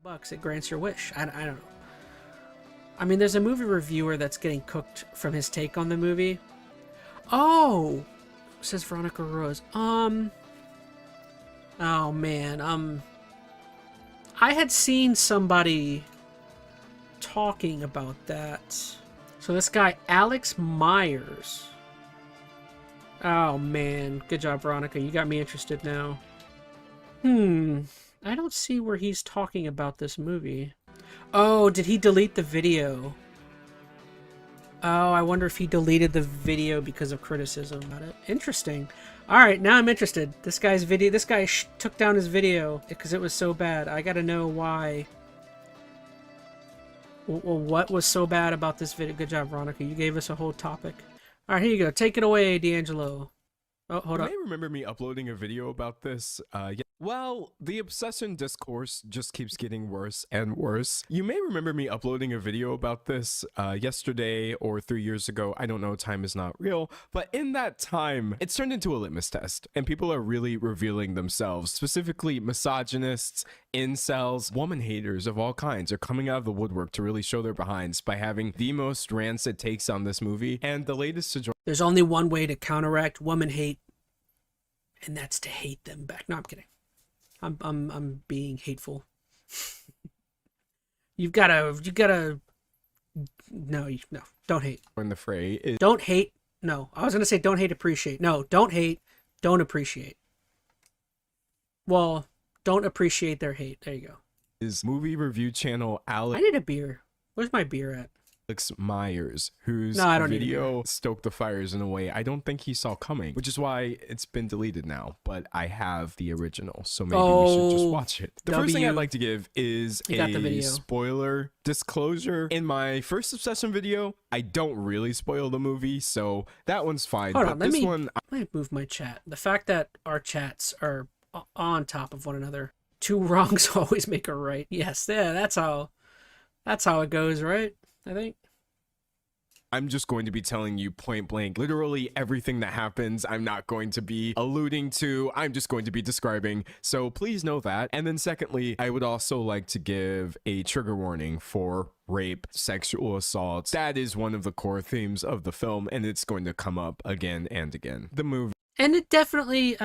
bucks, it grants your wish. I don't know. I mean, there's a movie reviewer that's getting cooked from his take on the movie. Oh, says Veronica Rose. Oh man. I had seen somebody talking about that. So this guy, Alex Meyers. Oh man, good job, Veronica. You got me interested now. I don't see where he's talking about this movie. Oh, did he delete the video? Oh, I wonder if he deleted the video because of criticism about it. Interesting. Alright, now I'm interested. This guy's video, this guy took down his video because it was so bad. I gotta know why. Well, what was so bad about this video? Good job, Veronica. You gave us a whole topic. Alright, here you go. Take it away, D'Angelo. Oh, hold on. You may remember me uploading a video about this. Well, the obsession discourse just keeps getting worse and worse. You may remember me uploading a video about this yesterday or 3 years ago. I don't know, time is not real. But in that time, it's turned into a litmus test. And people are really revealing themselves. Specifically, misogynists, incels, woman haters of all kinds are coming out of the woodwork to really show their behinds by having the most rancid takes on this movie. And the latest to join... There's only one way to counteract woman hate, and that's to hate them back. No, I'm kidding. I'm being hateful. you gotta no, don't hate. in the fray is... Don't hate. No, I was gonna say don't hate, appreciate. No, don't hate, don't appreciate. Well, don't appreciate their hate. There you go. is movie review channel I need a beer. Where's my beer at? Alex Meyers, whose No, I don't need video stoked the fires in a way I don't think he saw coming, which is why it's been deleted now, but I have the original, so maybe we should just watch it. The first thing I'd like to give is a spoiler disclosure. In my first Obsession video, I don't really spoil the movie, so that one's fine. Hold but on, this let one... me move my chat. The fact that our chats are on top of one another. Two wrongs always make a right. Yes, yeah, that's how it goes, right? I think. I'm just going to be telling you point blank, literally everything that happens. I'm not going to be alluding to, I'm just going to be describing. So please know that. And then secondly, I would also like to give a trigger warning for rape, sexual assault. That is one of the core themes of the film, and it's going to come up again and again. The movie. And it definitely,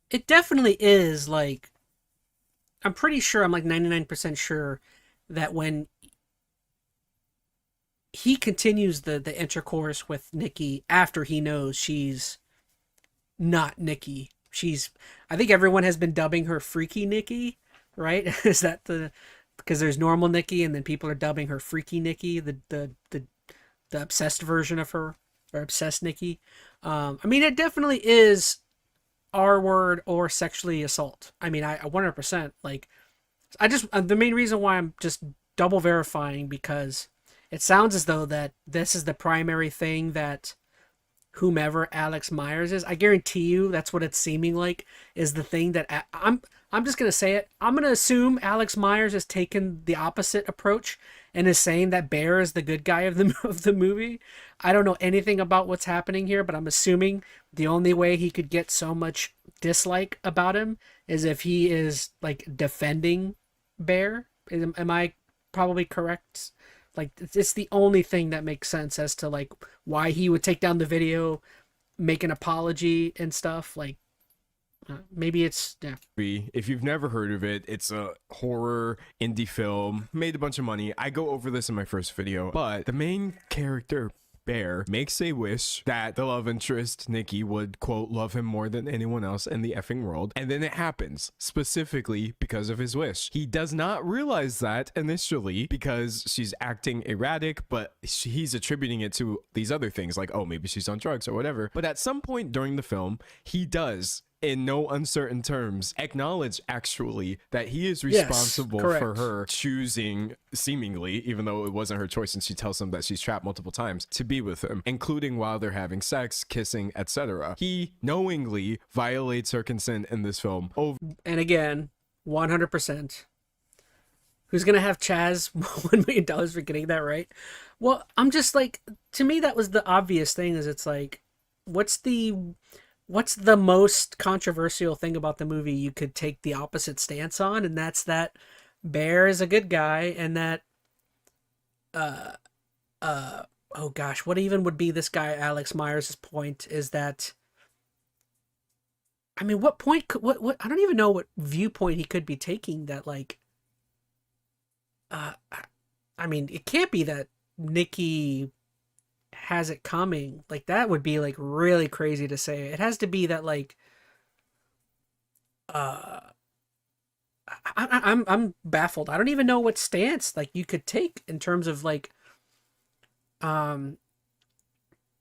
it definitely is like, I'm pretty sure, I'm like 99% sure that when he continues the intercourse with Nikki after he knows she's not Nikki. I think everyone has been dubbing her Freaky Nikki, right? Is that because there's normal Nikki and then people are dubbing her Freaky Nikki, the obsessed version of her, or obsessed Nikki. I mean, it definitely is R-word or sexually assault. I mean, I 100%, like, the main reason why I'm just double verifying, because it sounds as though that this is the primary thing that whomever Alex Meyers is, I guarantee you that's what it's seeming like, is the thing that I'm just going to say it. I'm going to assume Alex Meyers has taken the opposite approach and is saying that Bear is the good guy of the movie. I don't know anything about what's happening here, but I'm assuming the only way he could get so much dislike about him is if he is like defending Bear. Am I probably correct? Like, it's the only thing that makes sense as to like why he would take down the video, make an apology and stuff. Like, maybe it's, yeah. If you've never heard of it, it's a horror indie film, made a bunch of money. I go over this in my first video, but the main character, Bear, makes a wish that the love interest, Nikki, would, quote, love him more than anyone else in the effing world. And then it happens, specifically because of his wish. He does not realize that initially because she's acting erratic, but he's attributing it to these other things, like, oh, maybe she's on drugs or whatever. But at some point during the film, he does, in no uncertain terms, acknowledge actually that he is responsible for her choosing, seemingly, even though it wasn't her choice, and she tells him that she's trapped multiple times, to be with him, including while they're having sex, kissing, etc. He knowingly violates her consent in this film. And again, 100%. Who's gonna have Chaz $1 million for getting that right? Well, I'm just like, to me that was the obvious thing, is it's like, what's the most controversial thing about the movie you could take the opposite stance on? And that's that Bear is a good guy, and that uh oh gosh, what even would be this guy Alex Meyers' point is that, I mean, what point could, what I don't even know what viewpoint he could be taking, that like uh I mean, it can't be that Nikki has it coming. Like that would be like really crazy to say. It has to be that like uh I'm baffled. I don't even know what stance like you could take in terms of like um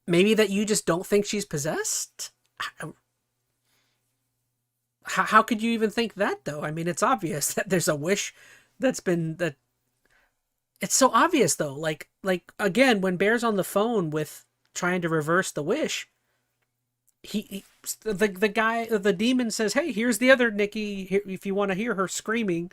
maybe that you just don't think she's possessed. How could you even think that though? I mean, it's obvious that there's a wish that's been that. It's so obvious though. Like again, when Bear's on the phone with trying to reverse the wish, he the guy, the demon says, "Hey, here's the other Nikki. If you want to hear her screaming."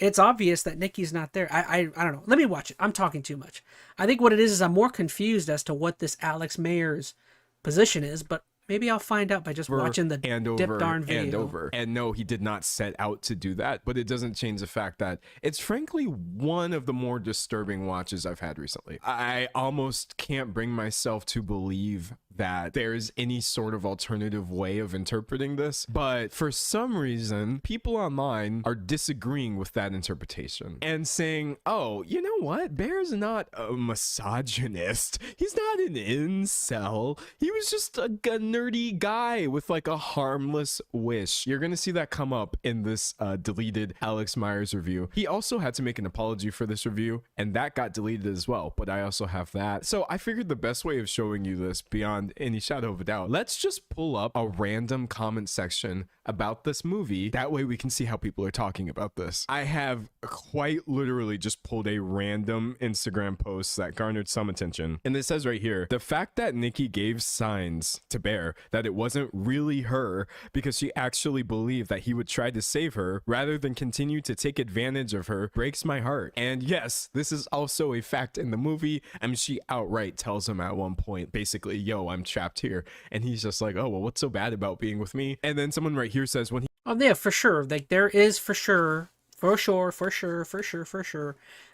It's obvious that Nikki's not there. I don't know. Let me watch it. I'm talking too much. I think what it is I'm more confused as to what this Alex Mayer's position is, but maybe I'll find out by just watching the and dip over darn video. and over. And no, he did not set out to do that, but it doesn't change the fact that it's frankly one of the more disturbing watches I've had recently. I almost can't bring myself to believe that there's any sort of alternative way of interpreting this, but for some reason, people online are disagreeing with that interpretation and saying, oh, you know what? Bear's not a misogynist. He's not an incel. He was just a nerdy guy with like a harmless wish. You're gonna see that come up in this deleted Alex Meyers review. He also had to make an apology for this review, and that got deleted as well, but I also have that. So I figured the best way of showing you this beyond any shadow of a doubt, let's just pull up a random comment section about this movie. That way we can see how people are talking about this. I have quite literally just pulled a random Instagram post that garnered some attention, and it says right here, the fact that Nikki gave signs to Bear that it wasn't really her because she actually believed that he would try to save her rather than continue to take advantage of her breaks my heart. And yes, this is also a fact in the movie. I mean, she outright tells him at one point, basically, yo, I'm trapped here. And he's just like, oh, well, what's so bad about being with me? And then someone right here says when he... Oh yeah, for sure. Like there is for sure,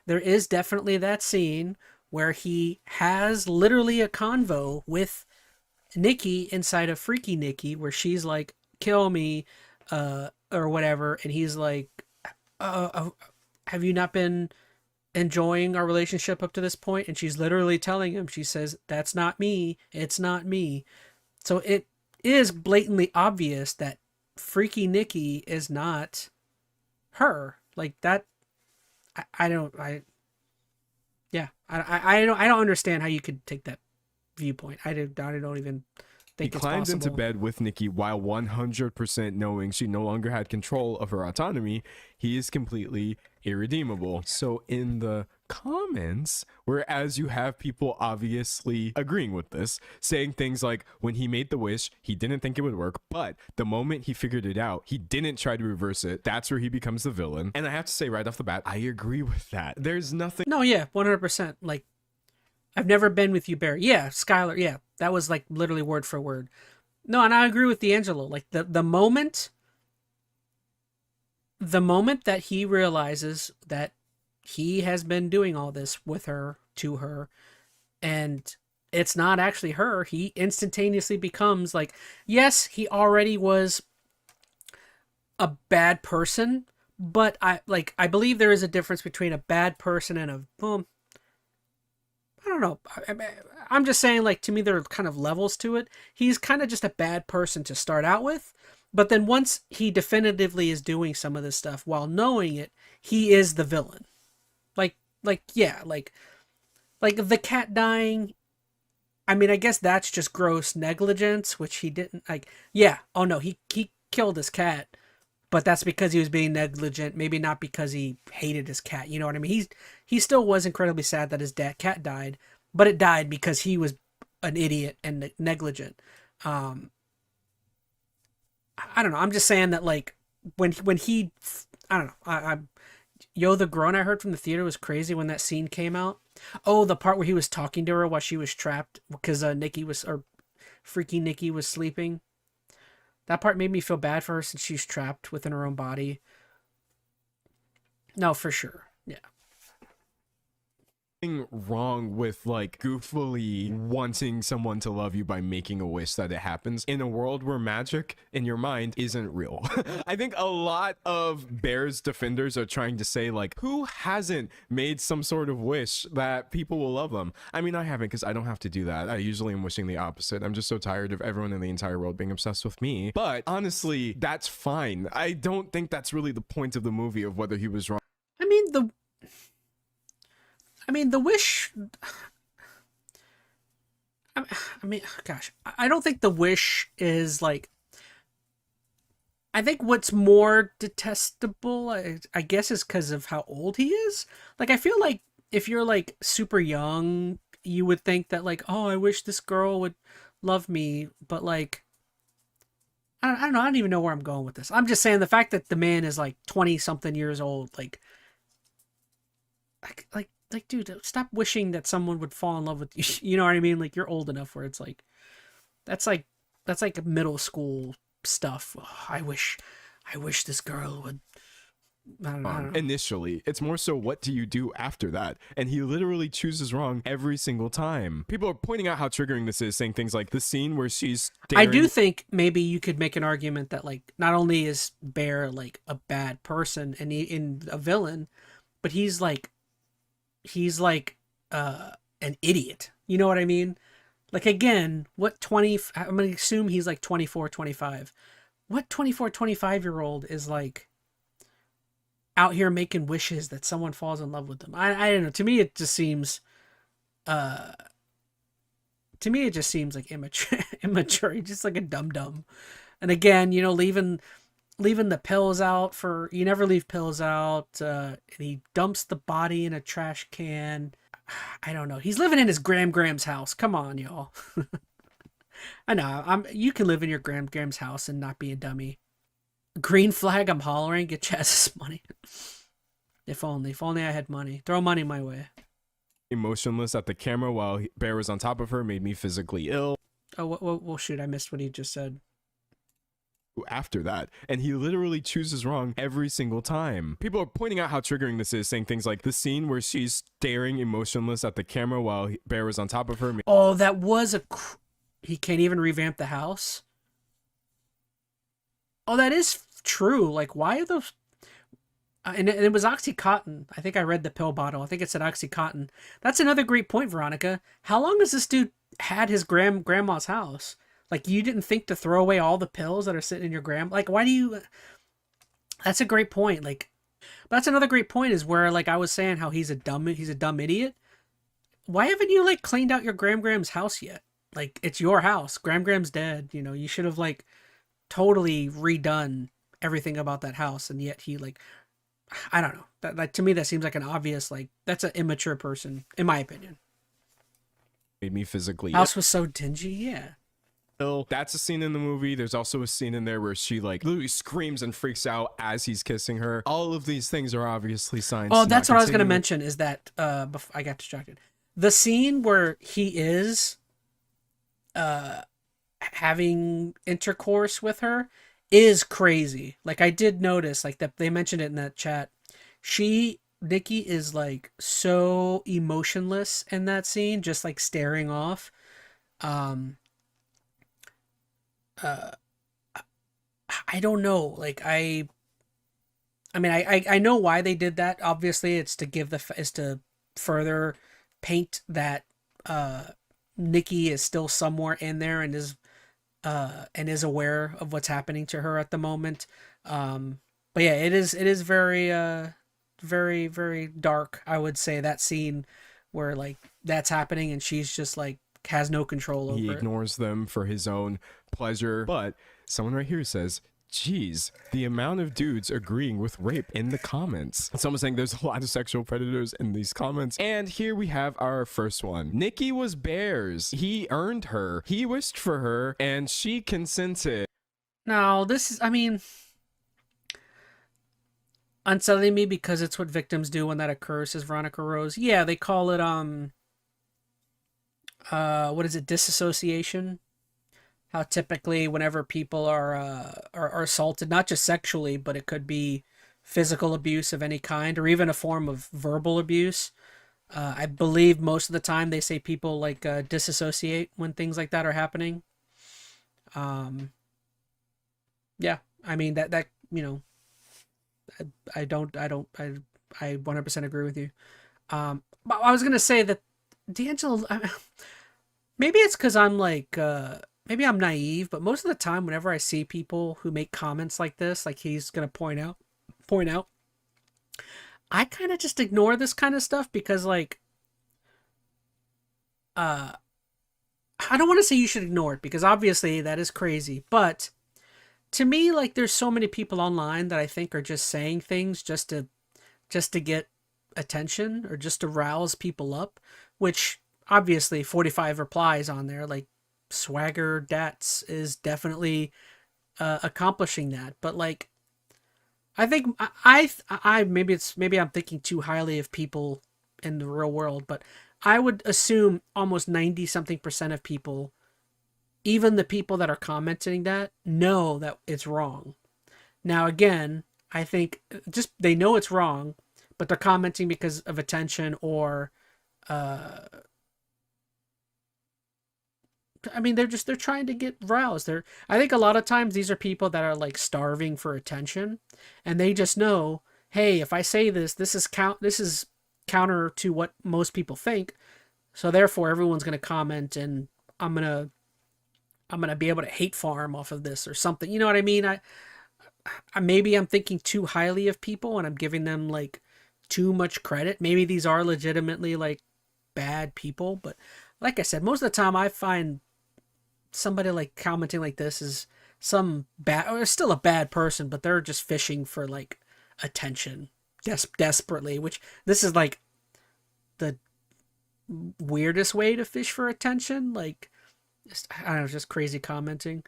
there is definitely that scene where he has literally a convo with Nikki inside of Freaky Nikki, where she's like, kill me, or whatever, and he's like, have you not been enjoying our relationship up to this point? And she's literally telling him, she says, that's not me, it's not me. So it is blatantly obvious that Freaky Nikki is not her. Like that, I don't understand how you could take that viewpoint. I don't even think he it's climbed possible. into bed with Nikki while 100% knowing she no longer had control of her autonomy. He is completely irredeemable. So in the comments, whereas you have people obviously agreeing with this, saying things like, when he made the wish, he didn't think it would work, but the moment he figured it out, he didn't try to reverse it. That's where he becomes the villain. And I have to say right off the bat, I agree with that. There's nothing... No, yeah, 100%. Like, I've never been with you, Barry. Yeah, Skylar. Yeah, that was like literally word for word. No, and I agree with D'Angelo. Like the moment that he realizes that he has been doing all this with her, to her, and it's not actually her, he instantaneously becomes like, yes, he already was a bad person, but I believe there is a difference between a bad person and a, well, I don't know. I'm just saying, like, to me, there are kind of levels to it. He's kind of just a bad person to start out with. But then once he definitively is doing some of this stuff while knowing it, he is the villain. Yeah, like the cat dying. I mean, I guess that's just gross negligence, which he didn't, like, yeah. Oh no, he killed his cat, but that's because he was being negligent, maybe not because he hated his cat. You know what I mean? He still was incredibly sad that his cat died, but it died because he was an idiot and negligent. I don't know. I'm just saying that, like, when he, I don't know. Yo, the groan I heard from the theater was crazy when that scene came out. Oh, the part where he was talking to her while she was trapped because Freaky Nikki was sleeping. That part made me feel bad for her since she's trapped within her own body. No, for sure. Yeah. Wrong with like goofily wanting someone to love you by making a wish that it happens in a world where magic in your mind isn't real. I think a lot of Bear's defenders are trying to say like, who hasn't made some sort of wish that people will love them? I mean, I haven't, because I don't have to do that. I usually am wishing the opposite. I'm just so tired of everyone in the entire world being obsessed with me. But honestly, that's fine. I don't think that's really the point of the movie, of whether he was wrong. I mean the wish. I mean, gosh, I don't think the wish is like. I think what's more detestable, I guess, is because of how old he is. Like, I feel like if you're like super young, you would think that like, oh, I wish this girl would love me, but like, I don't know. I don't even know where I'm going with this. I'm just saying the fact that the man is like 20 something years old, like, dude, stop wishing that someone would fall in love with you. You know what I mean? Like, you're old enough where it's like, that's like, that's like middle school stuff. Oh, I wish this girl would. I don't know. Initially, it's more so what do you do after that, and he literally chooses wrong every single time. People are pointing out how triggering this is, saying things like the scene where she's I do think maybe you could make an argument that like not only is Bear like a bad person and in a villain, but he's like an idiot. You know what I mean? Like, again, what 20, I'm going to assume he's like 24, 25. What 24, 25-year-old is like out here making wishes that someone falls in love with them? I don't know. To me, it just seems, like immature, just like a dum-dum. And again, you know, leaving the pills out you never leave pills out. And he dumps the body in a trash can. I don't know. He's living in his Gram's house. Come on, y'all. I know. You can live in your Gram's house and not be a dummy. Green flag, I'm hollering. Get Chaz's money. If only I had money. Throw money my way. Emotionless at the camera while Bear was on top of her made me physically ill. Oh, well, shoot. I missed what he just said. After that, and he literally chooses wrong every single time. People are pointing out how triggering this is, saying things like the scene where she's staring emotionless at the camera while Bear was on top of her. Oh, that was he can't even revamp the house. Oh, that is true. Like, why are those? And it was Oxycontin. I think I read the pill bottle. I think it said Oxycontin. That's another great point, Veronica. How long has this dude had his grandma's house? Like, you didn't think to throw away all the pills that are sitting in your like, why do you? That's a great point. Like, that's another great point is where, like, I was saying how he's a dumb idiot. Why haven't you, like, cleaned out your Gram's house yet? Like, it's your house. Gram's dead. You know, you should have, like, totally redone everything about that house. And yet he, like, I don't know. That, like, to me, that seems like an obvious, like, that's an immature person, in my opinion. Made me physically House was so dingy, yeah. That's a scene in the movie. There's also a scene in there where she like literally screams and freaks out as he's kissing her. All of these things are obviously signs. Oh, that's what I was going to mention is that before I got distracted. The scene where he is having intercourse with her is crazy. Like, I did notice, like, that they mentioned it in that chat. Nikki is like so emotionless in that scene, just like staring off. I don't know. Like, I mean, I know why they did that. Obviously, it's to is to further paint that Nikki is still somewhere in there and is aware of what's happening to her at the moment. But yeah, it is very very, very dark. I would say that scene where like that's happening and she's just like has no control over it. He ignores them for his own pleasure. But someone right here says, geez, the amount of dudes agreeing with rape in the comments. Someone's saying there's a lot of sexual predators in these comments. And here we have our first one. Nikki was Bear's. He earned her. He wished for her and she consented. Now, this is, I mean, unsettling me because it's what victims do when that occurs, says Veronica Rose. Yeah, they call it, what is it, disassociation? How typically whenever people are assaulted, not just sexually, but it could be physical abuse of any kind or even a form of verbal abuse. I believe most of the time they say people like disassociate when things like that are happening. Um, yeah, I mean that you know I 100% agree with you. But I was gonna say that D'Angelo, maybe it's because I'm like maybe I'm naive, but most of the time whenever I see people who make comments like this, like he's gonna point out, I kind of just ignore this kind of stuff because like uh I don't want to say you should ignore it because obviously that is crazy, but to me like there's so many people online that I think are just saying things just to get attention or just to rouse people up, which obviously 45 replies on there like Swagger Dats is definitely accomplishing that. But like I think maybe I'm thinking too highly of people in the real world, but I would assume almost 90 something percent of people, even the people that are commenting that, know that it's wrong. Now again, I think just they know it's wrong, but they're commenting because of attention or uh I mean they're trying to get roused. I think a lot of times these are people that are like starving for attention and they just know, hey, if I say this, this is counter to what most people think. So therefore everyone's going to comment and I'm going to I'm going to be able to hate farm off of this or something. You know what I mean? Maybe I'm thinking too highly of people and I'm giving them like too much credit. Maybe these are legitimately like bad people, but like I said, most of the time I find somebody like commenting like this is some bad or still a bad person, but they're just fishing for like attention desperately, which this is like the weirdest way to fish for attention. Like, I don't know, just crazy commenting.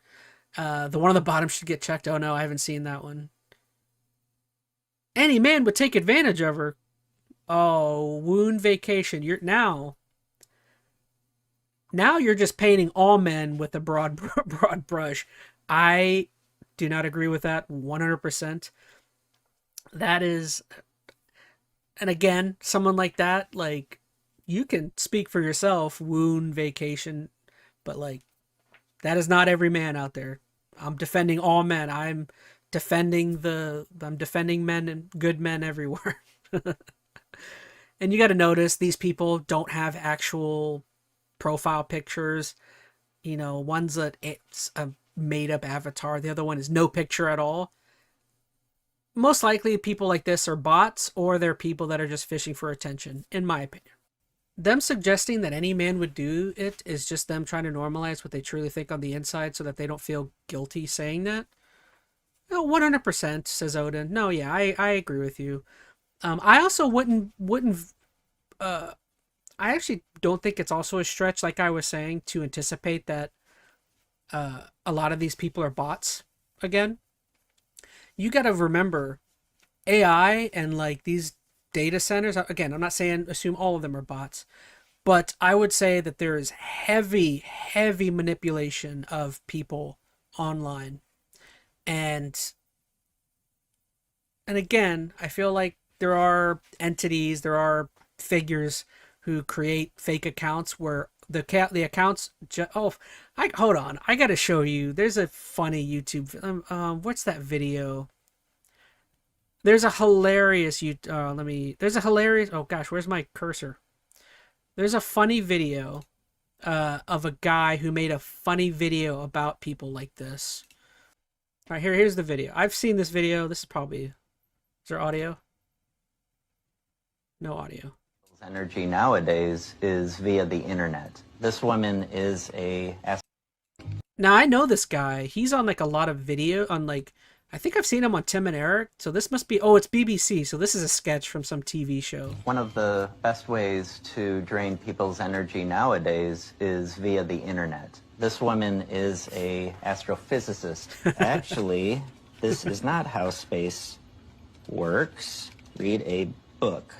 The one on the bottom should get checked. Oh no, I haven't seen that one. Any man would take advantage of her. Oh, wound vacation. Now you're just painting all men with a broad brush. I do not agree with that 100%. That is, and again, someone like that, like you can speak for yourself, wound vacation, but like that is not every man out there. I'm defending all men. I'm defending men and good men everywhere. And you got to notice these people don't have actual profile pictures. You know, one's it's a made up avatar, the other one is no picture at all. Most likely people like this are bots or they're people that are just fishing for attention, in my opinion. Them suggesting that any man would do it is just them trying to normalize what they truly think on the inside so that they don't feel guilty saying that. No, 100%, says Odin. No, yeah, I agree with you. I also wouldn't I actually don't think it's also a stretch, like I was saying, to anticipate that a lot of these people are bots again. You got to remember AI and like these data centers. Again, I'm not saying assume all of them are bots, but I would say that there is heavy manipulation of people online. And again, I feel like there are entities, there are figures who create fake accounts where the accounts hold on, I gotta show you. There's a funny YouTube what's that video? There's a hilarious oh gosh, where's my cursor? There's a funny video of a guy who made a funny video about people like this. All right, here's the video. I've seen this video. This is probably, is there audio? No audio. Energy nowadays is via the internet. This woman is Now I know this guy. He's on like a lot of video on like, I think I've seen him on Tim and Eric. So this must be, oh, it's BBC. So this is a sketch from some TV show. One of the best ways to drain people's energy nowadays is via the internet. This woman is a astrophysicist. Actually, this is not how space works. Read a book.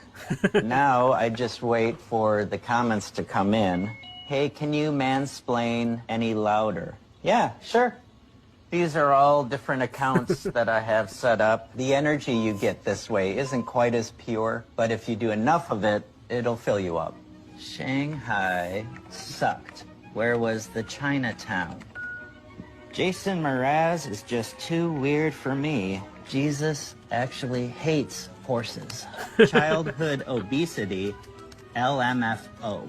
Now I just wait for the comments to come in. Hey, can you mansplain any louder? Yeah, sure. These are all different accounts that I have set up. The energy you get this way isn't quite as pure, but if you do enough of it, it'll fill you up. Shanghai sucked. Where was the Chinatown? Jason Mraz is just too weird for me. Jesus actually hates horses. Childhood obesity, LMFO.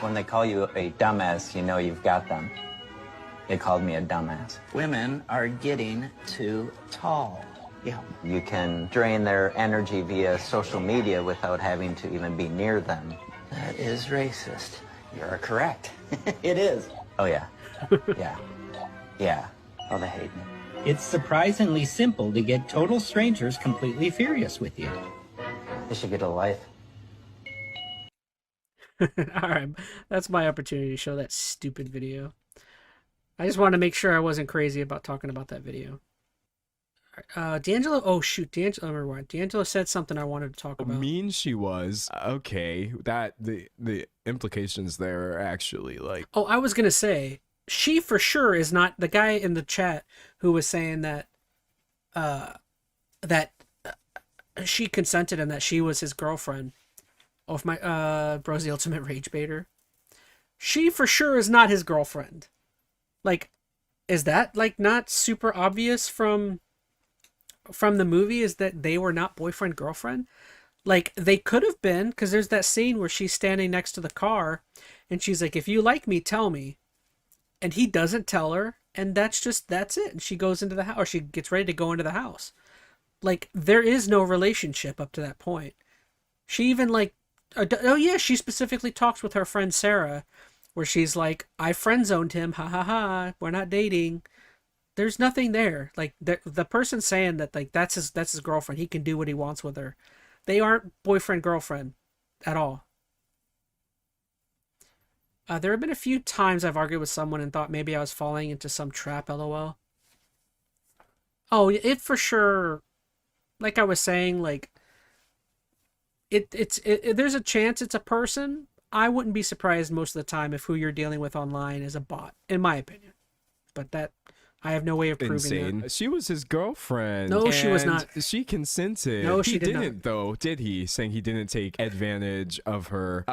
When they call you a dumbass, you know you've got them. They called me a dumbass. Women are getting too tall. Yeah. You can drain their energy via social media without having to even be near them. That is racist. You're correct. It is. Oh, yeah. Yeah. Yeah. Oh, they hate me. It's surprisingly simple to get total strangers completely furious with you. They should get a life. All right, that's my opportunity to show that stupid video. I just wanted to make sure I wasn't crazy about talking about that video. D'Angelo. Oh shoot, D'Angelo. Never mind. D'Angelo said something I wanted to talk about. Mean she was. Okay, that the implications there are actually like. Oh, I was gonna say she for sure is not the guy in the chat who was saying that she consented and that she was his girlfriend. Oh, if my bro's the ultimate rage baiter. She for sure is not his girlfriend. Like, is that like not super obvious from the movie? Is that they were not boyfriend girlfriend? Like, they could have been, because there's that scene where she's standing next to the car and she's like, if you like me, tell me. And he doesn't tell her, and that's it. And she goes into the house, or she gets ready to go into the house. Like, there is no relationship up to that point. She even like, oh yeah, she specifically talks with her friend Sarah, where she's like, I friend zoned him, ha ha ha, we're not dating. There's nothing there. Like, the person saying that, like, that's his girlfriend, he can do what he wants with her. They aren't boyfriend girlfriend at all. There have been a few times I've argued with someone and thought maybe I was falling into some trap, lol. Oh, it for sure, like I was saying, like, there's a chance it's a person. I wouldn't be surprised most of the time if who you're dealing with online is a bot, in my opinion. But that, I have no way of proving Insane. that. She was his girlfriend. No, she was not. She consented. No, she he did didn't, not. though, did he? Saying he didn't take advantage of her.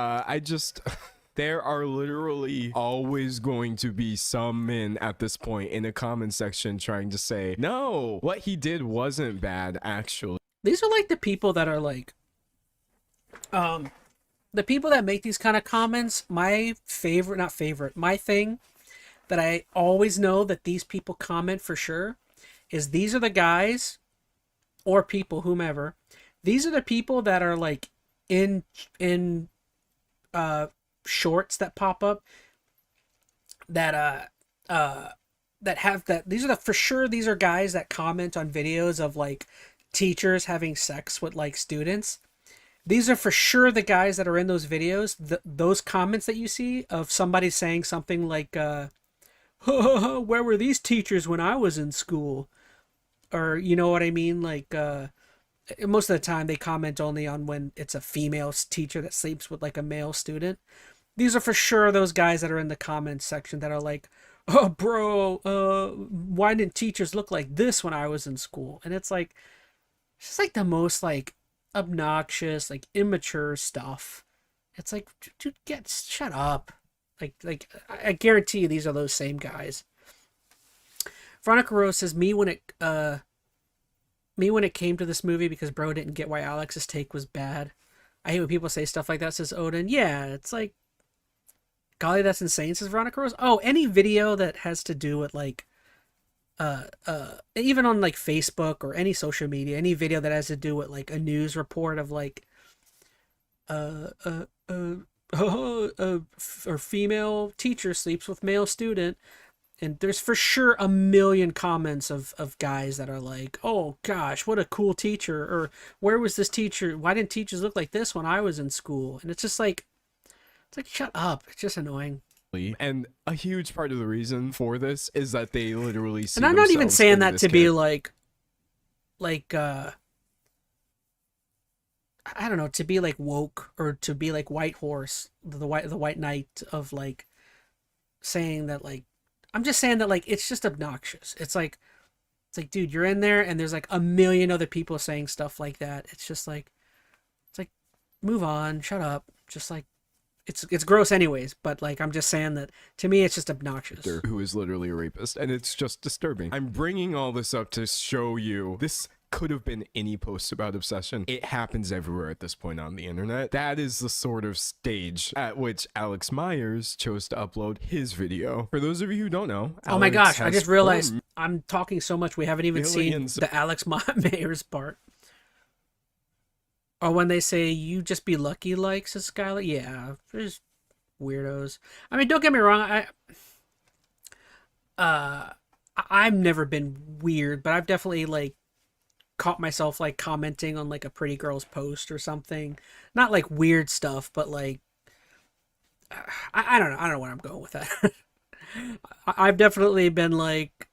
There are literally always going to be some men at this point in the comment section trying to say, no, what he did wasn't bad, actually. These are like the people that are like, the people that make these kind of comments. My thing that I always know that these people comment for sure is these are the guys or people, whomever. These are the people that are like in shorts that pop up that have that. These are for sure. These are guys that comment on videos of like teachers having sex with like students. These are for sure the guys that are in those videos. Those comments that you see of somebody saying something like, where were these teachers when I was in school? Or, you know what I mean? Like, most of the time they comment only on when it's a female teacher that sleeps with like a male student. These are for sure those guys that are in the comments section that are like, oh, bro, why didn't teachers look like this when I was in school? And it's like, it's just like the most like obnoxious, like immature stuff. It's like, dude, shut up. Like I guarantee you these are those same guys. Veronica Rose says, me when it came to this movie because bro didn't get why Alex's take was bad. I hate when people say stuff like that, says Odin. Yeah, it's like, golly, that's insane, says Veronica Rose. Oh, any video that has to do with like even on like Facebook or any social media, any video that has to do with like a news report of like or female teacher sleeps with male student, and there's for sure a million comments of guys that are like, oh gosh, what a cool teacher, or where was this teacher, why didn't teachers look like this when I was in school? And it's just like, it's like, shut up, it's just annoying. And a huge part of the reason for this is that they literally see, and I'm not even themselves saying in that this to be kid. like I don't know, to be like woke or to be like white horse, the white knight of like saying that like I'm just saying that, like, it's just obnoxious. It's like, dude, you're in there and there's like a million other people saying stuff like that. It's like, move on, shut up. Just like, it's gross anyways, but like, I'm just saying that to me, it's just obnoxious. Who is literally a rapist, and it's just disturbing. I'm bringing all this up to show you this could have been any post about obsession. It happens everywhere at this point on the internet. That is the sort of stage at which Alex Meyers chose to upload his video. For those of you who don't know, Oh my Alex gosh, I has just realized formed I'm talking so much we haven't even millions seen the Alex Meyers part. Or when they say, you just be lucky, like, says Skylar. Yeah, there's weirdos. I mean, don't get me wrong, I've never been weird, but I've definitely, like, caught myself, like, commenting on, like, a pretty girl's post or something. Not, like, weird stuff, but, like, I don't know. I don't know where I'm going with that. I've definitely been, like,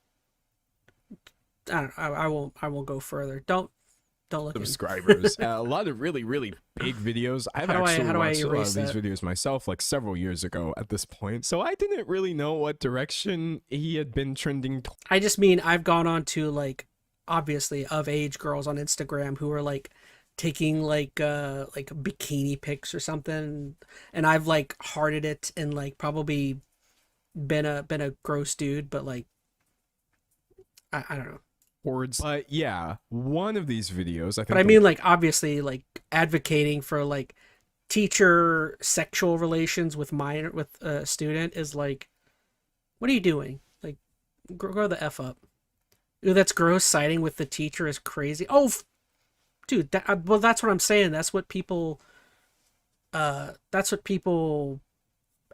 I don't know, I won't go further. Don't look at subscribers. A lot of really, really big videos. I've How do I actually watched a lot erase of these that? videos myself, like several years ago at this point. So I didn't really know what direction he had been trending. I just mean I've gone on to, like, obviously of age girls on Instagram who are, like, taking like bikini pics or something, and I've, like, hearted it and, like, probably been a gross dude, but, like, I don't know. Towards, but yeah, one of these videos, I think. But I mean, like, obviously, like, advocating for, like, teacher sexual relations with a student is like, what are you doing? Like, grow the F up. Ooh, that's gross. Siding with the teacher is crazy. Oh, dude, well, that's what I'm saying. That's what people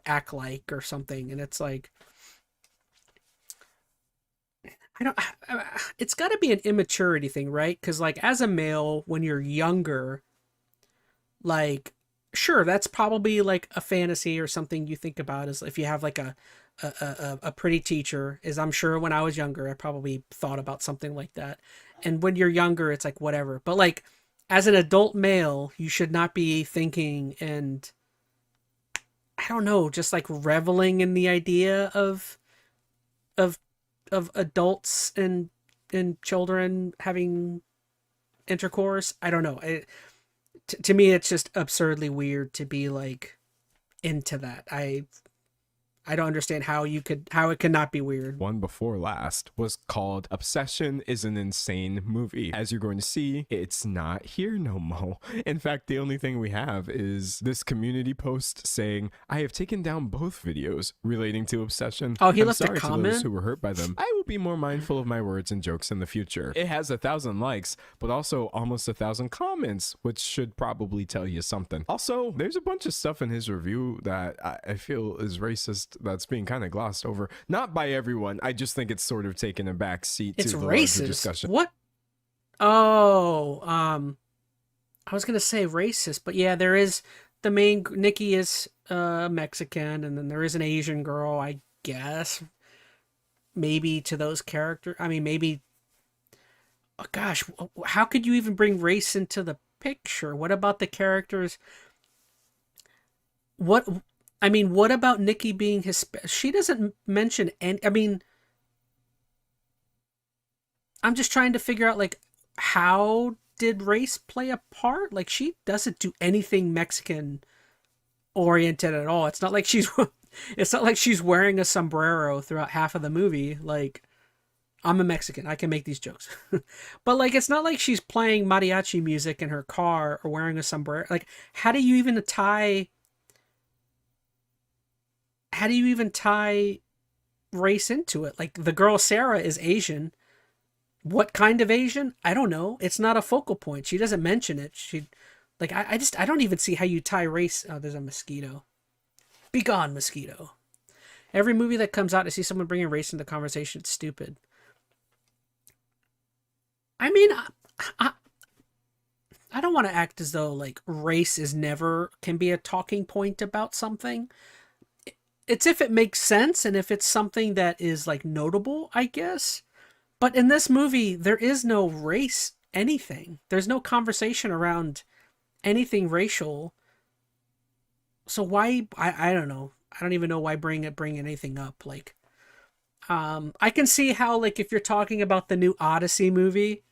act like or something. And it's like, it's got to be an immaturity thing, right? Because, like, as a male, when you're younger, like, sure, that's probably, like, a fantasy or something you think about, is if you have, like, a pretty teacher. Is, I'm sure when I was younger, I probably thought about something like that. And when you're younger, it's like, whatever. But, like, as an adult male, you should not be thinking and, I don't know, just, like, reveling in the idea of adults and children having intercourse. I don't know. To me, it's just absurdly weird to be, like, into that. I don't understand how it could not be weird. One before last was called Obsession is an Insane Movie. As you're going to see, it's not here no mo. In fact, the only thing we have is this community post saying, I have taken down both videos relating to Obsession. Oh, he I'm left a sorry to comment? those who were hurt by them. I will be more mindful of my words and jokes in the future. It has 1,000 likes, but also almost 1,000 comments, which should probably tell you something. Also, there's a bunch of stuff in his review that I feel is racist that's being kind of glossed over. Not by everyone. I just think it's sort of taken a back seat It's to the larger racist. discussion. What? Oh, I was gonna say racist, but yeah, there is the main Nikki is Mexican, and then there is an Asian girl, I guess. Maybe to those characters. I mean, maybe. Oh, gosh, how could you even bring race into the picture? What about the characters? What about Nikki being Hispanic? She doesn't mention any. I mean, I'm just trying to figure out, like, how did race play a part? Like, she doesn't do anything Mexican oriented at all. It's not like she's wearing a sombrero throughout half of the movie. Like, I'm a Mexican, I can make these jokes. But, like, it's not like she's playing mariachi music in her car or wearing a sombrero. Like, how do you even tie race into it? Like, the girl Sarah is Asian. What kind of Asian? I don't know. It's not a focal point. She doesn't mention it. I don't even see how you tie race. Oh, there's a mosquito. Be gone, mosquito. Every movie that comes out, I see someone bringing race into the conversation. It's stupid. I mean, I don't want to act as though, like, race can be a talking point about something. It's if it makes sense and if it's something that is, like, notable, I guess. But in this movie, there is no race anything. There's no conversation around anything racial. So why, I don't know. I don't even know why bring anything up. Like, I can see how, like, if you're talking about the new Odyssey movie,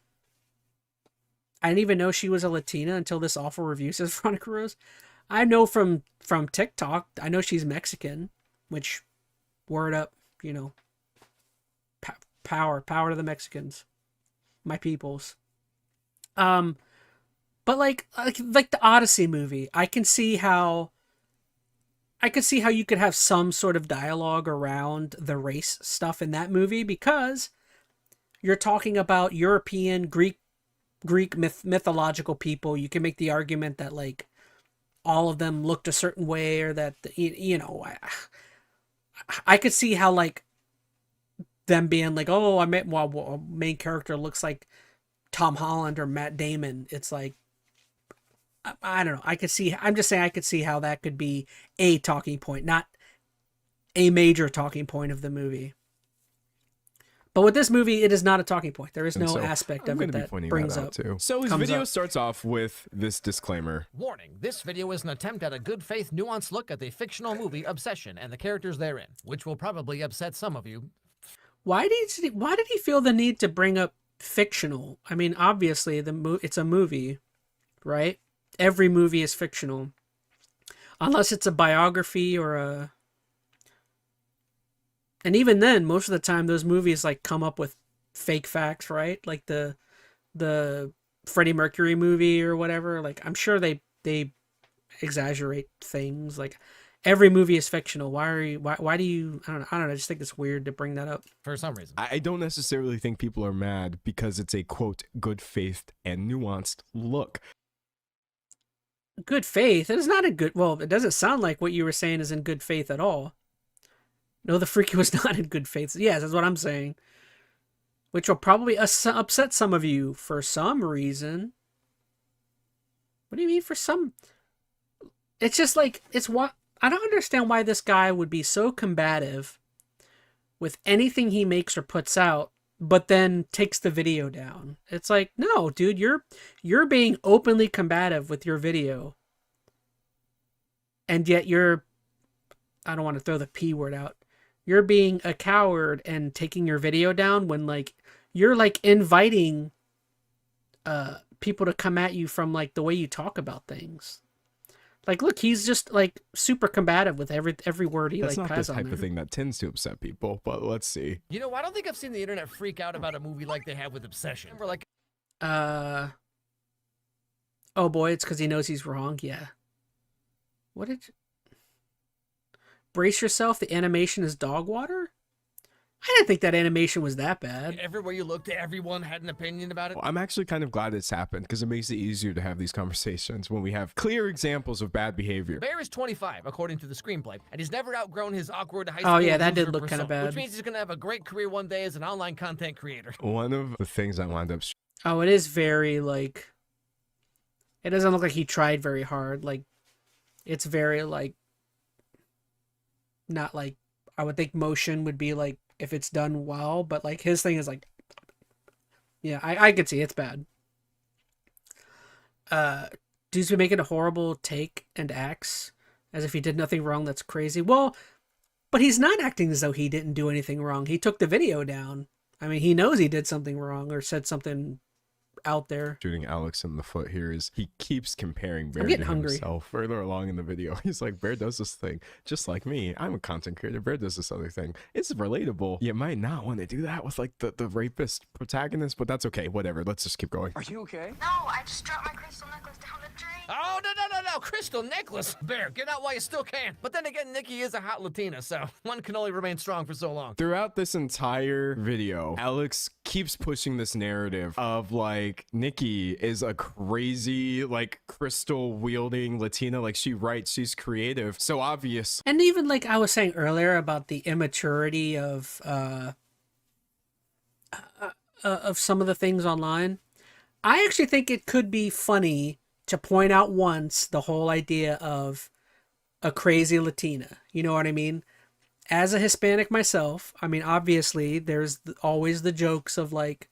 I didn't even know she was a Latina until this awful review, says Veronica Rose. I know from TikTok, I know she's Mexican, which, word up, you know, power to the Mexicans, my peoples. But like the Odyssey movie, I can see how you could have some sort of dialogue around the race stuff in that movie, because you're talking about European, Greek mythological people. You can make the argument that, like, all of them looked a certain way, or that, you know, I could see how, like, them being like, oh, a main character looks like Tom Holland or Matt Damon. It's like, I don't know. I'm just saying I could see how that could be a talking point, not a major talking point of the movie. But with this movie, it is not a talking point. There is no aspect of it that brings up. Too. So his video starts off with this disclaimer. Warning, this video is an attempt at a good faith, nuanced look at the fictional movie Obsession and the characters therein, which will probably upset some of you. Why did he feel the need to bring up fictional? I mean, obviously it's a movie, right? Every movie is fictional, unless it's a biography or a. And even then, most of the time, those movies like come up with fake facts, right? Like the Freddie Mercury movie or whatever. Like, I'm sure they exaggerate things. Like, every movie is fictional. Why do you? I don't know. I just think it's weird to bring that up for some reason. I don't necessarily think people are mad because it's a quote good faith and nuanced look. Good faith. It is not a good. Well, it doesn't sound like what you were saying is in good faith at all. No, the freaky was not in good faith. Yes, that's what I'm saying. Which will probably upset some of you for some reason. What do you mean for some? It's just like, it's what I don't understand why this guy would be so combative with anything he makes or puts out, but then takes the video down. It's like, no, dude, you're being openly combative with your video. And yet I don't want to throw the P word out. You're being a coward and taking your video down when, like, you're like inviting people to come at you from, like, the way you talk about things. Like, look, he's just like super combative with every word he That's like not has the on type there. of thing that tends to upset people, but let's see. You know, I don't think I've seen the internet freak out about a movie like they have with Obsession. We're like, oh boy, it's because he knows he's wrong. Yeah. What did? Brace yourself. The animation is dog water. I didn't think that animation was that bad. everywhere you looked, everyone had an opinion about it. Well, I'm actually kind of glad it's happened because it makes it easier to have these conversations when we have clear examples of bad behavior. Meyer is 25, according to the screenplay, and he's never outgrown his awkward high school Oh yeah, that did loser look kind of persona, bad. which means he's gonna have a great career one day as an online content creator. One of the things I wound up Oh, it is very, like, it doesn't look like he tried very hard. Like, it's very, like, not like, I would think motion would be like if it's done well, but like his thing is like, yeah, I could see it's bad. Dude's been making a horrible take and acts as if he did nothing wrong. That's crazy. Well, but he's not acting as though he didn't do anything wrong. He took the video down. I mean, he knows he did something wrong or said something out there. shooting Alex in the foot here is he keeps comparing Bear getting to hungry. himself further along in the video. He's like, Bear does this thing just like me. I'm a content creator. Bear does this other thing. It's relatable. You might not want to do that with like the rapist protagonist, but that's okay. Whatever. Let's just keep going. Are you okay? No, I just dropped my crystal necklace down the drain. Oh, no, crystal necklace. Bear, get out while you still can. But then again, Nikki is a hot Latina, so one can only remain strong for so long. Throughout this entire video, Alex keeps pushing this narrative of like Nikki is a crazy, like crystal wielding Latina. Like she writes, she's creative. So obvious. And even like I was saying earlier about the immaturity of some of the things online, I actually think it could be funny to point out once the whole idea of a crazy Latina. You know what I mean? As a Hispanic myself, I mean, obviously there's always the jokes of like,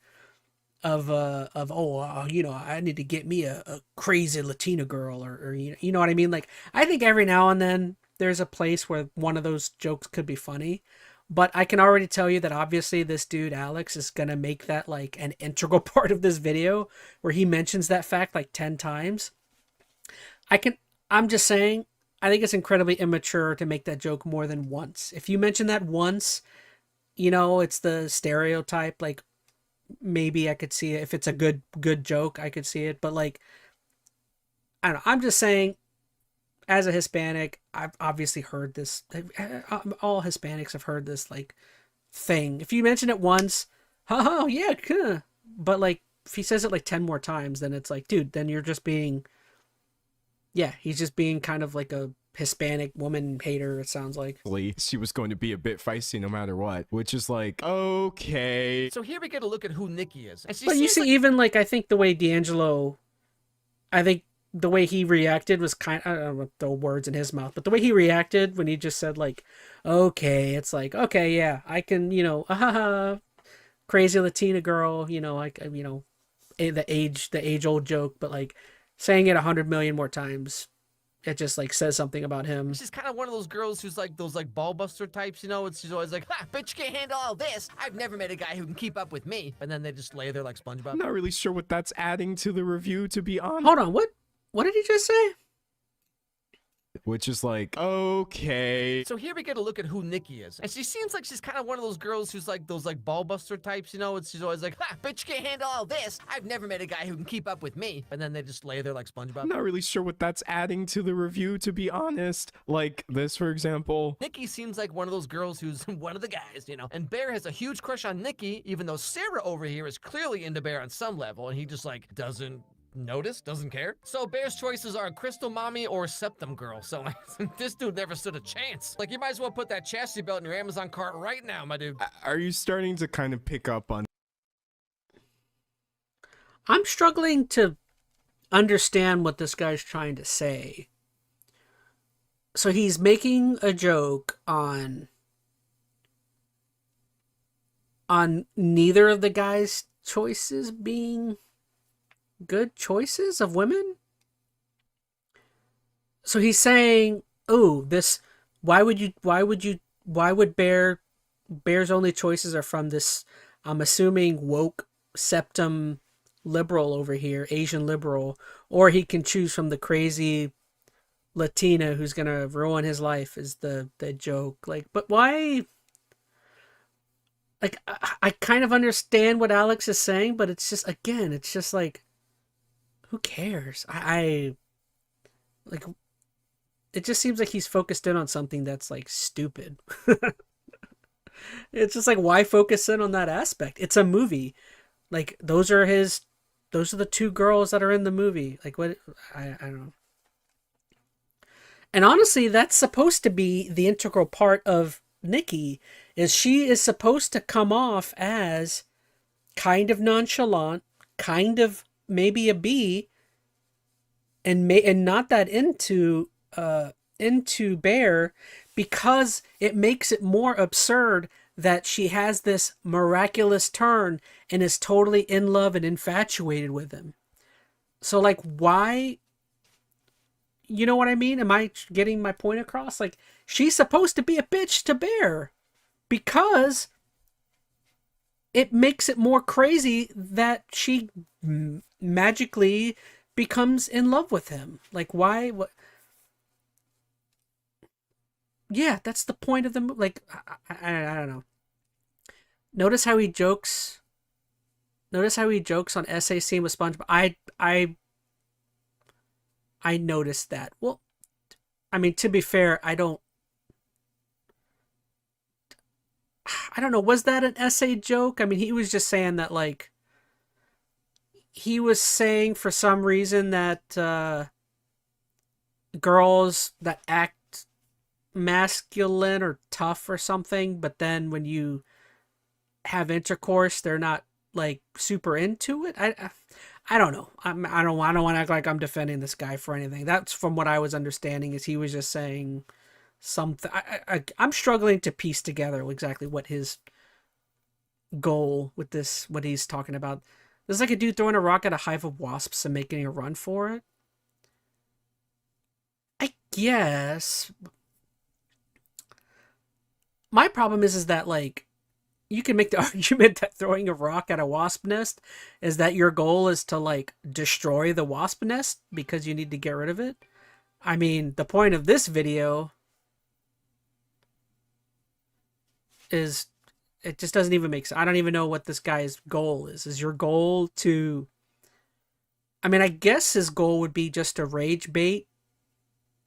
you know, I need to get me a crazy Latina girl or you know what I mean? Like, I think every now and then there's a place where one of those jokes could be funny, But I can already tell you that obviously this dude Alex is gonna make that like an integral part of this video where he mentions that fact like 10 times. I'm just saying, I think it's incredibly immature to make that joke more than once. If you mention that once, you know, it's the stereotype, like maybe I could see it. If it's a good joke, I could see it. But like, I don't know. I'm just saying, as a Hispanic, I've obviously heard this. All Hispanics have heard this like thing. If you mention it once, oh yeah, huh. But like if he says it like 10 more times, then it's like, dude, then you're just being, yeah, he's just being kind of like a Hispanic woman hater, it sounds like. She was going to be a bit feisty no matter what, which is like, okay. So here we get a look at who Nikki is. And she But you seems see, like even like I think the way D'Angelo, I think the way he reacted was kind of, I don't know the words in his mouth, but the way he reacted when he just said like, okay, it's like, okay, yeah, I can, you know, crazy Latina girl, you know, like, you know, the age old joke, but like saying it 100 million more times, it just like says something about him. she's kind of one of those girls who's like those like ball buster types, you know? She's always like, ha, bitch can't handle all this. I've never met a guy who can keep up with me. And then they just lay there like SpongeBob. I'm not really sure what that's adding to the review, to be honest. Hold on, what did he just say? Which is like, okay. So here we get a look at who Nikki is. And she seems like she's kind of one of those girls who's like those like ball buster types, you know? She's always like, ha, bitch can't handle all this. I've never met a guy who can keep up with me. And then they just lay there like SpongeBob. I'm not really sure what that's adding to the review, to be honest. Like this, for example. Nikki seems like one of those girls who's one of the guys, you know? And Bear has a huge crush on Nikki, even though Sarah over here is clearly into Bear on some level, and he just like doesn't notice, doesn't care. So Bear's choices are Crystal Mommy or Septum Girl. So this dude never stood a chance. Like, you might as well put that chastity belt in your Amazon cart right now, my dude. Are you starting to kind of pick up on? I'm struggling to understand what this guy's trying to say. So he's making a joke on neither of the guy's choices being good choices of women. So he's saying, oh, this, why would Bear's only choices are from this, I'm assuming, woke septum liberal over here, Asian liberal, or he can choose from the crazy Latina who's gonna ruin his life, is the joke. Like, but why? Like, I kind of understand what Alex is saying, but it's just, again, it's just like, who cares? I like, it just seems like he's focused in on something that's like stupid. It's just like, why focus in on that aspect? It's a movie. Like, those are the two girls that are in the movie. Like, what? I don't know. And honestly, that's supposed to be the integral part of Nikki, is she is supposed to come off as kind of nonchalant, kind of maybe a B, and not that into Bear, because it makes it more absurd that she has this miraculous turn and is totally in love and infatuated with him. So like, why? You know what I mean? Am I getting my point across? Like, she's supposed to be a bitch to Bear because it makes it more crazy that she magically becomes in love with him. Like, why? What? Yeah, that's the point of the movie. Like, I don't know. Notice how he jokes. Notice how he jokes on essay scene with SpongeBob. I noticed that. Well, I mean, to be fair, I don't know. Was that an essay joke? I mean, he was just saying that, like, he was saying for some reason that girls that act masculine or tough or something, but then when you have intercourse, they're not like super into it. I don't know. I don't want to act like I'm defending this guy for anything. That's from what I was understanding, is he was just saying something. I'm struggling to piece together exactly what his goal with this, what he's talking about. There's like a dude throwing a rock at a hive of wasps and making a run for it. I guess. my problem is that like you can make the argument that throwing a rock at a wasp nest is that your goal is to like destroy the wasp nest because you need to get rid of it. I mean, the point of this video is it just doesn't even make sense. I don't even know what this guy's goal is. Is your goal to... I mean, I guess his goal would be just to rage bait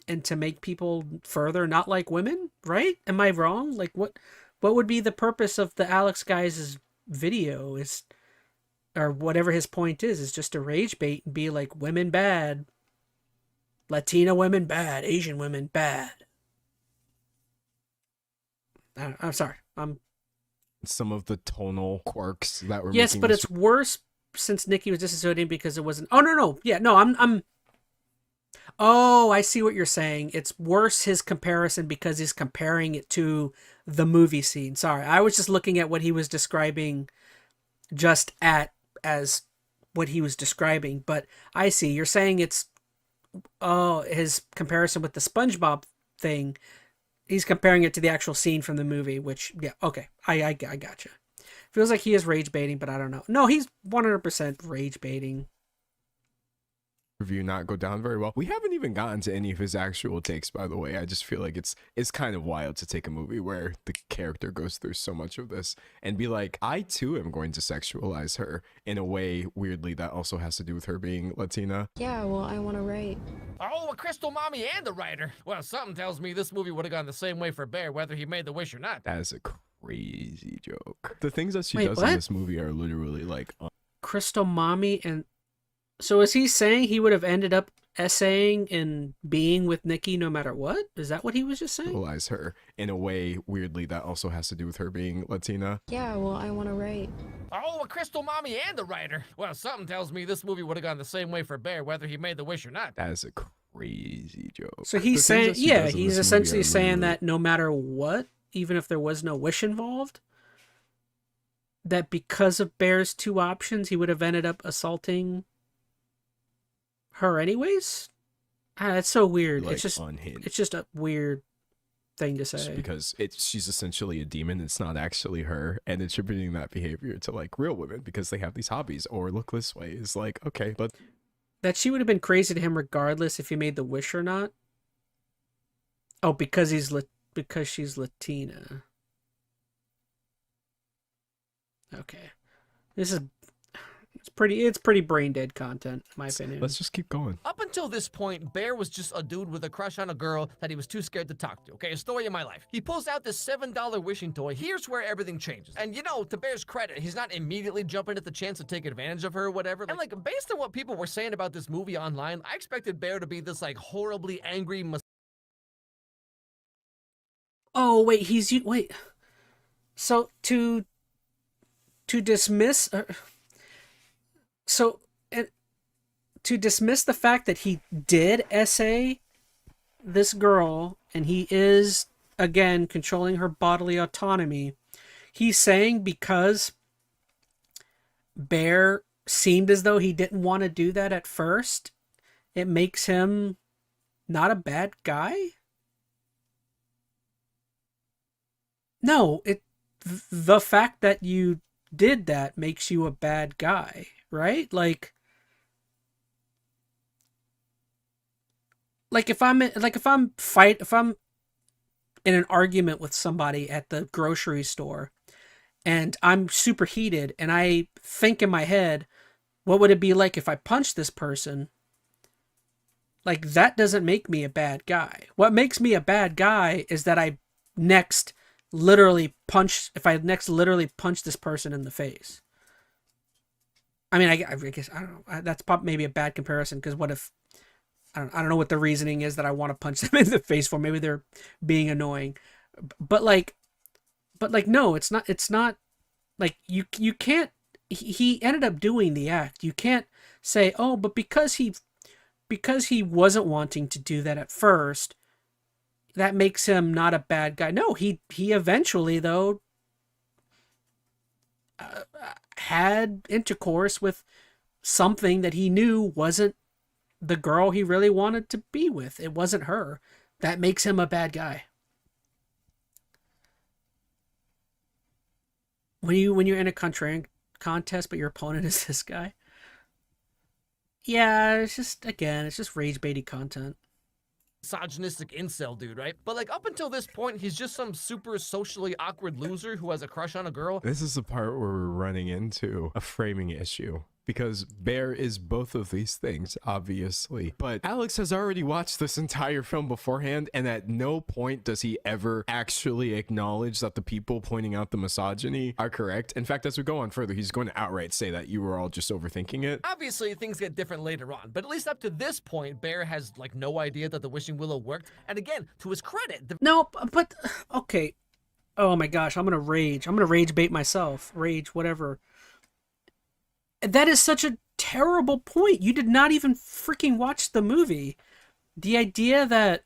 and to make people further not like women, right? Am I wrong? Like, what would be the purpose of the Alex guy's video? Is, or whatever his point is just to rage bait and be like, women bad, Latina women bad, Asian women bad. I'm sorry. Some of the tonal quirks that were Yes, making but this it's worse since Nikki was disassociating because it wasn't. Oh no. Yeah, no, I'm Oh, I see what you're saying. It's worse his comparison because he's comparing it to the movie scene. Sorry. I was just looking at what he was describing just as what he was describing, but I see. You're saying it's his comparison with the SpongeBob thing. He's comparing it to the actual scene from the movie, which, yeah, okay. I gotcha. Feels like he is rage baiting, but I don't know. No, he's 100% rage baiting. review not go down very well. We haven't even gotten to any of his actual takes, by the way. I just feel like it's kind of wild to take a movie where the character goes through so much of this and be like, I too am going to sexualize her in a way, weirdly, that also has to do with her being Latina. Yeah, well, I want to write. Oh, a crystal mommy and a writer. Well, something tells me this movie would have gone the same way for Bear, whether he made the wish or not. That is a crazy joke. The things that she Wait, does what? in this movie are literally like Crystal Mommy, and so is he saying he would have ended up essaying and being with Nikki no matter what? Is that what he was just saying? sexualize her in a way, weirdly, that also has to do with her being Latina. Yeah, well, I want to write. Oh, a crystal mommy and a writer. Well, something tells me this movie would have gone the same way for Bear, whether he made the wish or not. That is a crazy joke. So The he's things saying, that she yeah, does in he's this essentially movie are saying literally- that no matter what, even if there was no wish involved, that because of Bear's two options, he would have ended up assaulting her anyways? That's so weird. like, it's just unhinged. it's just a weird thing to Just say. because she's essentially a demon, it's not actually her, and attributing that behavior to like real women because they have these hobbies or look this way is like, okay, but That she would have been crazy to him regardless if he made the wish or not. Oh, because because she's Latina. Okay. It's pretty brain dead content, in my opinion. let's just keep going. Up until this point, Bear was just a dude with a crush on a girl that he was too scared to talk to. Okay, a story of my life. He pulls out this $7 wishing toy. Here's where everything changes. And you know, to Bear's credit, he's not immediately jumping at the chance to take advantage of her or whatever. And like, based on what people were saying about this movie online, I expected Bear to be this like horribly angry Oh, wait, wait. So to dismiss to dismiss the fact that he did essay this girl and he is again controlling her bodily autonomy, he's saying because Bear seemed as though he didn't want to do that at first, it makes him not a bad guy? No, the fact that you did that makes you a bad guy, right? Like if I'm in an argument with somebody at the grocery store and I'm super heated and I think in my head, what would it be like if I punched this person? Like, that doesn't make me a bad guy. What makes me a bad guy is that I next literally punch this person in the face. I mean, I guess, I don't know. That's probably maybe a bad comparison, because what if, I don't know what the reasoning is that I want to punch them in the face for. Maybe they're being annoying. But no, it's not like you can't, he ended up doing the act. You can't say, oh, but because he wasn't wanting to do that at first, that makes him not a bad guy. No, he eventually, though, had intercourse with something that he knew wasn't the girl he really wanted to be with. It wasn't her. That makes him a bad guy. when you're in a contrarian contest, but your opponent is this guy. Yeah, it's just rage baity content. Misogynistic incel dude, right? But like up until this point, he's just some super socially awkward loser who has a crush on a girl. This is the part where we're running into a framing issue. Because Bear is both of these things, obviously. But Alex has already watched this entire film beforehand, and at no point does he ever actually acknowledge that the people pointing out the misogyny are correct. In fact, as we go on further, he's going to outright say that you were all just overthinking it. Obviously, things get different later on, but at least up to this point, Bear has like no idea that the wishing willow worked. And again, to his credit, No, but okay. Oh my gosh, I'm gonna rage. I'm gonna rage bait myself. Rage, whatever. That is such a terrible point. You did not even freaking watch the movie. The idea that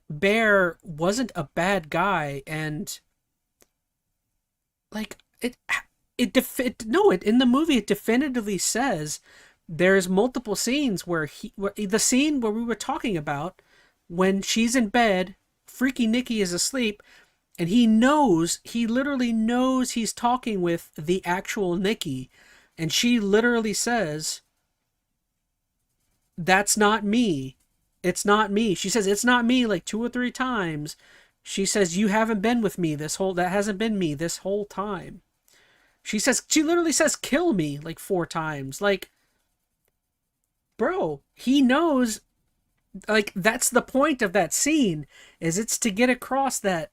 Bear wasn't a bad guy, and like in the movie it definitively says there's multiple scenes where the scene where we were talking about when she's in bed, freaky Nikki is asleep. And he literally knows he's talking with the actual Nikki. And she literally says, "That's not me. It's not me." She says, "It's not me," like 2 or 3 times. She says, "You haven't been with me that hasn't been me this whole time." She literally says, "Kill me," like 4 times. Like, bro, he knows, like, that's the point of that scene, is it's to get across that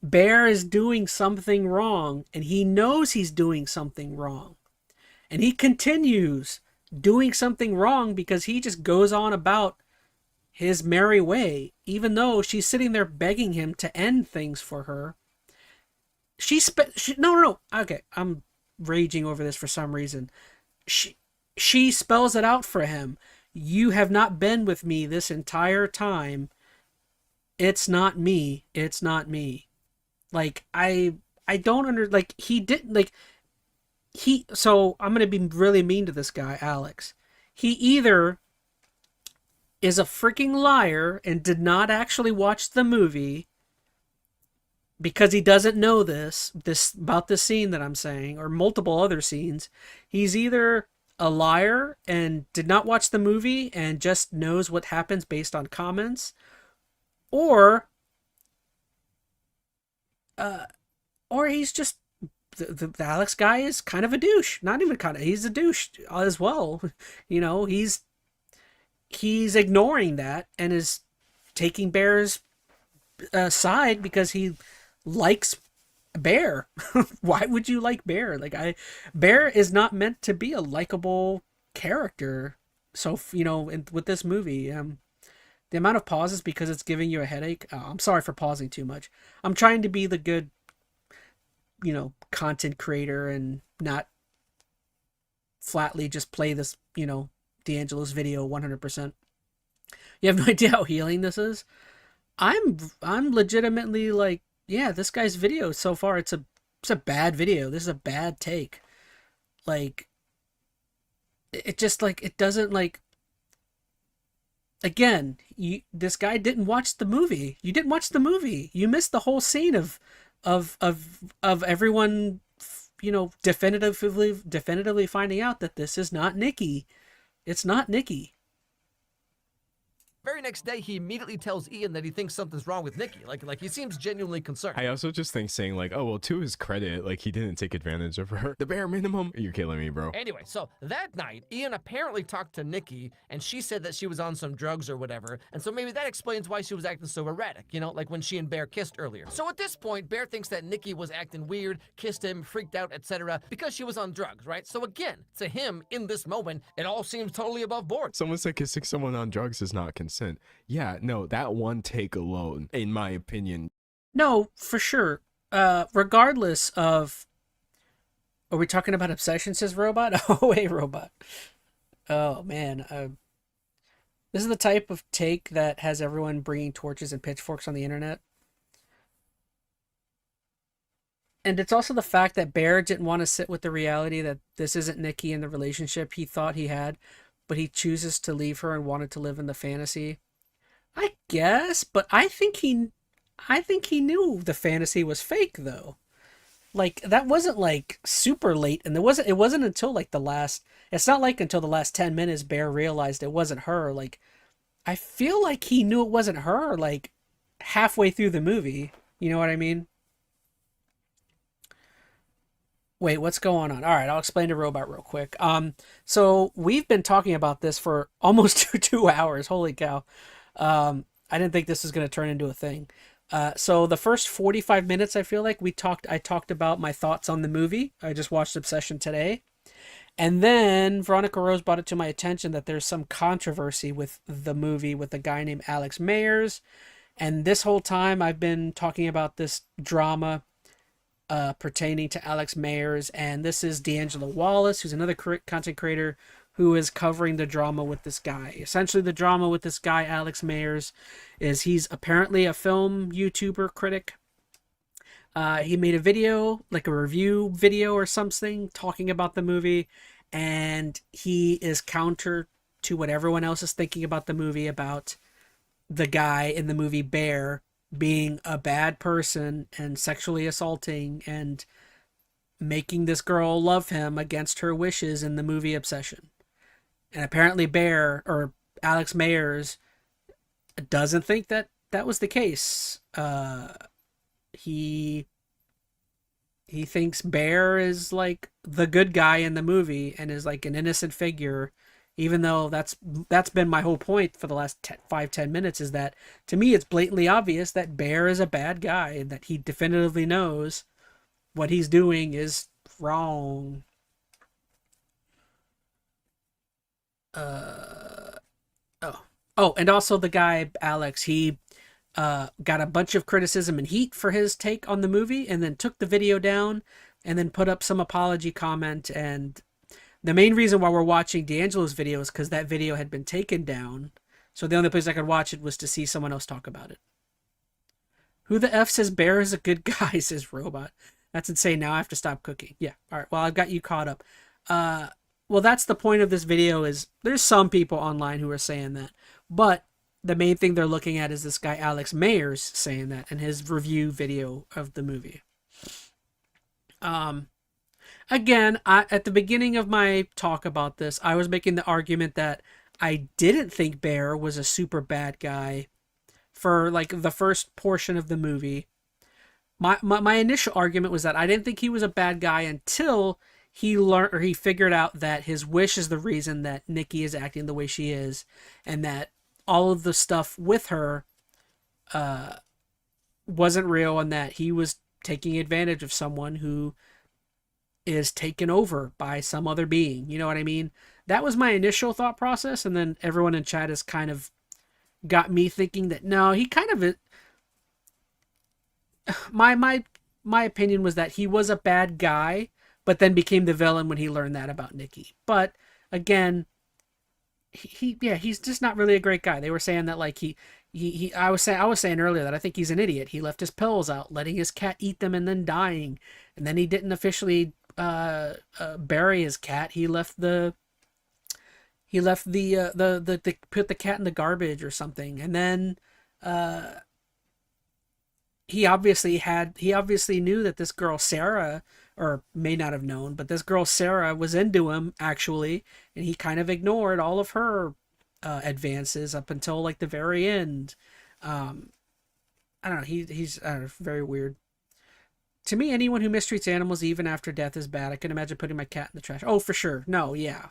Bear is doing something wrong, and he knows he's doing something wrong. And he continues doing something wrong because he just goes on about his merry way, even though she's sitting there begging him to end things for her. No. Okay, I'm raging over this for some reason. She spells it out for him. "You have not been with me this entire time. It's not me. It's not me." Like, I don't like, he didn't, like, so I'm going to be really mean to this guy, Alex. He either is a freaking liar and did not actually watch the movie because he doesn't know this about this scene that I'm saying, or multiple other scenes. He's either a liar and did not watch the movie and just knows what happens based on comments, or he's just the Alex guy is kind of a douche. Not even kind of, he's a douche as well. You know, he's ignoring that and is taking Bear's side because he likes Bear. Why would you like Bear? Like, Bear is not meant to be a likable character. So, you know, with this movie, the amount of pauses because it's giving you a headache. I'm sorry for pausing too much. I'm trying to be the good, you know, content creator and not flatly just play this, you know, D'Angelo's video 100%. You have no idea how healing this is. I'm legitimately like, yeah, this guy's video so far, it's a bad video. This is a bad take. Like, it just, like, it doesn't, like, again, this guy didn't watch the movie. You didn't watch the movie. You missed the whole scene of everyone, you know, definitively finding out that this is not Nikki. It's not Nikki. very next day, he immediately tells Ian that he thinks something's wrong with Nikki. Like he seems genuinely concerned. I also just think saying like, oh, well, to his credit, like he didn't take advantage of her. The bare minimum. You're killing me, bro. Anyway, so that night, Ian apparently talked to Nikki, and she said that she was on some drugs or whatever, and so maybe that explains why she was acting so erratic, you know, like when she and Bear kissed earlier. So at this point, Bear thinks that Nikki was acting weird, kissed him, freaked out, etc., because she was on drugs, right? So again, to him, in this moment, it all seems totally above board. Someone said kissing someone on drugs is not consent. Yeah, no, that one take alone, in my opinion. No, for sure. Regardless of... Are we talking about obsession, says Robot? Oh, wait, Robot. Oh, man. This is the type of take that has everyone bringing torches and pitchforks on the internet. And it's also the fact that Bear didn't want to sit with the reality that this isn't Nikki in the relationship he thought he had, but he chooses to leave her and wanted to live in the fantasy. I guess, but I think I think he knew the fantasy was fake though. Like that wasn't like super late, and it wasn't until like the last. It's not like until the last 10 minutes Bear realized it wasn't her. Like I feel like he knew it wasn't her like halfway through the movie. You know what I mean? Wait, what's going on? All right, I'll explain to Robot real quick. So we've been talking about this for almost 2 hours. Holy cow! I didn't think this was going to turn into a thing. So the first 45 minutes, I feel like I talked about my thoughts on the movie. I just watched Obsession today. And then Veronica Rose brought it to my attention that there's some controversy with the movie with a guy named Alex Meyers. And this whole time I've been talking about this drama pertaining to Alex Meyers. And this is diangelowallace, who's another content creator who is covering the drama with this guy. Essentially, the drama with this guy, Alex Meyers, is he's apparently a film YouTuber critic. He made a video, like a review video or something, talking about the movie, and he is counter to what everyone else is thinking about the movie, about the guy in the movie Bear being a bad person and sexually assaulting and making this girl love him against her wishes in the movie Obsession. And apparently Bear, or Alex Meyers, doesn't think that that was the case. He thinks Bear is like the good guy in the movie and is like an innocent figure, even though that's been my whole point for the last 5-10 minutes, is that to me it's blatantly obvious that Bear is a bad guy and that he definitively knows what he's doing is wrong. And also the guy Alex, he got a bunch of criticism and heat for his take on the movie, and then took the video down and then put up some apology comment. And the main reason why we're watching D'Angelo's video is because that video had been taken down, so the only place I could watch it was to see someone else talk about it. Who the F says Bear is a good guy, says Robot. That's insane. Now I have to stop cooking. Yeah, alright, well, I've got you caught up. Well, that's the point of this video, is there's some people online who are saying that, but the main thing they're looking at is this guy Alex Meyers saying that in his review video of the movie. Again, at the beginning of my talk about this, I was making the argument that I didn't think Bear was a super bad guy for like the first portion of the movie. My initial argument was that I didn't think he was a bad guy until he learned, or he figured out, that his wish is the reason that Nikki is acting the way she is, and that all of the stuff with her wasn't real, and that he was taking advantage of someone who is taken over by some other being. You know what I mean? That was my initial thought process, and then everyone in chat has kind of got me thinking that no, he kind of my opinion was that he was a bad guy, but then became the villain when he learned that about Nikki. But again, he's just not really a great guy. They were saying that like I was saying earlier that I think he's an idiot. He left his pills out, letting his cat eat them and then dying, and then he didn't officially bury his cat. He left the put the cat in the garbage or something, and then he obviously knew that this girl Sarah, or may not have known, but this girl Sarah was into him actually, and he kind of ignored all of her advances up until like the very end. I don't know. He's very weird. To me, anyone who mistreats animals even after death is bad. I can imagine putting my cat in the trash. Oh, for sure. No, yeah.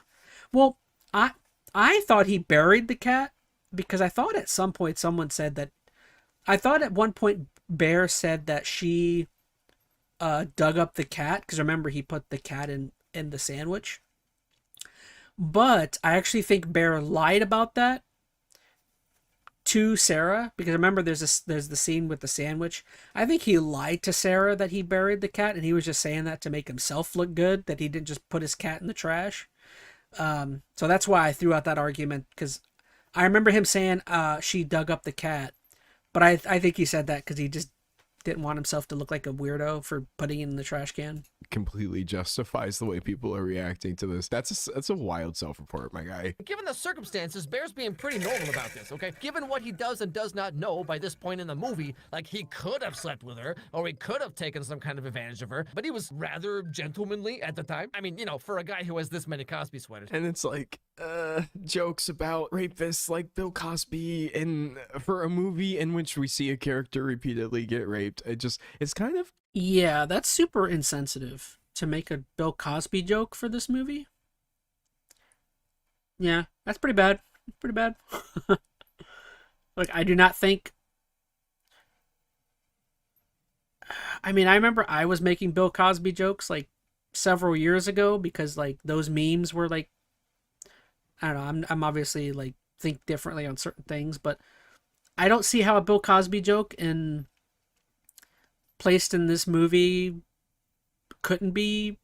Well, I thought he buried the cat, because I thought at some point someone said that. I thought at one point Bear said that she dug up the cat, because remember he put the cat in the sandwich. But I actually think Bear lied about that to Sarah, because remember there's the scene with the sandwich. I think he lied to Sarah that he buried the cat, and he was just saying that to make himself look good, that he didn't just put his cat in the trash. So that's why I threw out that argument, because I remember him saying she dug up the cat, but I think he said that because he just didn't want himself to look like a weirdo for putting it in the trash can. Completely justifies the way people are reacting to this. That's a wild self-report, my guy. Given the circumstances, Bear's being pretty normal about this, okay? Given what he does and does not know by this point in the movie, like he could have slept with her, or he could have taken some kind of advantage of her, but he was rather gentlemanly at the time. I mean, you know, for a guy who has this many Cosby sweaters. And it's like, jokes about rapists like Bill Cosby, and for a movie in which we see a character repeatedly get raped, it's kind of... Yeah, that's super insensitive to make a Bill Cosby joke for this movie. Yeah, that's pretty bad. Pretty bad. Like, I do not think... I mean, I remember I was making Bill Cosby jokes, like, several years ago, because, like, those memes were, like... I don't know, I'm obviously, like, think differently on certain things, but I don't see how a Bill Cosby joke placed in this movie couldn't be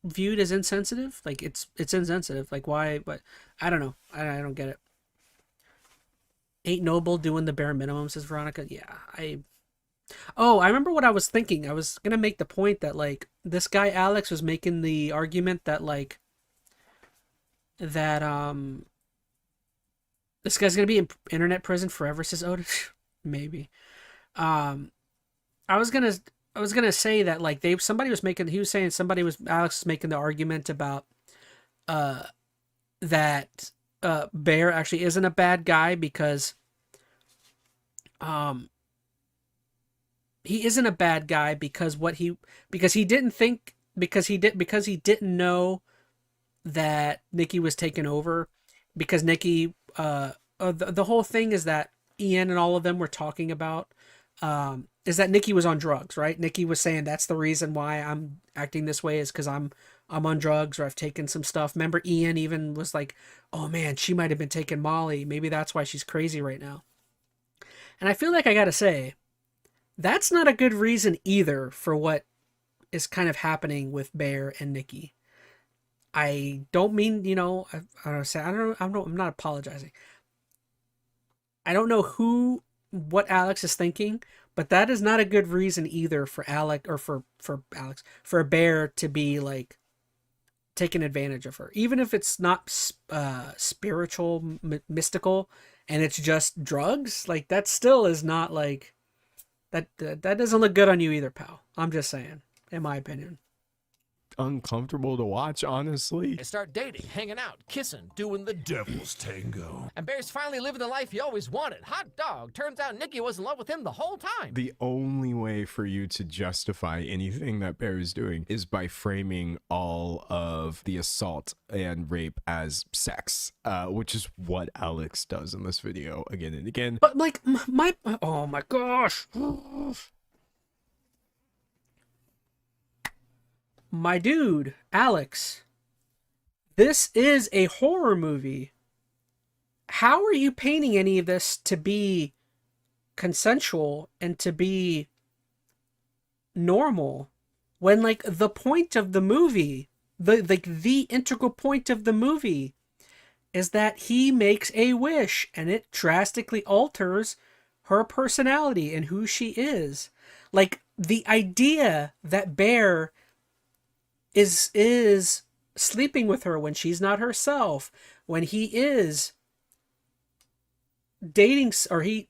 viewed as insensitive. Like, it's insensitive. Like, why? But I don't know. I don't get it. Ain't noble doing the bare minimum, says Veronica. Yeah, I remember what I was thinking. I was gonna make the point that, like, this guy Alex was making the argument that, like, that this guy's gonna be in internet prison forever, says Otis. Maybe. I was gonna say that, like, Alex was making the argument about that Bear actually isn't a bad guy because he isn't a bad guy because he didn't know that Nikki was taken over, because Nikki the whole thing is that Ian and all of them were talking about is that Nikki was on drugs, right? Nikki was saying that's the reason why I'm acting this way is because I'm on drugs, or I've taken some stuff. Remember, Ian even was like, oh man, she might have been taking Molly. Maybe that's why she's crazy right now. And I feel like I gotta say, that's not a good reason either for what is kind of happening with Bear and Nikki. I don't mean, you know, I'm not apologizing. I don't know what Alex is thinking, but that is not a good reason either for Bear to be, like, taking advantage of her, even if it's not spiritual, mystical, and it's just drugs. Like, that still is not, like, that doesn't look good on you either, pal. I'm just saying, in my opinion. Uncomfortable to watch, honestly. They start dating, hanging out, kissing, doing the devil's tango. And Bear's finally living the life he always wanted. Hot dog. Turns out Nikki was in love with him the whole time. The only way for you to justify anything that Bear is doing is by framing all of the assault and rape as sex, which is what Alex does in this video again and again. But, like, oh my gosh. My dude, Alex, this is a horror movie. How are you painting any of this to be consensual and to be normal when, like, the point of the movie, the integral point of the movie is that he makes a wish and it drastically alters her personality and who she is. Like, the idea that Bear is sleeping with her when she's not herself, when he is dating, or he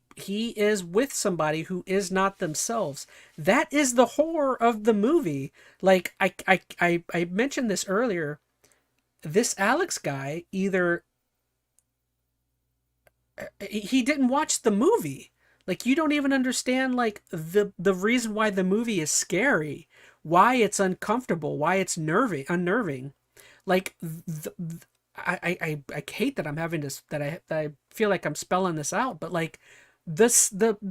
is with somebody who is not themselves. That is the horror of the movie. Like, I mentioned this earlier. This Alex guy, either he didn't watch the movie. Like, you don't even understand, like, the reason why the movie is scary, why it's uncomfortable, why it's unnerving. Like, I hate that I'm having this, that I feel like I'm spelling this out, but, like, the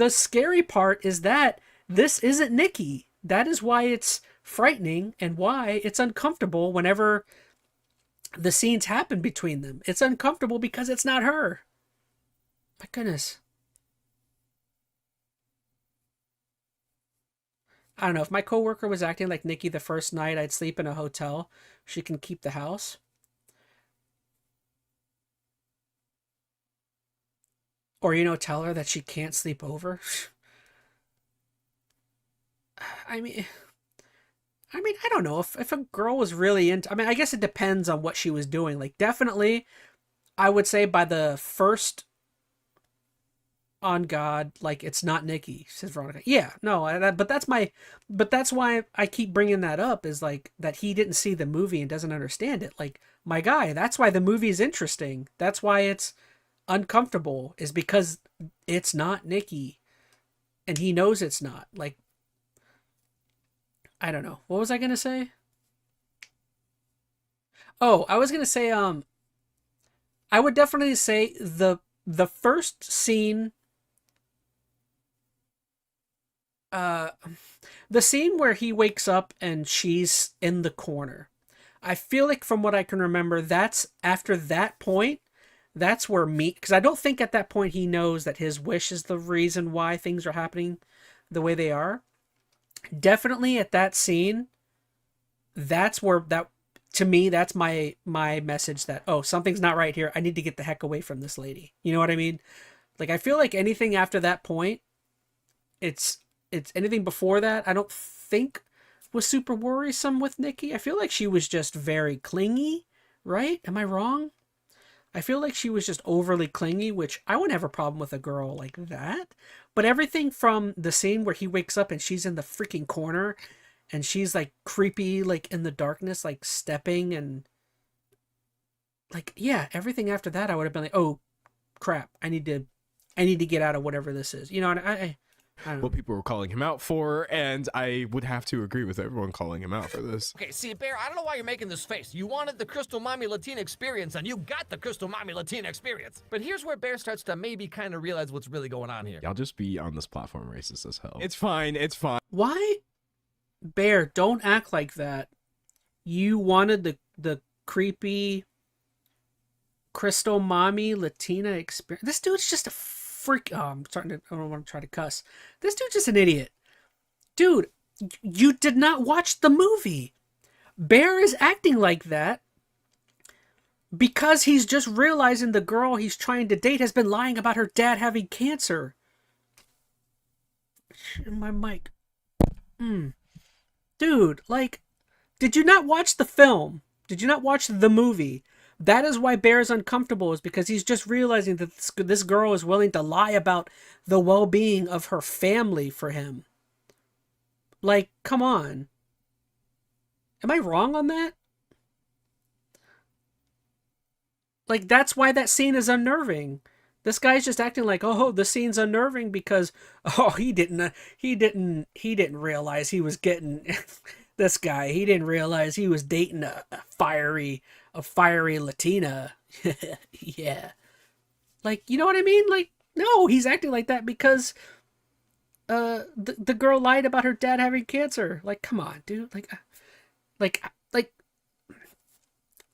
scary part is that this isn't Nikki. That is why it's frightening and why it's uncomfortable whenever the scenes happen between them. It's uncomfortable because it's not her. My goodness. I don't know, if my coworker was acting like Nikki the first night I'd sleep in a hotel, she can keep the house. Or, you know, tell her that she can't sleep over. I mean, I don't know if a girl was really into. I mean, I guess it depends on what she was doing. Like, definitely, I would say by the first on God, like it's not Nikki, says Veronica. Yeah, no, but that's why I keep bringing that up is like that he didn't see the movie and doesn't understand it. Like my guy, that's why the movie is interesting. That's why it's uncomfortable is because it's not Nikki, and he knows it's not. Like I don't know. What was I gonna say? Oh, I was gonna say I would definitely say the first scene uh the scene where he wakes up and she's in the corner. I feel like from what I can remember, that's after that point, that's where me because I don't think at that point he knows that his wish is the reason why things are happening the way they are. Definitely at that scene, that's where that to me that's my message that oh something's not right here. I need to get the heck away from this lady. You know what I mean? Like I feel like anything after that point, it's anything before that. I don't think was super worrisome with Nikki. I feel like she was just very clingy, right? Am I wrong? I feel like she was just overly clingy, which I wouldn't have a problem with a girl like that. But everything from the scene where he wakes up and she's in the freaking corner and she's like creepy, like in the darkness, like stepping and like, yeah, everything after that, I would have been like, oh crap, I need to get out of whatever this is. You know, and I don't know. What people were calling him out for, and I would have to agree with everyone calling him out for this. Okay, see, Bear, I don't know why you're making this face. You wanted the Crystal Mommy Latina experience, and you got the Crystal Mommy Latina experience. But here's where Bear starts to maybe kind of realize what's really going on here. Y'all just be on this platform racist as hell. It's fine, it's fine. Why, Bear? Don't act like that. You wanted the creepy Crystal Mommy Latina experience. This dude's just a freak. Oh, I don't want to try to cuss. This dude's just an idiot. Dude, you did not watch the movie. Bear is acting like that because he's just realizing the girl he's trying to date has been lying about her dad having cancer. My mic. Dude, like, did you not watch the film? Did you not watch the movie? That is why Bear is uncomfortable, is because he's just realizing that this girl is willing to lie about the well-being of her family for him. Like, come on. Am I wrong on that? Like, that's why that scene is unnerving. This guy's just acting like, oh, the scene's unnerving because, oh, he didn't realize he was getting this guy. He didn't realize he was dating a fiery Latina. Yeah. Like, you know what I mean? Like, no, he's acting like that because the girl lied about her dad having cancer. Like, come on, dude. Like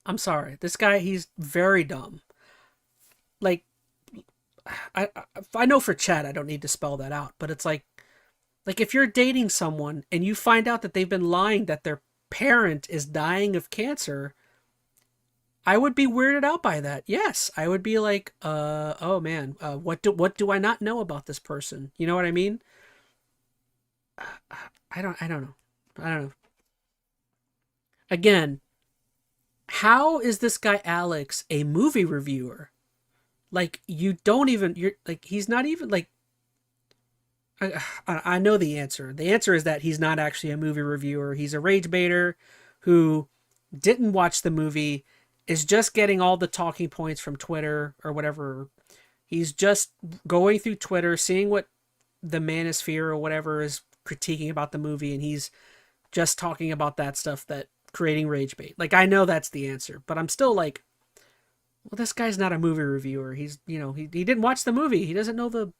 I'm sorry. This guy, he's very dumb. Like, I know for Chad I don't need to spell that out, but it's like if you're dating someone and you find out that they've been lying that their parent is dying of cancer, I would be weirded out by that. Yes, I would be like, oh man, what do I not know about this person? You know what I mean? I don't know. Again, how is this guy Alex a movie reviewer? Like, you're like, he's not even like, I know the answer. The answer is that he's not actually a movie reviewer. He's a rage baiter who didn't watch the movie, is just getting all the talking points from Twitter or whatever. He's just going through Twitter, seeing what the manosphere or whatever is critiquing about the movie, and he's just talking about that stuff, that creating rage bait. Like, I know that's the answer, but I'm still like, well, this guy's not a movie reviewer. He's, you know, he didn't watch the movie. He doesn't know the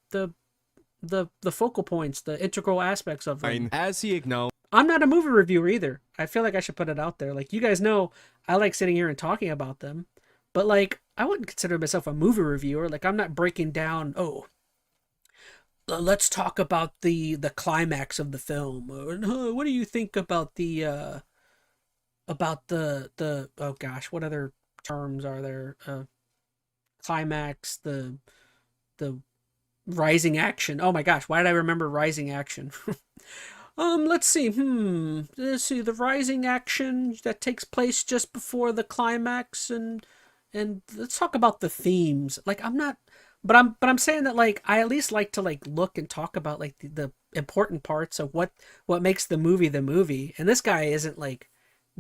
focal points, the integral aspects of them. As he acknowledged, I'm not a movie reviewer either. I feel like I should put it out there. Like, you guys know I like sitting here and talking about them, but like, I wouldn't consider myself a movie reviewer. Like, I'm not breaking down, oh, let's talk about the climax of the film. What do you think about the oh gosh, what other terms are there? Climax, the rising action. Oh my gosh, why did I remember rising action? Let's see. Let's see. The rising action that takes place just before the climax, and let's talk about the themes. Like, but I'm saying that, like, I at least like to, like, look and talk about, like, the important parts of what makes the movie the movie. And this guy isn't, like,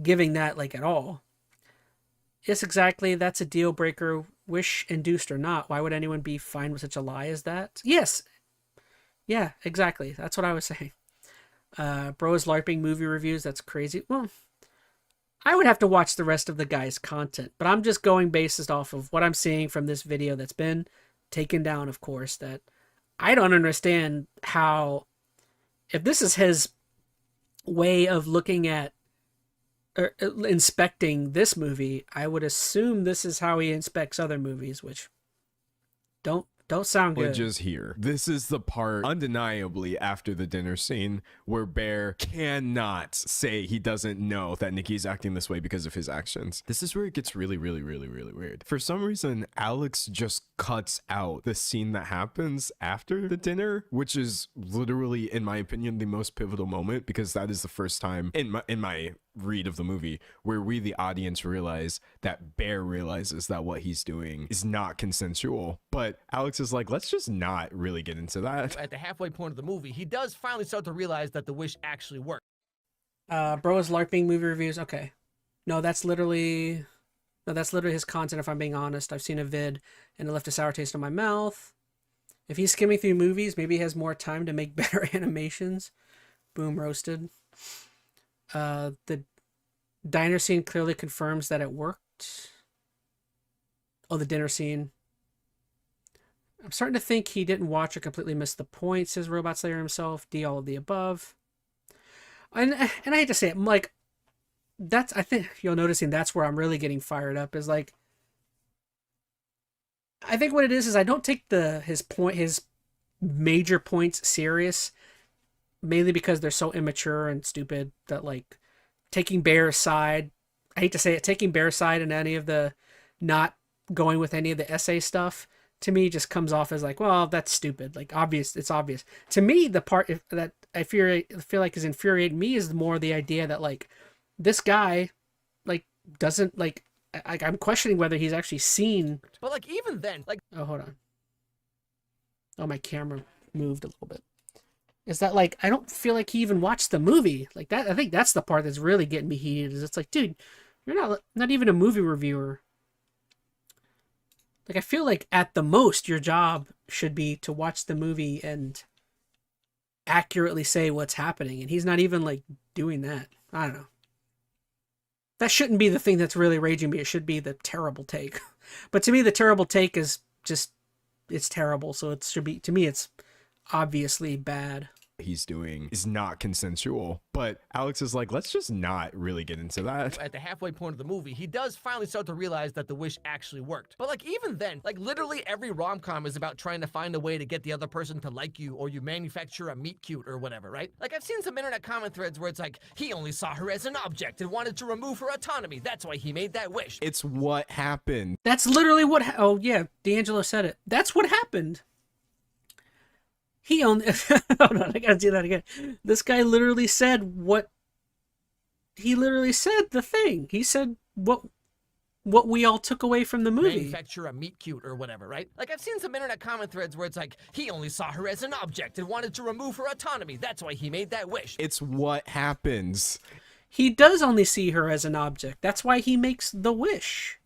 giving that, like, at all. Yes, exactly. That's a deal breaker, wish induced or not. Why would anyone be fine with such a lie as that? Yes. Yeah, exactly. That's what I was saying. Bro is LARPing movie reviews. That's crazy. Well, I would have to watch the rest of the guy's content, but I'm just going based off of what I'm seeing from this video that's been taken down, of course, that I don't understand how, if this is his way of looking at or inspecting this movie, I would assume this is how he inspects other movies, which don't sound good. Just here. This is the part, undeniably, after the dinner scene where Bear cannot say he doesn't know that Nikki's acting this way because of his actions. This is where it gets really, really, really, really weird. For some reason, Alex just cuts out the scene that happens after the dinner, which is literally, in my opinion, the most pivotal moment, because that is the first time in my read of the movie where we, the audience, realize that Bear realizes that what he's doing is not consensual. But Alex is like, let's just not really get into that. At the halfway point of the movie, he does finally start to realize that the wish actually worked. Bro is LARPing movie reviews. Okay. No, that's literally his content, if I'm being honest. I've seen a vid and it left a sour taste in my mouth. If he's skimming through movies, maybe he has more time to make better animations. Boom, roasted. The diner scene clearly confirms that it worked. Oh, the dinner scene. I'm starting to think he didn't watch or completely missed the point, says Robot Slayer himself. D, all of the above. And I hate to say it, like, that's, I think you're noticing that's where I'm really getting fired up, is like, I think what it is I don't take his major points serious, mainly because they're so immature and stupid that, like, taking Bear's side, I hate to say it, taking Bear's side in any of the, not going with any of the essay stuff, to me just comes off as like, well, that's stupid. Like, obvious, it's obvious. To me, the part that I feel like is infuriating me is more the idea that, like, this guy, like, doesn't, like, I'm questioning whether he's actually seen. But, like, even then, like... Oh, hold on. Oh, my camera moved a little bit. Is that, like, I don't feel like he even watched the movie. Like, that, I think that's the part that's really getting me heated, is it's like, dude, you're not even a movie reviewer. Like, I feel like at the most your job should be to watch the movie and accurately say what's happening, and he's not even, like, doing that. I don't know. That shouldn't be the thing that's really raging me. It should be the terrible take. But to me, the terrible take is just, it's terrible. So it should be, to me, it's obviously bad. He's doing is not consensual, but Alex is like, let's just not really get into that. At the halfway point of the movie, he does finally start to realize that the wish actually worked. But, like, even then, like, literally every rom-com is about trying to find a way to get the other person to like you, or you manufacture a meet cute or whatever, right? Like, I've seen some internet comment threads where it's like, he only saw her as an object and wanted to remove her autonomy. That's why he made that wish. It's what happened. That's literally what, oh yeah, D'Angelo said it. That's what happened. He only, hold on, I gotta do that again. This guy literally said he literally said the thing. He said what we all took away from the movie. Manufacture a meet cute or whatever, right? Like, I've seen some internet comment threads where it's like, he only saw her as an object and wanted to remove her autonomy. That's why he made that wish. It's what happens. He does only see her as an object. That's why he makes the wish.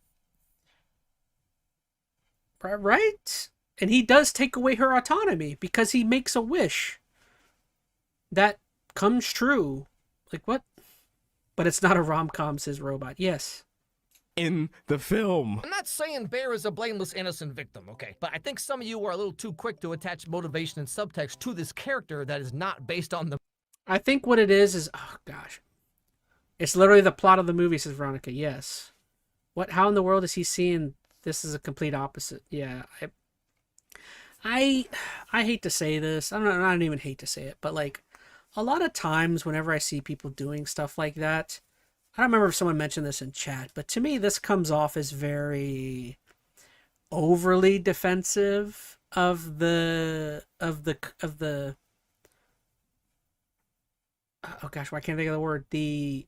Right? And he does take away her autonomy because he makes a wish that comes true. Like, what? But it's not a rom-com, says Robot. Yes. In the film. I'm not saying Bear is a blameless, innocent victim, okay? But I think some of you are a little too quick to attach motivation and subtext to this character that is not based on the... I think what it is, oh gosh. It's literally the plot of the movie, says Veronica. Yes. What? How in the world is he seeing this is a complete opposite? Yeah, I hate to say this. I don't even hate to say it, but, like, a lot of times whenever I see people doing stuff like that, I don't remember if someone mentioned this in chat, but to me this comes off as very overly defensive of the oh gosh, why can't I think of the word? The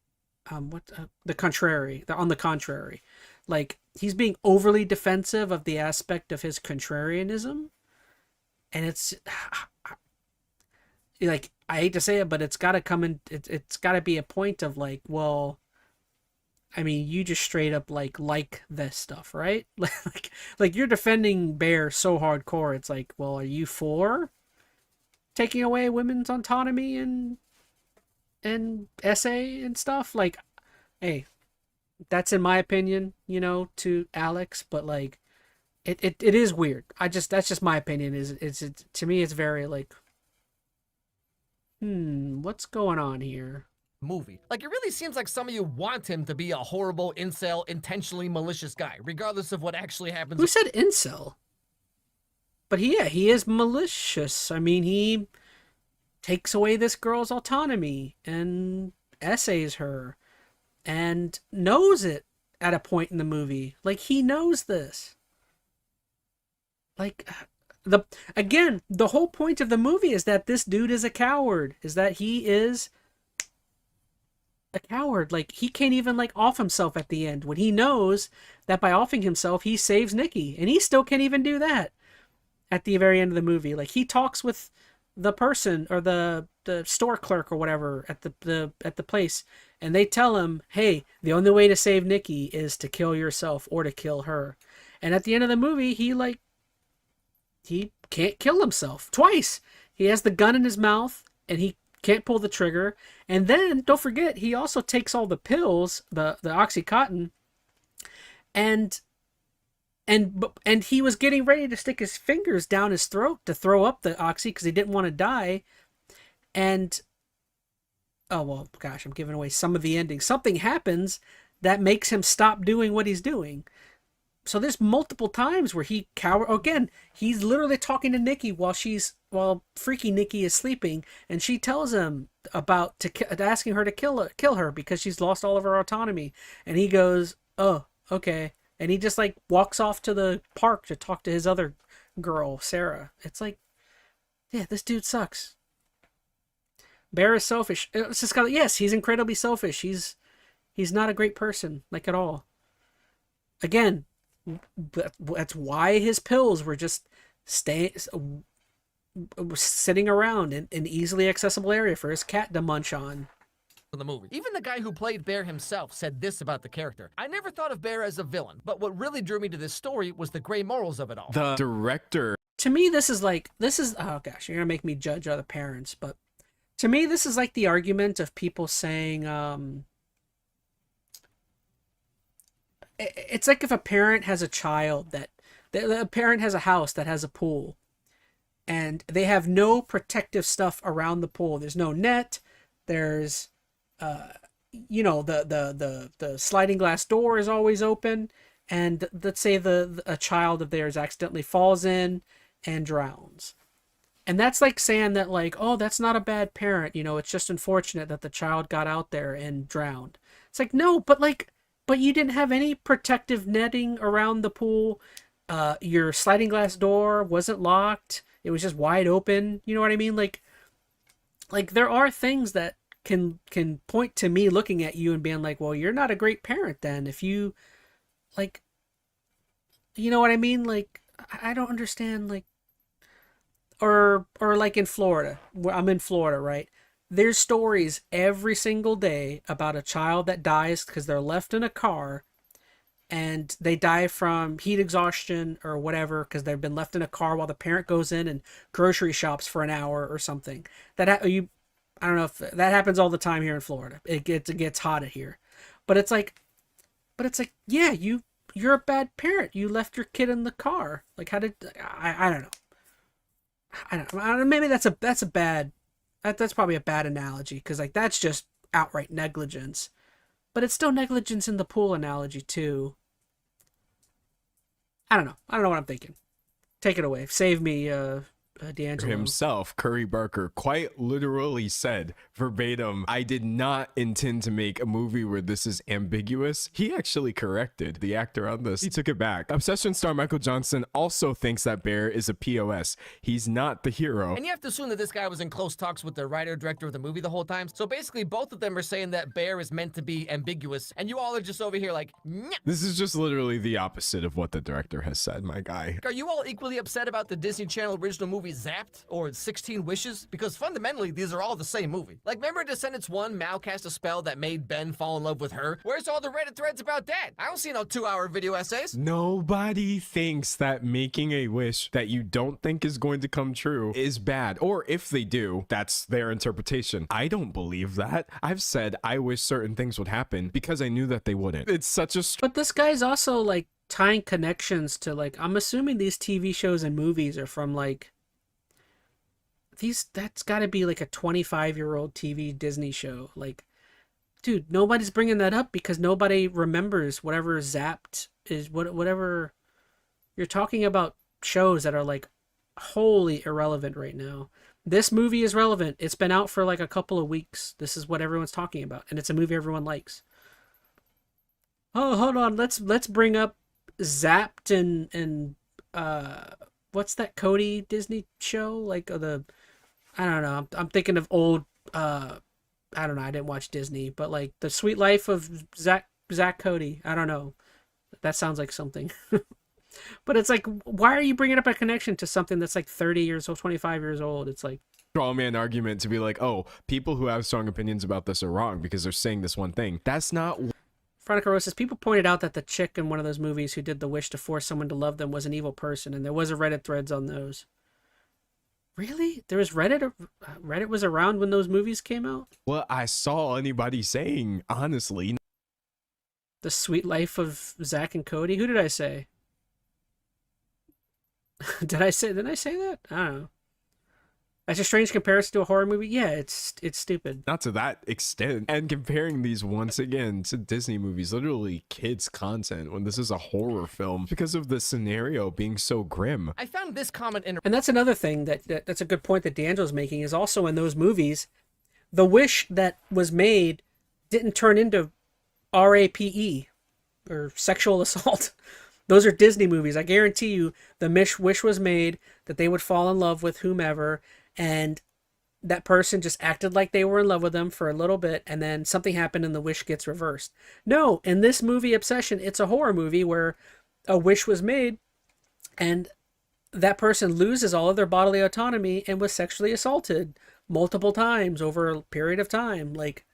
contrary, on the contrary, like he's being overly defensive of the aspect of his contrarianism, and it's like, I hate to say it, but it's got to come in. It's got to be a point of like, well, I mean, you just straight up like this stuff, right? Like you're defending Bear so hardcore. It's like, well, are you for taking away women's autonomy and essay and stuff? Like, hey, that's in my opinion, to Alex, but like, it is weird. That's just my opinion. Is to me, it's very like, what's going on here? Movie. Like, it really seems like some of you want him to be a horrible, incel, intentionally malicious guy, regardless of what actually happens. Who said incel? But he is malicious. I mean, he takes away this girl's autonomy and essays her and knows it at a point in the movie. Like, he knows this. Like, the whole point of the movie is that this dude is a coward. Is that he is a coward. Like, he can't even like off himself at the end when he knows that by offing himself he saves Nikki, and he still can't even do that at the very end of the movie. Like, he talks with the person or the store clerk or whatever at the place, and they tell him, hey, the only way to save Nikki is to kill yourself or to kill her. And at the end of the movie, he can't kill himself twice. He has the gun in his mouth and he can't pull the trigger. And then don't forget, he also takes all the pills, the Oxycontin, and he was getting ready to stick his fingers down his throat to throw up the oxy because he didn't want to die. And oh well, gosh, I'm giving away some of the ending. Something happens that makes him stop doing what he's doing. So there's multiple times where he again, he's literally talking to Nikki while freaky Nikki is sleeping, and she tells him about asking her to kill her because she's lost all of her autonomy, and he goes, oh, okay, and he just like walks off to the park to talk to his other girl, Sarah. It's like, yeah, this dude sucks. Bear is selfish. It's just yes, he's incredibly selfish. He's not a great person, like, at all. Again, but that's why his pills were just sitting around in an easily accessible area for his cat to munch on. The movie. Even the guy who played Bear himself said this about the character. I never thought of Bear as a villain, but what really drew me to this story was the gray morals of it all. The director. To me, this is, oh gosh, you're gonna make me judge other parents, but to me, this is like the argument of people saying, it's like if a parent has a child the parent has a house that has a pool, and they have no protective stuff around the pool. There's no net. There's, the sliding glass door is always open, and let's say a child of theirs accidentally falls in and drowns. And that's like saying that, like, oh, that's not a bad parent. It's just unfortunate that the child got out there and drowned. It's like, no, but you didn't have any protective netting around the pool. Your sliding glass door wasn't locked. It was just wide open. You know what I mean? Like there are things that can point to me looking at you and being like, well, you're not a great parent then. If you, like, you know what I mean? Like, I don't understand, like, or like in Florida, where I'm in Florida, right? There's stories every single day about a child that dies because they're left in a car and they die from heat exhaustion or whatever because they've been left in a car while the parent goes in and grocery shops for an hour or something. I don't know if that happens all the time here in Florida. It gets hot here. But it's like, yeah, you're a bad parent. You left your kid in the car. Like, how did I don't know. I don't know. Maybe that's probably a bad analogy, because like that's just outright negligence, but it's still negligence in the pool analogy too. I don't know what I'm thinking. Take it away. Save me, D'Angelo. Himself, Curry Barker, quite literally said verbatim, I did not intend to make a movie where this is ambiguous. He actually corrected the actor on this. He took it back. Obsession star Michael Johnson also thinks that Bear is a POS. He's not the hero. And you have to assume that this guy was in close talks with the writer director of the movie the whole time. So basically, both of them are saying that Bear is meant to be ambiguous, and you all are just over here like, Nyeh. This is just literally the opposite of what the director has said, my guy. Are you all equally upset about the Disney Channel original movie Zapped or 16 Wishes? Because fundamentally, these are all the same movie. Like, remember Descendants 1, Mal cast a spell that made Ben fall in love with her? Where's all the Reddit threads about that? I don't see no 2-hour video essays. Nobody thinks that making a wish that you don't think is going to come true is bad. Or if they do, that's their interpretation. I don't believe that. I've said I wish certain things would happen because I knew that they wouldn't. It's such a But this guy's also like tying connections to like, I'm assuming these TV shows and movies are from like that's got to be like a 25-year-old TV Disney show. Like, dude, nobody's bringing that up because nobody remembers whatever Zapped is. Whatever you're talking about, shows that are like wholly irrelevant right now. This movie is relevant. It's been out for like a couple of weeks. This is what everyone's talking about, and it's a movie everyone likes. Oh, hold on. Let's bring up Zapped and what's that Cody Disney show? Like I don't know. I'm thinking of old I don't know. I didn't watch Disney, but like The Sweet Life of Zach Cody. I don't know. That sounds like something. But it's like, why are you bringing up a connection to something that's like 30 years old, 25 years old? It's like straw man argument to be like, oh, people who have strong opinions about this are wrong because they're saying this one thing. That's not. Veronica Rose says, people pointed out that the chick in one of those movies who did the wish to force someone to love them was an evil person, and there was a Reddit threads on those. Really? There was Reddit? Reddit was around when those movies came out? What I saw anybody saying, honestly. The Sweet Life of Zach and Cody? Who did I say? Didn't I say that? I don't know. That's a strange comparison to a horror movie. Yeah, it's stupid. Not to that extent. And comparing these once again to Disney movies, literally kids content, when this is a horror film because of the scenario being so grim. I found this comment in. And that's another thing that's a good point that D'Angelo's making, is also in those movies, the wish that was made didn't turn into RAPE or sexual assault. Those are Disney movies. I guarantee you the wish was made that they would fall in love with whomever, and that person just acted like they were in love with them for a little bit, and then something happened and the wish gets reversed. No, in this movie Obsession, it's a horror movie where a wish was made and that person loses all of their bodily autonomy and was sexually assaulted multiple times over a period of time. Like,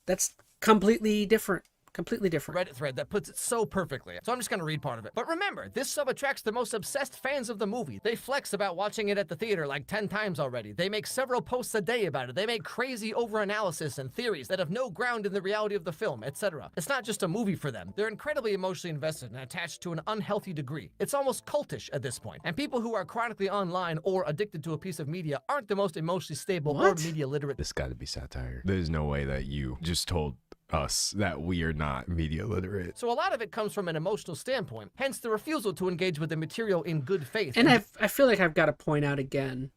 that's completely different. Completely different. Reddit thread that puts it so perfectly. So I'm just going to read part of it. But remember, this sub attracts the most obsessed fans of the movie. They flex about watching it at the theater like 10 times already. They make several posts a day about it. They make crazy over-analysis and theories that have no ground in the reality of the film, etc. It's not just a movie for them. They're incredibly emotionally invested and attached to an unhealthy degree. It's almost cultish at this point. And people who are chronically online or addicted to a piece of media aren't the most emotionally stable or media literate. This got to be satire. There's no way that you just told us that we are not media literate. So a lot of it comes from an emotional standpoint, hence the refusal to engage with the material in good faith. And I feel like I've got to point out again,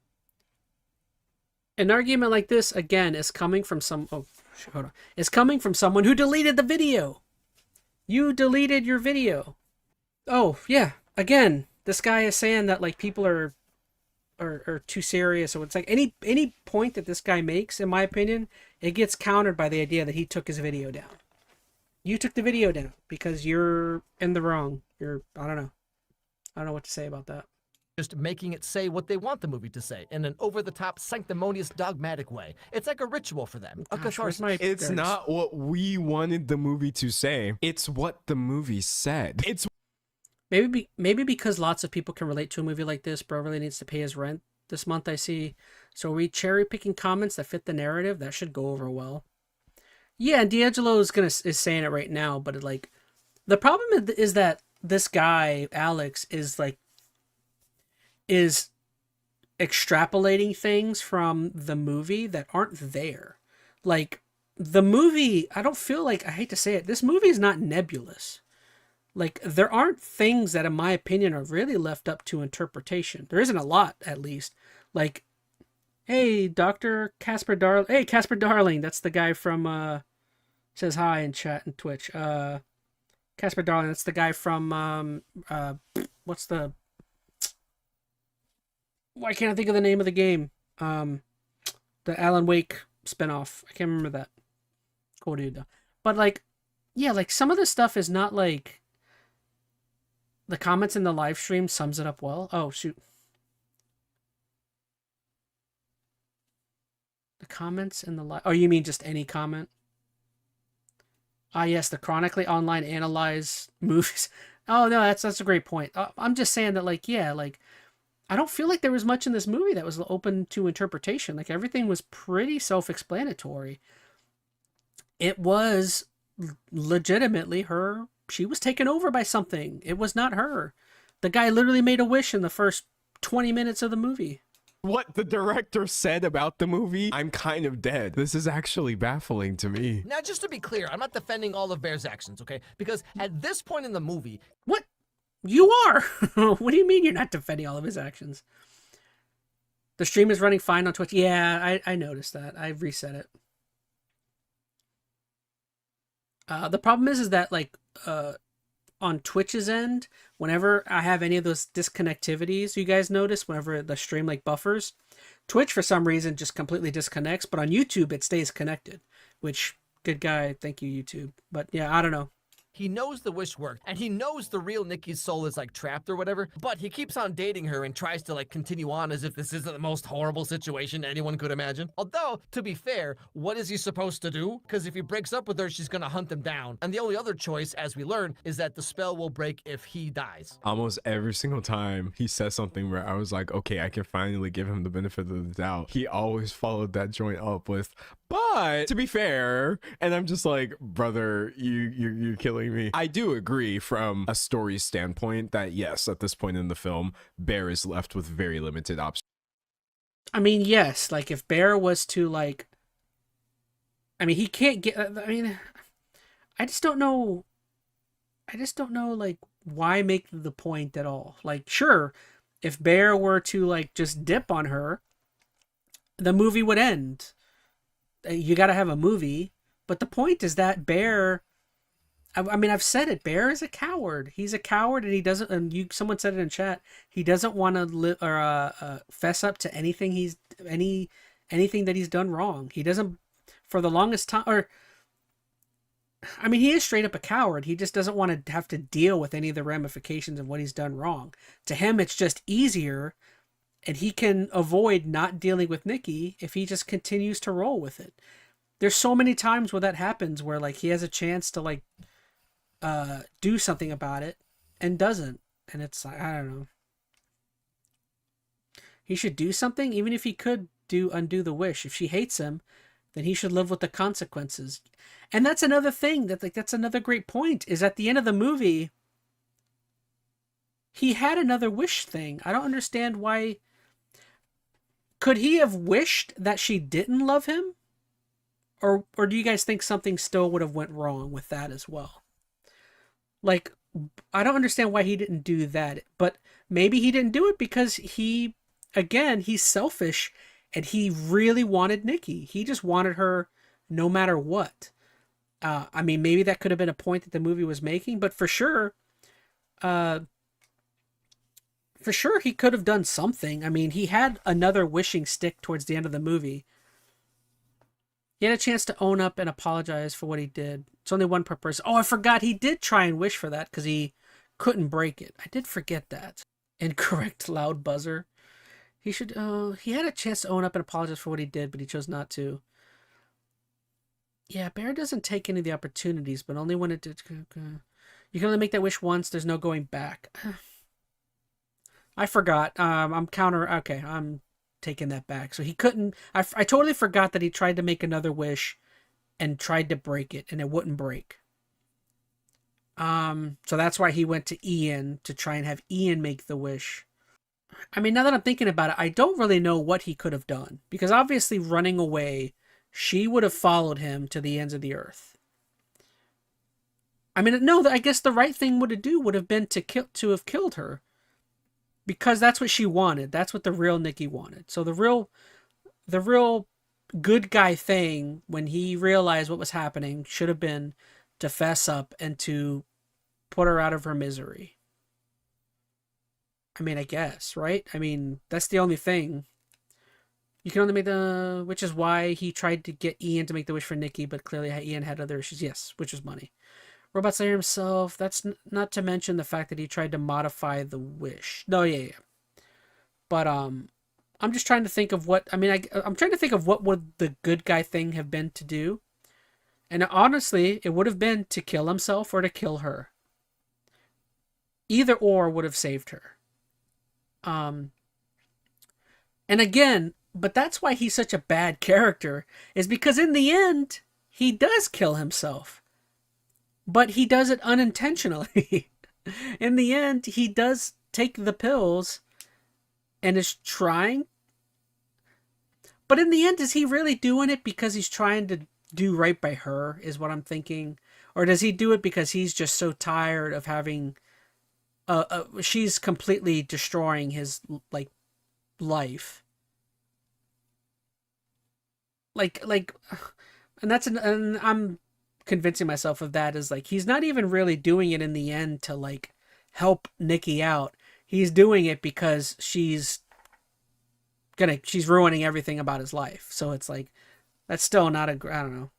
an argument like this, again, is coming from it's coming from someone who deleted the video. You deleted your video. Oh, yeah. Again, this guy is saying that like people are too serious. So it's like any point that this guy makes, in my opinion, it gets countered by the idea that he took his video down. You took the video down because you're in the wrong. I don't know what to say about that. Just making it say what they want the movie to say in an over-the-top, sanctimonious, dogmatic way. It's like a ritual for them. A catharsis. It's not what we wanted the movie to say. It's what the movie said. It's Maybe because lots of people can relate to a movie like this. Bro really needs to pay his rent this month, I see. So are we cherry-picking comments that fit the narrative? That should go over well. Yeah, and D'Angelo is saying it right now, but like, the problem is that this guy, Alex, is extrapolating things from the movie that aren't there. Like, the movie, I hate to say it, this movie is not nebulous. Like, there aren't things that, in my opinion, are really left up to interpretation. There isn't a lot, at least. Like, hey, Dr. Casper Darling. Hey, Casper Darling. That's the guy from, says hi in chat and Twitch. Casper Darling. That's the guy from, what's the, why can't I think of the name of the game? The Alan Wake spinoff. I can't remember that. Cool dude, though. But, like, yeah, like, some of the stuff is not, like, the comments in the live stream sums it up well. Oh, shoot. The comments in the live... Oh, you mean just any comment? Ah, yes, the chronically online analyze movies. Oh, no, that's a great point. I'm just saying that, like, yeah, like, I don't feel like there was much in this movie that was open to interpretation. Like, everything was pretty self-explanatory. It was legitimately her... She was taken over by something. It was not her. The guy literally made a wish in the first 20 minutes of the movie. What the director said about the movie, I'm kind of dead. This is actually baffling to me. Now, just to be clear, I'm not defending all of Bear's actions, okay? Because at this point in the movie... What? You are! What do you mean you're not defending all of his actions? The stream is running fine on Twitch. Yeah, I noticed that. I reset it. The problem is that, like, on Twitch's end, whenever I have any of those disconnectivities, you guys notice, whenever the stream, like, buffers, Twitch, for some reason, just completely disconnects, but on YouTube, it stays connected, which, good guy, thank you, YouTube. But, yeah, I don't know. He knows the wish worked, and he knows the real Nikki's soul is, like, trapped or whatever, but he keeps on dating her and tries to, like, continue on as if this isn't the most horrible situation anyone could imagine. Although, to be fair, what is he supposed to do? Because if he breaks up with her, she's gonna hunt him down. And the only other choice, as we learn, is that the spell will break if he dies. Almost every single time he says something where I was like, okay, I can finally give him the benefit of the doubt, he always followed that joint up with, but to be fair, and I'm just like, brother, you're killing me. I do agree from a story standpoint that yes, at this point in the film, Bear is left with very limited options. I mean, yes, like, if Bear was to, like... I mean, he can't get... I mean, I just don't know, like, why make the point at all? Like, sure, if Bear were to, like, just dip on her, the movie would end. You gotta have a movie, but the point is that Bear... I mean, I've said it. Bear is a coward. He's a coward, and he doesn't. And someone said it in chat. He doesn't want to live or fess up to anything anything that he's done wrong. He doesn't, for the longest time. Or, I mean, he is straight up a coward. He just doesn't want to have to deal with any of the ramifications of what he's done wrong. To him, it's just easier, and he can avoid not dealing with Nikki if he just continues to roll with it. There's so many times where that happens, where, like, he has a chance to, like, do something about it and doesn't, and it's like, I don't know. He should do something, even if he could undo the wish. If she hates him, then he should live with the consequences. And that's another thing that's another great point, is at the end of the movie he had another wish thing. I don't understand why. Could he have wished that she didn't love him, or do you guys think something still would have went wrong with that as well? Like, I don't understand why he didn't do that, but maybe he didn't do it because he's selfish, and he really wanted Nikki. He just wanted her no matter what. I mean, maybe that could have been a point that the movie was making, but for sure he could have done something. I mean, he had another wishing stick towards the end of the movie. He had a chance to own up and apologize for what he did. It's only one per person. Oh, I forgot. He did try and wish for that because he couldn't break it. I did forget that. Incorrect loud buzzer. He should... he had a chance to own up and apologize for what he did, but he chose not to. Yeah, Bear doesn't take any of the opportunities, but only when it did... You can only make that wish once. There's no going back. I forgot. Okay, I'm taking that back. So he couldn't... I totally forgot that he tried to make another wish and tried to break it, and it wouldn't break. So that's why he went to Ian to try and have Ian make the wish. I mean, now that I'm thinking about it, I don't really know what he could have done, because obviously running away, she would have followed him to the ends of the earth. I mean, no, I guess the right thing would have been to have killed her. because that's what she wanted. That's what the real Nikki wanted. So the real good guy thing when he realized what was happening should have been to fess up and to put her out of her misery. I mean, I guess, right? I mean, that's the only thing. You can only make the, which is why he tried to get Ian to make the wish for Nikki, but clearly Ian had other issues. Yes, which was money. Robot Slayer himself, that's not to mention the fact that he tried to modify the wish. No, yeah. But, I'm just trying to think of what, I mean, I'm trying to think of what would the good guy thing have been to do. And honestly, it would have been to kill himself or to kill her. Either or would have saved her. And again, but that's why he's such a bad character, is because in the end, he does kill himself. But he does it unintentionally. In the end, he does take the pills and is trying. But in the end, is he really doing it because he's trying to do right by her, is what I'm thinking? Or does he do it because he's just so tired of having... she's completely destroying his, like, life. And I'm convincing myself of that, is like, he's not even really doing it in the end to, like, help Nikki out. He's doing it because she's ruining everything about his life. So it's like, that's still not I don't know.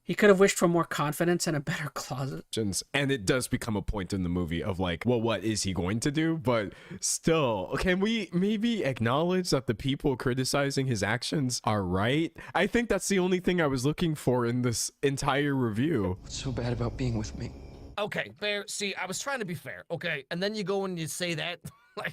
He could have wished for more confidence and a better closet. And it does become a point in the movie of like, well, what is he going to do? But still, can we maybe acknowledge that the people criticizing his actions are right? I think that's the only thing I was looking for in this entire review. What's so bad about being with me? Okay, Bear, see, I was trying to be fair, okay? And then you go and you say that, like,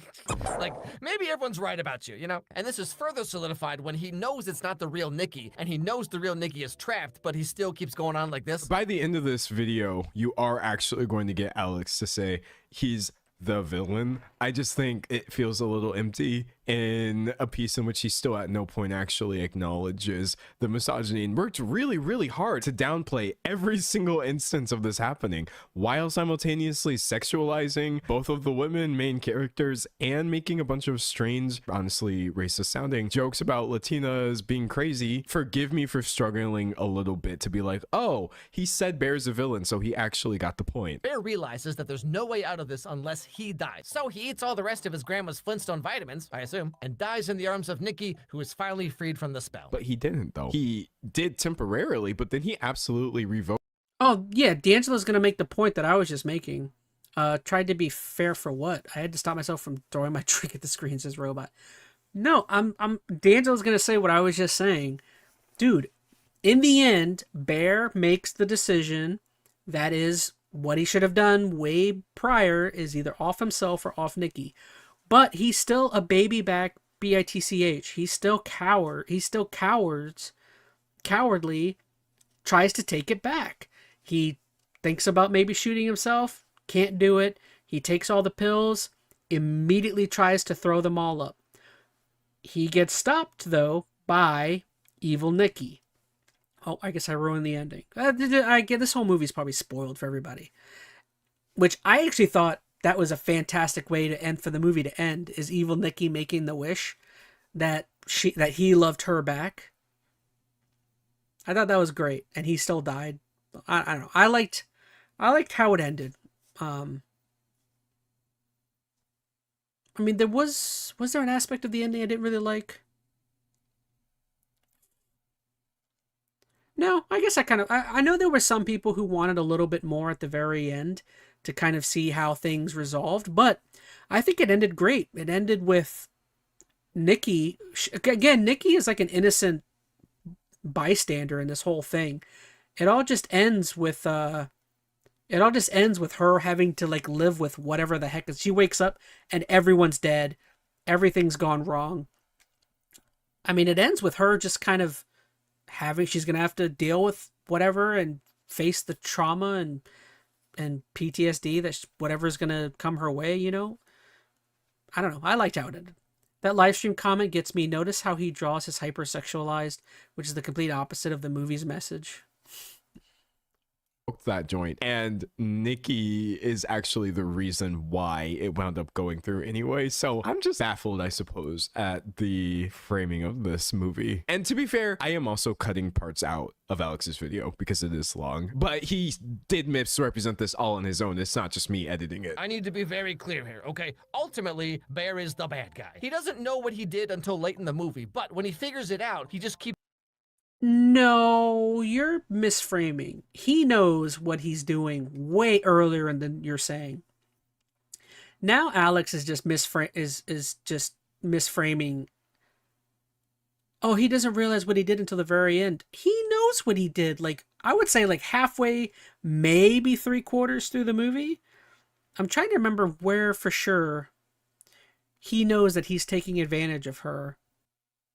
maybe everyone's right about you, you know? And this is further solidified when he knows it's not the real Nikki, and he knows the real Nikki is trapped, but he still keeps going on like this. By the end of this video, you are actually going to get Alex to say he's the villain. I just think it feels a little empty in a piece in which he still at no point actually acknowledges the misogyny and worked really, really hard to downplay every single instance of this happening while simultaneously sexualizing both of the women main characters and making a bunch of strange, honestly racist sounding jokes about Latinas being crazy. Forgive me for struggling a little bit to be like, oh, he said Bear's a villain, so he actually got the point. Bear realizes that there's no way out of this unless he dies. So he eats all the rest of his grandma's Flintstone vitamins, I assume, and dies in the arms of Nikki, who is finally freed from the spell. But he didn't, though. He did temporarily, but then he absolutely revoked. Oh, yeah, D'Angelo's going to make the point that I was just making. Tried to be fair for what? I had to stop myself from throwing my drink at the screen, says Robot. No, D'Angelo's going to say what I was just saying. Dude, in the end, Bear makes the decision that is what he should have done way prior, is either off himself or off Nikki. But he's still a baby back bitch. He's still cowardly, tries to take it back. He thinks about maybe shooting himself, can't do it. He takes all the pills, immediately tries to throw them all up. He gets stopped, though, by evil Nikki. Oh, I guess I ruined the ending. I get this whole movie's probably spoiled for everybody. Which I actually thought that was a fantastic way to end, for the movie to end, is evil Nikki making the wish that he loved her back. I thought that was great, and he still died. I don't know. I liked how it ended. I mean, was there an aspect of the ending I didn't really like? No, I guess I know there were some people who wanted a little bit more at the very end to kind of see how things resolved, but I think it ended great. It ended with Nikki. Again, Nikki is like an innocent bystander in this whole thing. It all just ends with her having to like live with whatever the heck. She wakes up and everyone's dead. Everything's gone wrong. I mean, it ends with her just kind of she's going to have to deal with whatever and face the trauma and PTSD that whatever's going to come her way, you know? I don't know. I liked how it ended. That live stream comment gets me. Notice how he draws his hypersexualized, which is the complete opposite of the movie's message. that joint, and Nikki is actually the reason why it wound up going through anyway. So I'm just baffled, I suppose, at the framing of this movie. And to be fair, I am also cutting parts out of Alex's video because it is long, but he did misrepresent this all on his own. It's not just me editing it. I need to be very clear here, okay? Ultimately, Bear is the bad guy. He doesn't know what he did until late in the movie, but when he figures it out, he just keeps No, you're misframing. He knows what he's doing way earlier than you're saying. Now Alex is just misframing. Oh, he doesn't realize what he did until the very end. He knows what he did. Like, I would say like halfway, maybe 3/4 through the movie. I'm trying to remember where for sure he knows that he's taking advantage of her.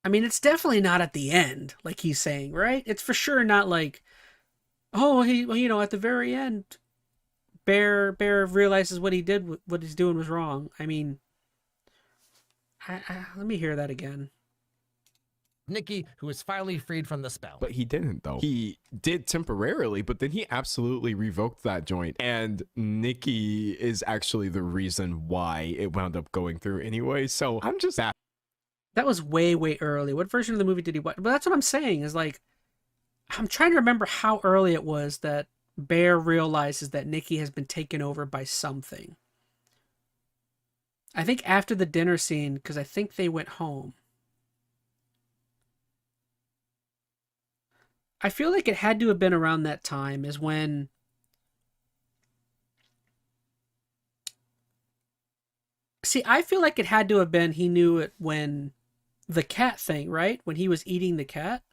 I mean, it's definitely not at the end, like he's saying, right? It's for sure not like, oh, at the very end, Bear realizes what he did, what he's doing was wrong. I mean, let me hear that again. Nikki, who is finally freed from the spell. But he didn't, though. He did temporarily, but then he absolutely revoked that joint. And Nikki is actually the reason why it wound up going through anyway. So I'm just That was way, way early. What version of the movie did he watch? But that's what I'm saying is like, I'm trying to remember how early it was that Bear realizes that Nikki has been taken over by something. I think after the dinner scene, because I think they went home. I feel like it had to have been around that time is when I feel like it had to have been he knew it when the cat thing, right? When he was eating the cat.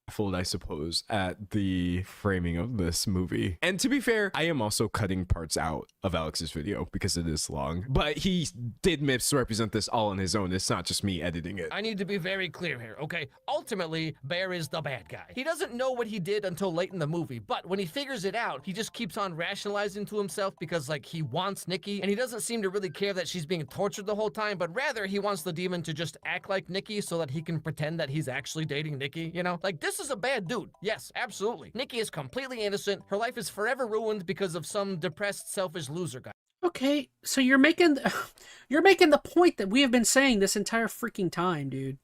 baffled, I suppose, at the framing of this movie. And to be fair, I am also cutting parts out of Alex's video because it is long, but he did misrepresent this all on his own. It's not just me editing it. I need to be very clear here, okay? Ultimately, Bear is the bad guy. He doesn't know what he did until late in the movie, but when he figures it out, he just keeps on rationalizing to himself because, like, he wants Nikki, and he doesn't seem to really care that she's being tortured the whole time, but rather he wants the demon to just act like Nikki so that he can pretend that he's actually dating Nikki, you know? Like, this is a bad dude. Yes, absolutely. Nikki is completely innocent. Her life is forever ruined because of some depressed, selfish loser guy. Okay, so you're making the point that we have been saying this entire freaking time, dude.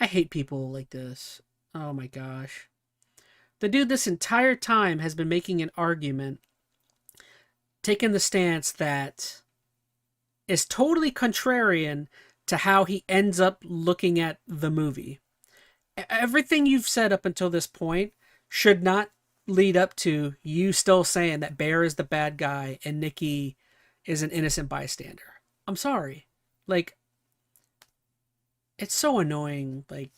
I hate people like this. Oh my gosh. The dude this entire time has been making an argument, taking the stance that is totally contrarian to how he ends up looking at the movie. Everything you've said up until this point should not lead up to you still saying that Bear is the bad guy and Nikki is an innocent bystander. I'm sorry. Like, it's so annoying. Like,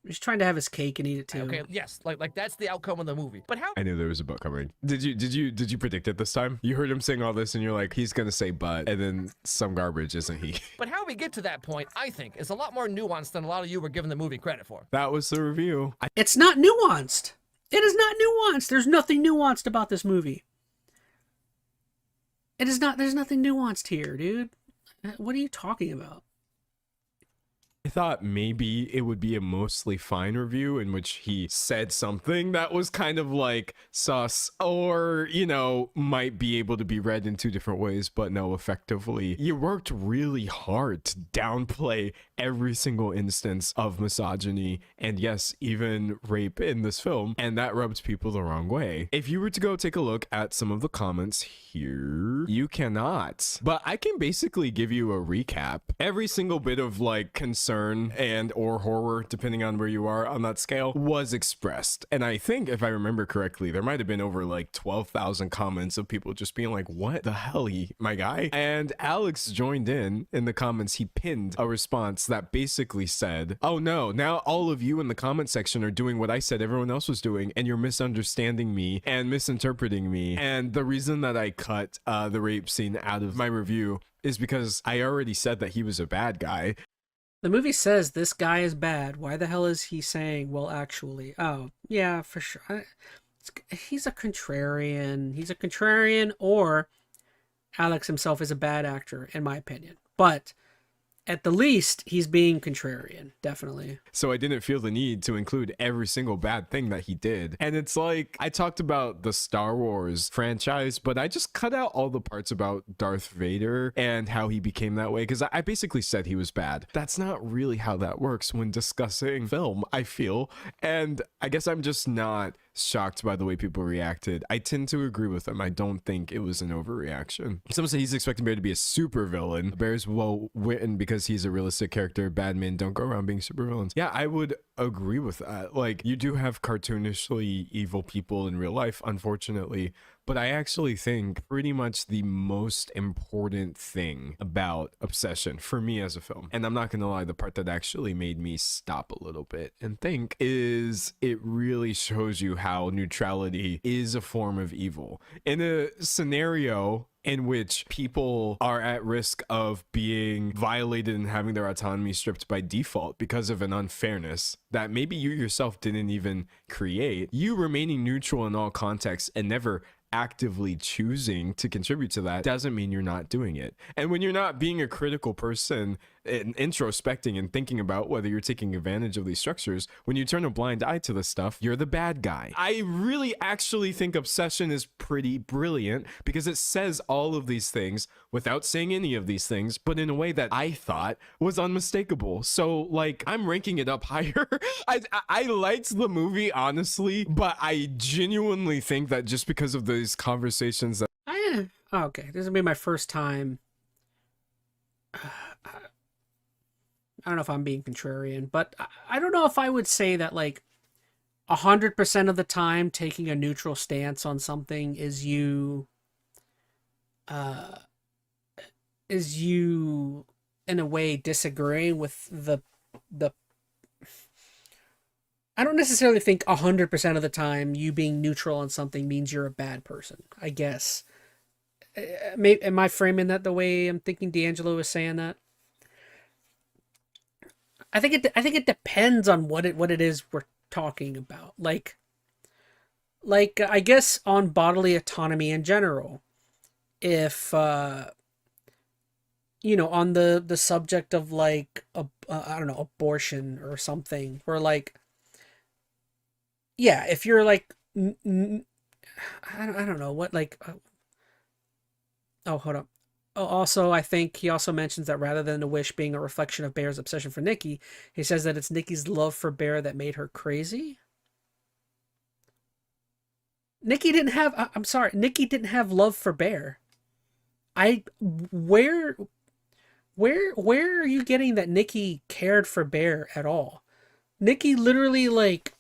he's trying to have his cake and eat it too. Okay, yes, like that's the outcome of the movie. But how? I knew there was a but coming. Did you predict it this time? You heard him saying all this and you're like, he's gonna say but, and then some garbage, isn't he? But how we get to that point, I think, is a lot more nuanced than a lot of you were giving the movie credit for. That was the review. It's not nuanced. It is not nuanced. There's nothing nuanced about this movie. It is not. There's nothing nuanced here, dude. What are you talking about? I thought maybe it would be a mostly fine review in which he said something that was kind of like sus or, you know, might be able to be read in two different ways, but no, effectively, you worked really hard to downplay every single instance of misogyny and yes, even rape in this film, and that rubs people the wrong way. If you were to go take a look at some of the comments here, you cannot. But I can basically give you a recap. Every single bit of like concern and or horror, depending on where you are on that scale, was expressed. And I think if I remember correctly, there might have been over like 12,000 comments of people just being like, what the hell, my guy? And Alex joined in the comments. He pinned a response that basically said, oh no, now all of you in the comment section are doing what I said everyone else was doing, and you're misunderstanding me and misinterpreting me. And the reason that I cut the rape scene out of my review is because I already said that he was a bad guy. The movie says this guy is bad. Why the hell is he saying, well, actually? Oh, yeah, for sure. He's a contrarian. He's a contrarian, or Alex himself is a bad actor, in my opinion. But at the least, he's being contrarian, definitely. So I didn't feel the need to include every single bad thing that he did. And it's like, I talked about the Star Wars franchise, but I just cut out all the parts about Darth Vader and how he became that way, because I basically said he was bad. That's not really how that works when discussing film, I feel. And I guess I'm just not shocked by the way people reacted. I tend to agree with them. I don't think it was an overreaction. Some say he's expecting Bear to be a super villain. Bear's well written because he's a realistic character. Bad men don't go around being super villains. Yeah, I would agree with that. Like, you do have cartoonishly evil people in real life, unfortunately, but I actually think pretty much the most important thing about Obsession for me as a film, and I'm not gonna lie, the part that actually made me stop a little bit and think, is it really shows you how neutrality is a form of evil. In a scenario in which people are at risk of being violated and having their autonomy stripped by default because of an unfairness that maybe you yourself didn't even create, you remaining neutral in all contexts and never actively choosing to contribute to that doesn't mean you're not doing it. And when you're not being a critical person and introspecting and thinking about whether you're taking advantage of these structures, when you turn a blind eye to this stuff, you're the bad guy. I really actually think Obsession is pretty brilliant because it says all of these things without saying any of these things, but in a way that I thought was unmistakable. So like, I'm ranking it up higher. I liked the movie, honestly, but I genuinely think that just because of these conversations that Okay, this will be my first time. I don't know if I'm being contrarian, but I don't know if I would say that like 100% of the time taking a neutral stance on something is you in a way disagreeing with the I don't necessarily think 100% of the time you being neutral on something means you're a bad person, I guess. Am I framing that the way I'm thinking D'Angelo is saying that? I think it depends on what it is we're talking about. Like I guess on bodily autonomy in general. If you know, on the subject of like I don't know, abortion or something, or like, yeah, if you're like I don't know what, like oh, hold up. Oh, also, I think he also mentions that rather than the wish being a reflection of Bear's obsession for Nikki, he says that it's Nikki's love for Bear that made her crazy. Nikki didn't have, I'm sorry, Nikki didn't have love for Bear. Where are you getting that Nikki cared for Bear at all? Nikki literally, like,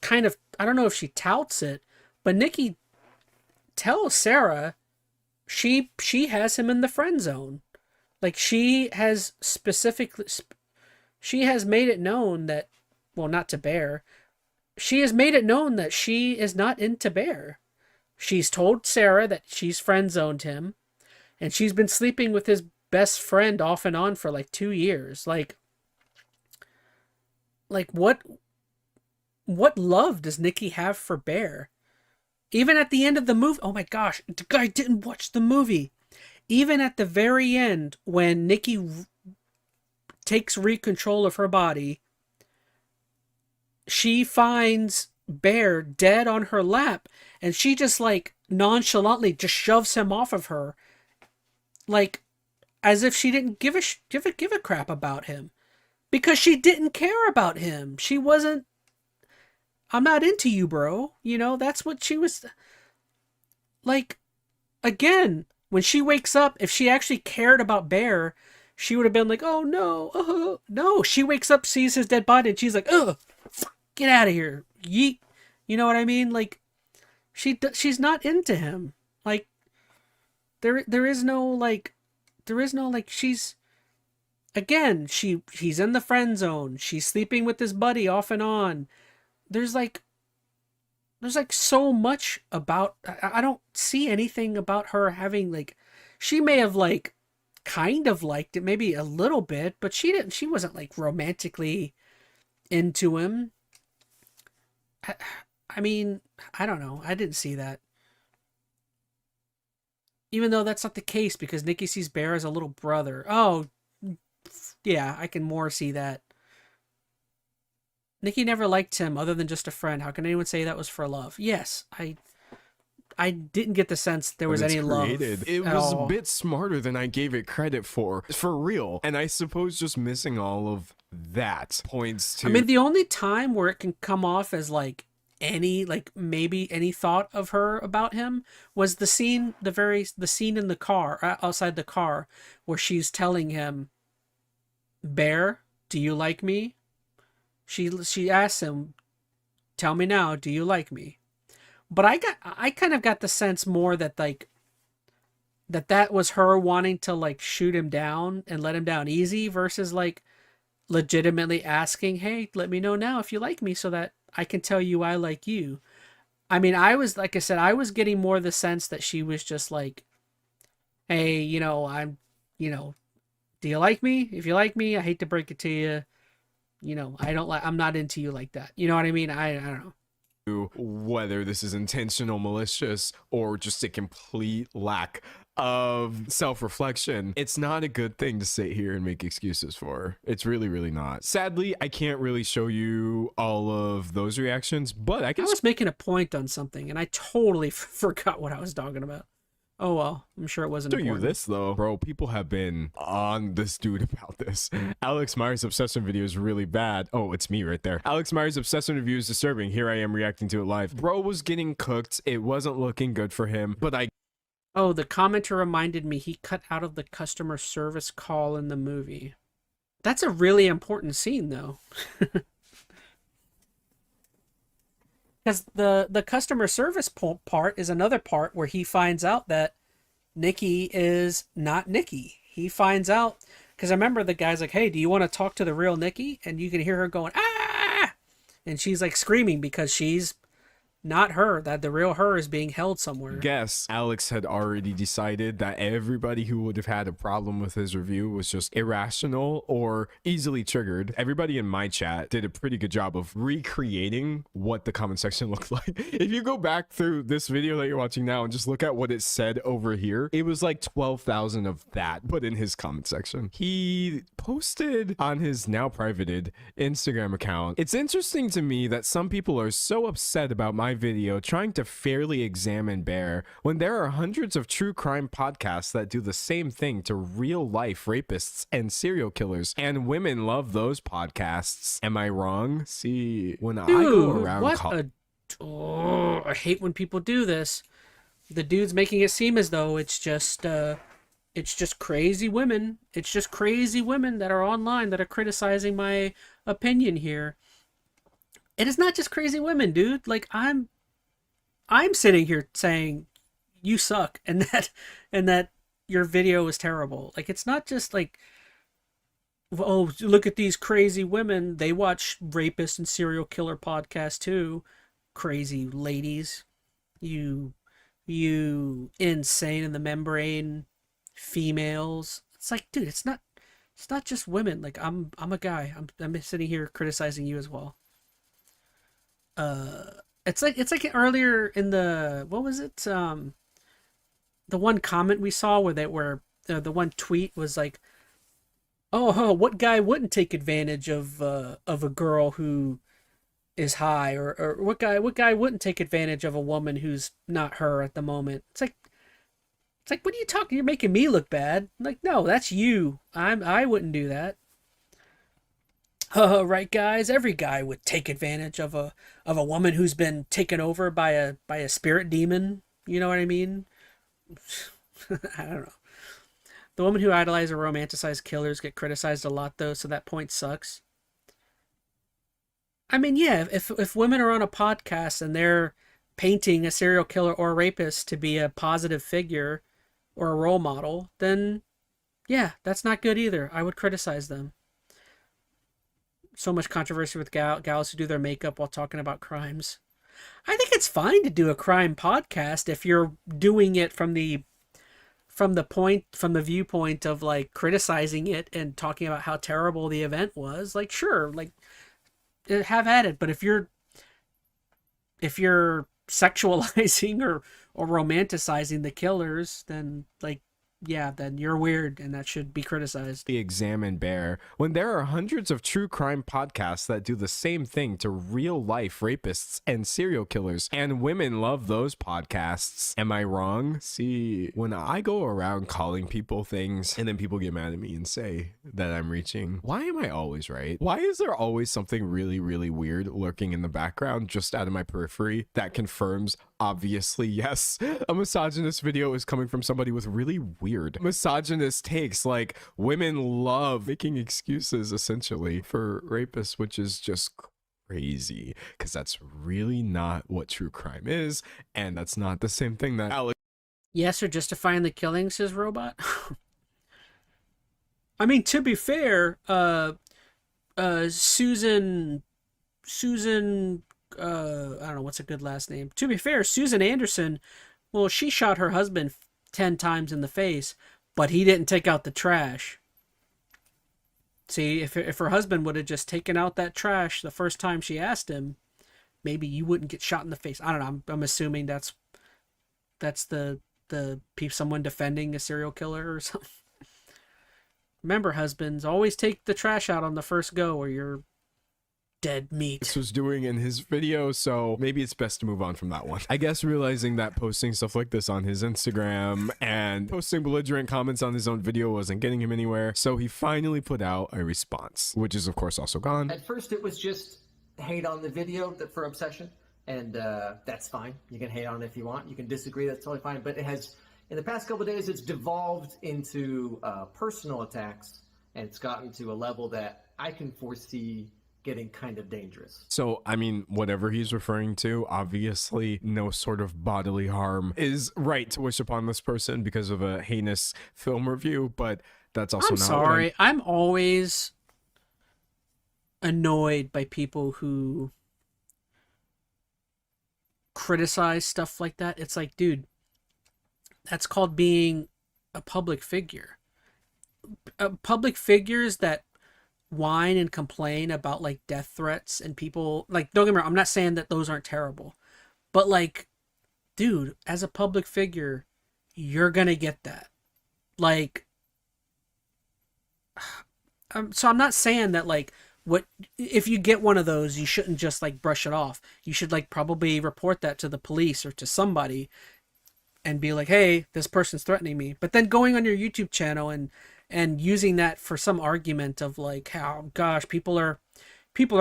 kind of, I don't know if she touts it, but Nikki tells Sarah she has him in the friend zone. Like, she has made it known that, well, not to Bear, she has made it known that she is not into Bear. She's told Sarah that she's friend zoned him, and she's been sleeping with his best friend off and on for like 2 years. Like what love does Nikki have for Bear? Even at the end of the movie, oh my gosh, the guy didn't watch the movie. Even at the very end, when Nikki takes control of her body, she finds Bear dead on her lap, and she just like nonchalantly just shoves him off of her, like as if she didn't give a crap about him, because she didn't care about him. She wasn't. I'm not into you, bro. You know, that's what she was like. Again, when she wakes up, if she actually cared about Bear, she would have been like, oh no, no. She wakes up, sees his dead body, and she's like, oh, get out of here, yeet. You know what I mean? Like, she's not into him. Like, there is no like, she's, again, he's in the friend zone. She's sleeping with his buddy off and on. There's like so much about, I don't see anything about her having, like, she may have like kind of liked it maybe a little bit, but she wasn't like romantically into him. I mean, I don't know. I didn't see that. Even though that's not the case, because Nikki sees Bear as a little brother. Oh, yeah, I can more see that. Nikki never liked him other than just a friend. How can anyone say that was for love? Yes, I didn't get the sense there was It's any love It at was all. a bit smarter than I gave it credit for real. And I suppose just missing all of that points to. I mean, the only time where it can come off as like any, like maybe any thought of her about him was the scene, the scene in the car, outside the car, where she's telling him, "Bear, do you like me?" She asks him, "Tell me now, do you like me?" But I kind of got the sense more that like that was her wanting to like shoot him down and let him down easy versus like legitimately asking, "Hey, let me know now if you like me so that I can tell you I like you." I mean, I was, like I said, I was getting more the sense that she was just like, "Hey, I'm, do you like me? If you like me, I hate to break it to you. I'm not into you like that." You know what I mean? I don't know. Whether this is intentional, malicious, or just a complete lack of self-reflection, it's not a good thing to sit here and make excuses for. It's really, really not. Sadly, I can't really show you all of those reactions, but I can. I was making a point on something and I totally forgot what I was talking about. Oh well, I'm sure it wasn't Show you important. this though, bro. People have been on this dude about this. Alex Meyers' obsession video is really bad. Oh, it's me right there. Alex Meyers' obsession review is disturbing. Here I am reacting to it live. Bro was getting cooked. It wasn't looking good for him, but Oh, the commenter reminded me he cut out of the customer service call in the movie. That's a really important scene though. Because the customer service part is another part where he finds out that Nikki is not Nikki. He finds out, because I remember the guy's like, "Hey, do you want to talk to the real Nikki?" And you can hear her going, "Ah!" And she's like screaming because she's not her, that the real her is being held somewhere. guess Alex had already decided that everybody who would have had a problem with his review was just irrational or easily triggered. Everybody in my chat did a pretty good job of recreating what the comment section looked like. If you go back through this video that you're watching now and just look at what it said over here, it was like 12,000 of that put in his comment section. He posted on his now privated Instagram account. It's interesting to me that some people are so upset about my video trying to fairly examine Bear when there are hundreds of true crime podcasts that do the same thing to real life rapists and serial killers, and women love those podcasts. Am I wrong? See, when I go around I hate when people do this. The dude's making it seem as though it's just crazy women. It's just crazy women that are online that are criticizing my opinion here. It is not just crazy women, dude. Like I'm sitting here saying you suck and that your video is terrible. Like it's not just like, oh, look at these crazy women. They watch rapist and serial killer podcasts too. Crazy ladies. You insane in the membrane females. It's like, dude, it's not just women. Like I'm a guy. I'm sitting here criticizing you as well. It's like earlier in the, what was it, the one comment we saw where the one tweet was like, oh, what guy wouldn't take advantage of a girl who is high, or what guy wouldn't take advantage of a woman who's not her at the moment. It's like, what are you talking? You're making me look bad. Like, no, that's you. I wouldn't do that. Right, guys. Every guy would take advantage of a woman who's been taken over by a spirit demon. You know what I mean? I don't know. The women who idolize or romanticize killers get criticized a lot, though, so that point sucks. I mean, yeah, if women are on a podcast and they're painting a serial killer or a rapist to be a positive figure or a role model, then yeah, that's not good either. I would criticize them. So much controversy with gals who do their makeup while talking about crimes. I think it's fine to do a crime podcast if you're doing it from the viewpoint of like criticizing it and talking about how terrible the event was. Like, sure, like have at it. But if you're sexualizing or romanticizing the killers, then like yeah, then you're weird and that should be criticized. Examine Bear when there are hundreds of true crime podcasts that do the same thing to real life rapists and serial killers, and women love those podcasts. Am I wrong? See, when I go around calling people things and then people get mad at me and say that I'm reaching, why am I always right? Why is there always something really, really weird lurking in the background just out of my periphery that confirms obviously, yes, a misogynist video is coming from somebody with really weird misogynist takes? Like, women love making excuses essentially for rapists, which is just crazy because that's really not what true crime is, and that's not the same thing that Alex. Yes, or justifying the killing, says Robot. I mean, to be fair, Susan, I don't know what's a good last name. To be fair, Susan Anderson, well, she shot her husband 10 times in the face, but he didn't take out the trash. See, if her husband would have just taken out that trash the first time she asked him, maybe you wouldn't get shot in the face. I don't know. I'm assuming that's the someone defending a serial killer or something. Remember, husbands, always take the trash out on the first go or you're dead meat. Was doing in his video, so maybe it's best to move on from that one. I guess realizing that posting stuff like this on his Instagram and posting belligerent comments on his own video wasn't getting him anywhere, so he finally put out a response, which is of course also gone. At first it was just hate on the video for obsession, and that's fine. You can hate on it if you want. You can disagree, that's totally fine. But it has, in the past couple of days, it's devolved into personal attacks, and it's gotten to a level that I can foresee getting kind of dangerous. So, I mean, whatever he's referring to, obviously no sort of bodily harm is right to wish upon this person because of a heinous film review, but that's also I'm not sorry. I'm always annoyed by people who criticize stuff like that. It's like, dude, that's called being a public figure. Public figures that whine and complain about like death threats and people, like, don't get me wrong, I'm not saying that those aren't terrible, but like, dude, as a public figure, you're gonna get that. Like, so I'm not saying that like, what if you get one of those, you shouldn't just like brush it off. You should like probably report that to the police or to somebody and be like, hey, this person's threatening me. But then going on your YouTube channel and using that for some argument of like, how, gosh, people are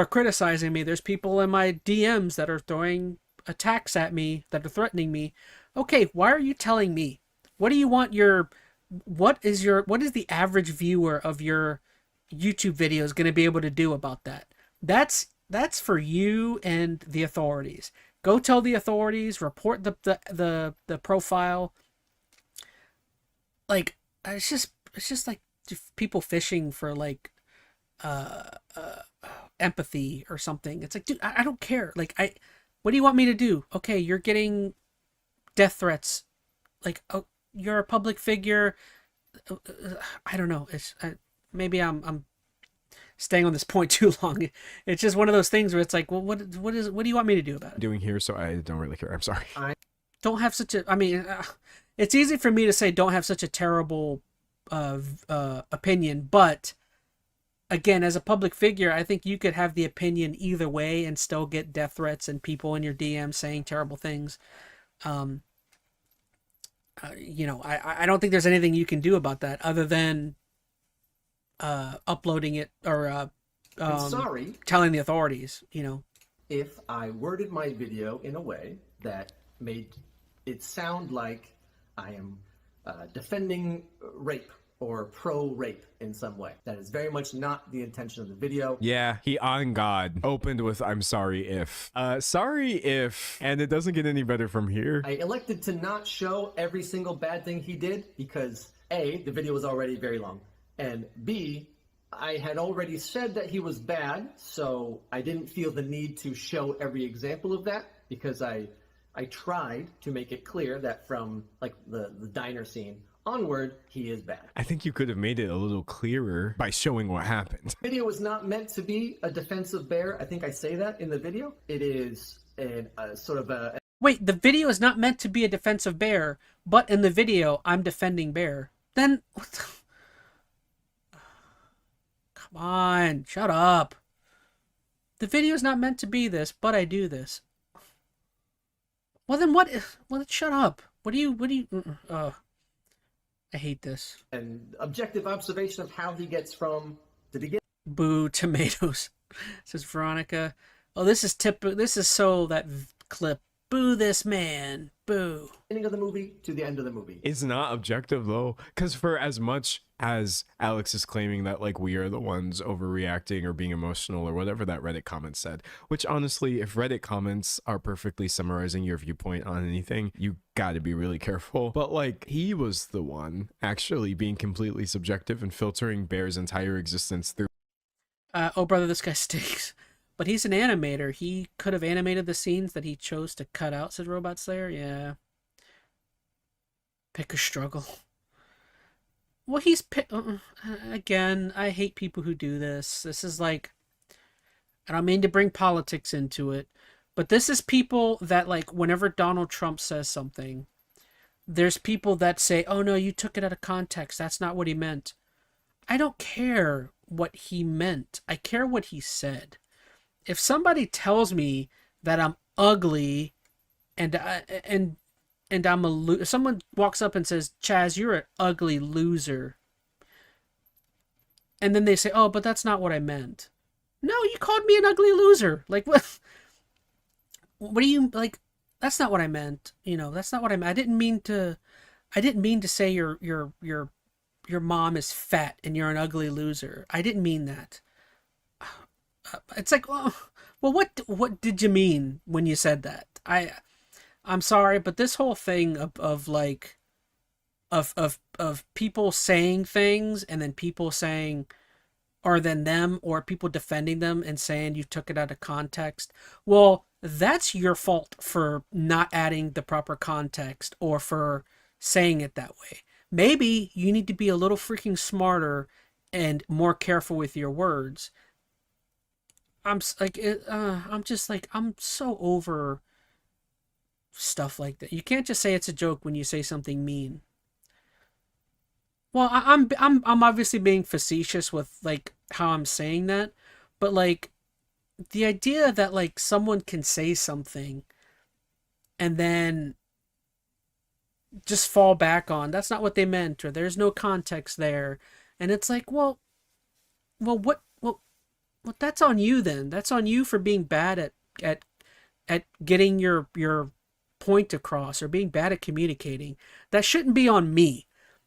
criticizing me. There's people in my DMs that are throwing attacks at me, that are threatening me. Okay, why are you telling me? What do you want what is the average viewer of your YouTube videos going to be able to do about that? That's for you and the authorities. Go tell the authorities, report the profile. Like, it's just like people fishing for like empathy or something. It's like, dude, I don't care. Like, what do you want me to do? Okay, you're getting death threats. Like, oh, you're a public figure. I don't know. Maybe I'm staying on this point too long. It's just one of those things where it's like, well, what do you want me to do about it? doing here, so I don't really care. I'm sorry. Don't have such a, I mean, it's easy for me to say don't have such a terrible opinion, but again, as a public figure, I think you could have the opinion either way and still get death threats and people in your DM saying terrible things. You know, I don't think there's anything you can do about that other than uploading it or sorry, telling the authorities, you know. if I worded my video in a way that made it sound like I am defending rape or pro-rape in some way. That is very much not the intention of the video. Yeah, he on God opened with "I'm sorry if." Sorry if, and it doesn't get any better from here. I elected to not show every single bad thing he did because A, the video was already very long, and B, I had already said that he was bad, so I didn't feel the need to show every example of that because I tried to make it clear that from like the diner scene onward, he is bad. I think you could have made it a little clearer by showing what happened. The video was not meant to be a defensive bear. I think I say that in the video. It is a sort of a... Wait, the video is not meant to be a defensive bear, but in the video, I'm defending bear. then what the... Come on, shut up. The video's not meant to be this, but I do this. Well then what? Well, shut up. What do you? I hate this. And objective observation of how he gets from the beginning Boo tomatoes, says Veronica. Oh, this is typical. This is so that clip. Boo this man. Boo. of the movie to the end of the movie. It's not objective though, because for as much as Alex is claiming that like we are the ones overreacting or being emotional or whatever that Reddit comment said, which honestly, if Reddit comments are perfectly summarizing your viewpoint on anything, you got to be really careful. But like, he was the one actually being completely subjective and filtering Bear's entire existence through. Oh brother, this guy stinks. But he's an animator. He could have animated the scenes that he chose to cut out, said Robot Slayer. Yeah. Pick a struggle. Well, he's... Again, I hate people who do this. This is like... I don't mean to bring politics into it, but this is people that, like, whenever Donald Trump says something, there's people that say, oh no, you took it out of context. That's not what he meant. I don't care what he meant. I care what he said. If somebody tells me that I'm ugly and I'm if someone walks up and says, Chaz, you're an ugly loser, and then they say, oh, but that's not what I meant. No, you called me an ugly loser. Like, what do you, like, that's not what I meant. You know, that's not what I meant. I didn't mean to say your mom is fat and you're an ugly loser. I didn't mean that. It's like, well, what did you mean when you said that? I'm sorry, but this whole thing of people saying things and then people saying, or then them, or people defending them and saying you took it out of context. Well, that's your fault for not adding the proper context or for saying it that way. Maybe you need to be a little freaking smarter and more careful with your words. I'm so over stuff like that. You can't just say it's a joke when you say something mean. Well, I'm obviously being facetious with like how I'm saying that, but like the idea that like someone can say something and then just fall back on that's not what they meant, or there's no context there, and it's like, well, that's on you then. That's on you for being bad at getting your point across or being bad at communicating. That shouldn't be on me.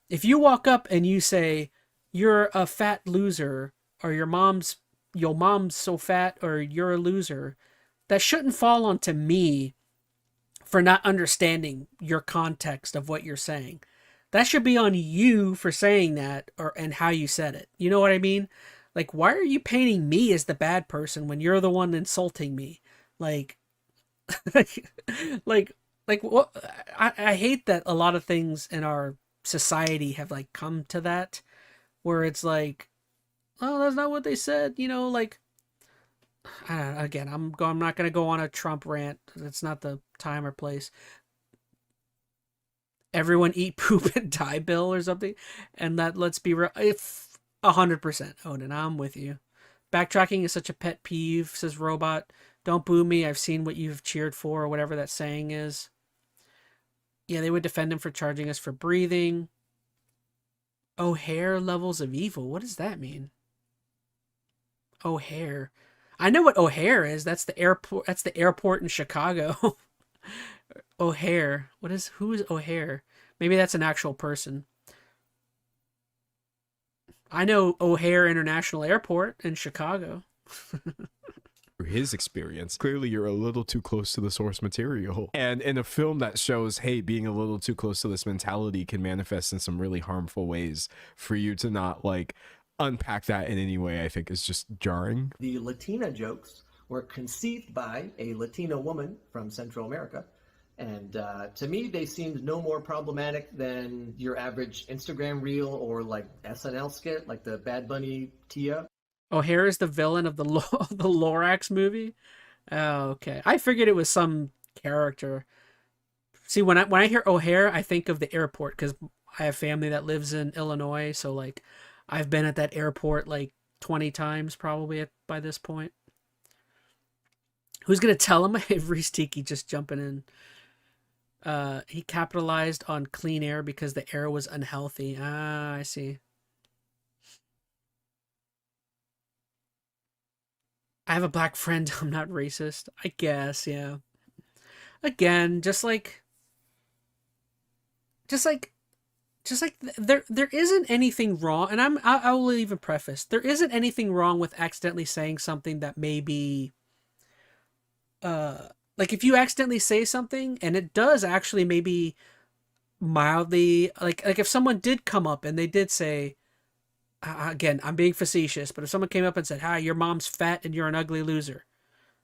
If you walk up and you say you're a fat loser, or your mom's so fat, or you're a loser, that shouldn't fall onto me for not understanding your context of what you're saying. That should be on you for saying that, and how you said it. You know what I mean? Like, why are you painting me as the bad person when you're the one insulting me? Like, like what? I hate that a lot of things in our society have like come to that, where it's like, oh, that's not what they said. You know, like, again, I'm not gonna go on a Trump rant. It's not the time or place. Everyone eat, poop, and die, Bill, or something. And that, let's be real, if 100%, Odin, I'm with you. Backtracking is such a pet peeve, says Robot. Don't boo me. I've seen what you've cheered for, or whatever that saying is. Yeah, they would defend him for charging us for breathing. O'Hare levels of evil. What does that mean? O'Hare. I know what O'Hare is. That's the airport. That's the airport in Chicago. O'Hare. Who is O'Hare? Maybe that's an actual person. I know O'Hare International Airport in Chicago. His experience, clearly you're a little too close to the source material, and in a film that shows, hey, being a little too close to this mentality can manifest in some really harmful ways, for you to not like unpack that in any way, I think is just jarring. The Latina jokes were conceived by a Latina woman from Central America, and to me they seemed no more problematic than your average Instagram reel or like SNL skit, like the Bad Bunny Tia. O'Hare is the villain of the the Lorax movie. Oh, okay. I figured it was some character. See, when I hear O'Hare, I think of the airport, because I have family that lives in Illinois, so like I've been at that airport like 20 times probably by this point. Who's gonna tell him? Reese Tiki just jumping in. He capitalized on clean air because the air was unhealthy. Ah, I see. I have a black friend. I'm not racist. I guess, yeah. Again, just like there isn't anything wrong, and I will even preface, there isn't anything wrong with accidentally saying something that may be like if you accidentally say something and it does actually maybe mildly like if someone did come up and they did say, again, I'm being facetious, but if someone came up and said, "Hi, your mom's fat and you're an ugly loser,"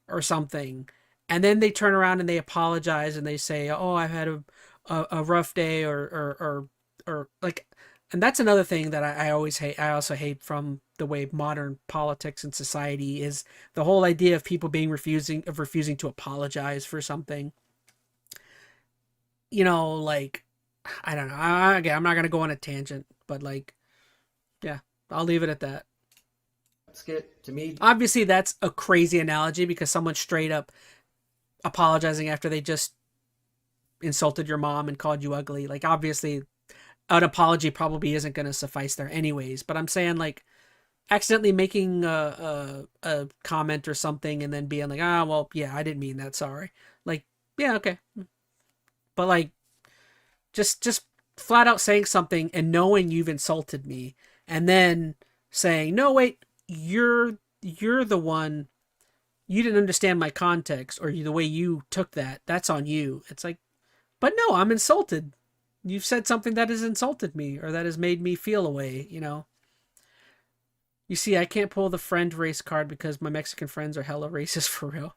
or something, and then they turn around and they apologize and they say, "Oh, I've had a rough day," or like, and that's another thing that I always hate. I also hate from the way modern politics and society is the whole idea of people being refusing to apologize for something. You know, like, I don't know. Again, I'm not gonna go on a tangent, but like, yeah, I'll leave it at that. Skit to me. Obviously, that's a crazy analogy because someone straight up apologizing after they just insulted your mom and called you ugly. Like, obviously, an apology probably isn't going to suffice there anyways. But I'm saying, like, accidentally making a comment or something and then being like, "Ah, well, yeah, I didn't mean that. Sorry." Like, yeah, okay. But like, just flat out saying something and knowing you've insulted me, and then saying, "No, wait, you're the one. You didn't understand my context, or the way you took that. That's on you." It's like, but no, I'm insulted. You've said something that has insulted me or that has made me feel a way, you know. You see, I can't pull the friend race card because my Mexican friends are hella racist for real.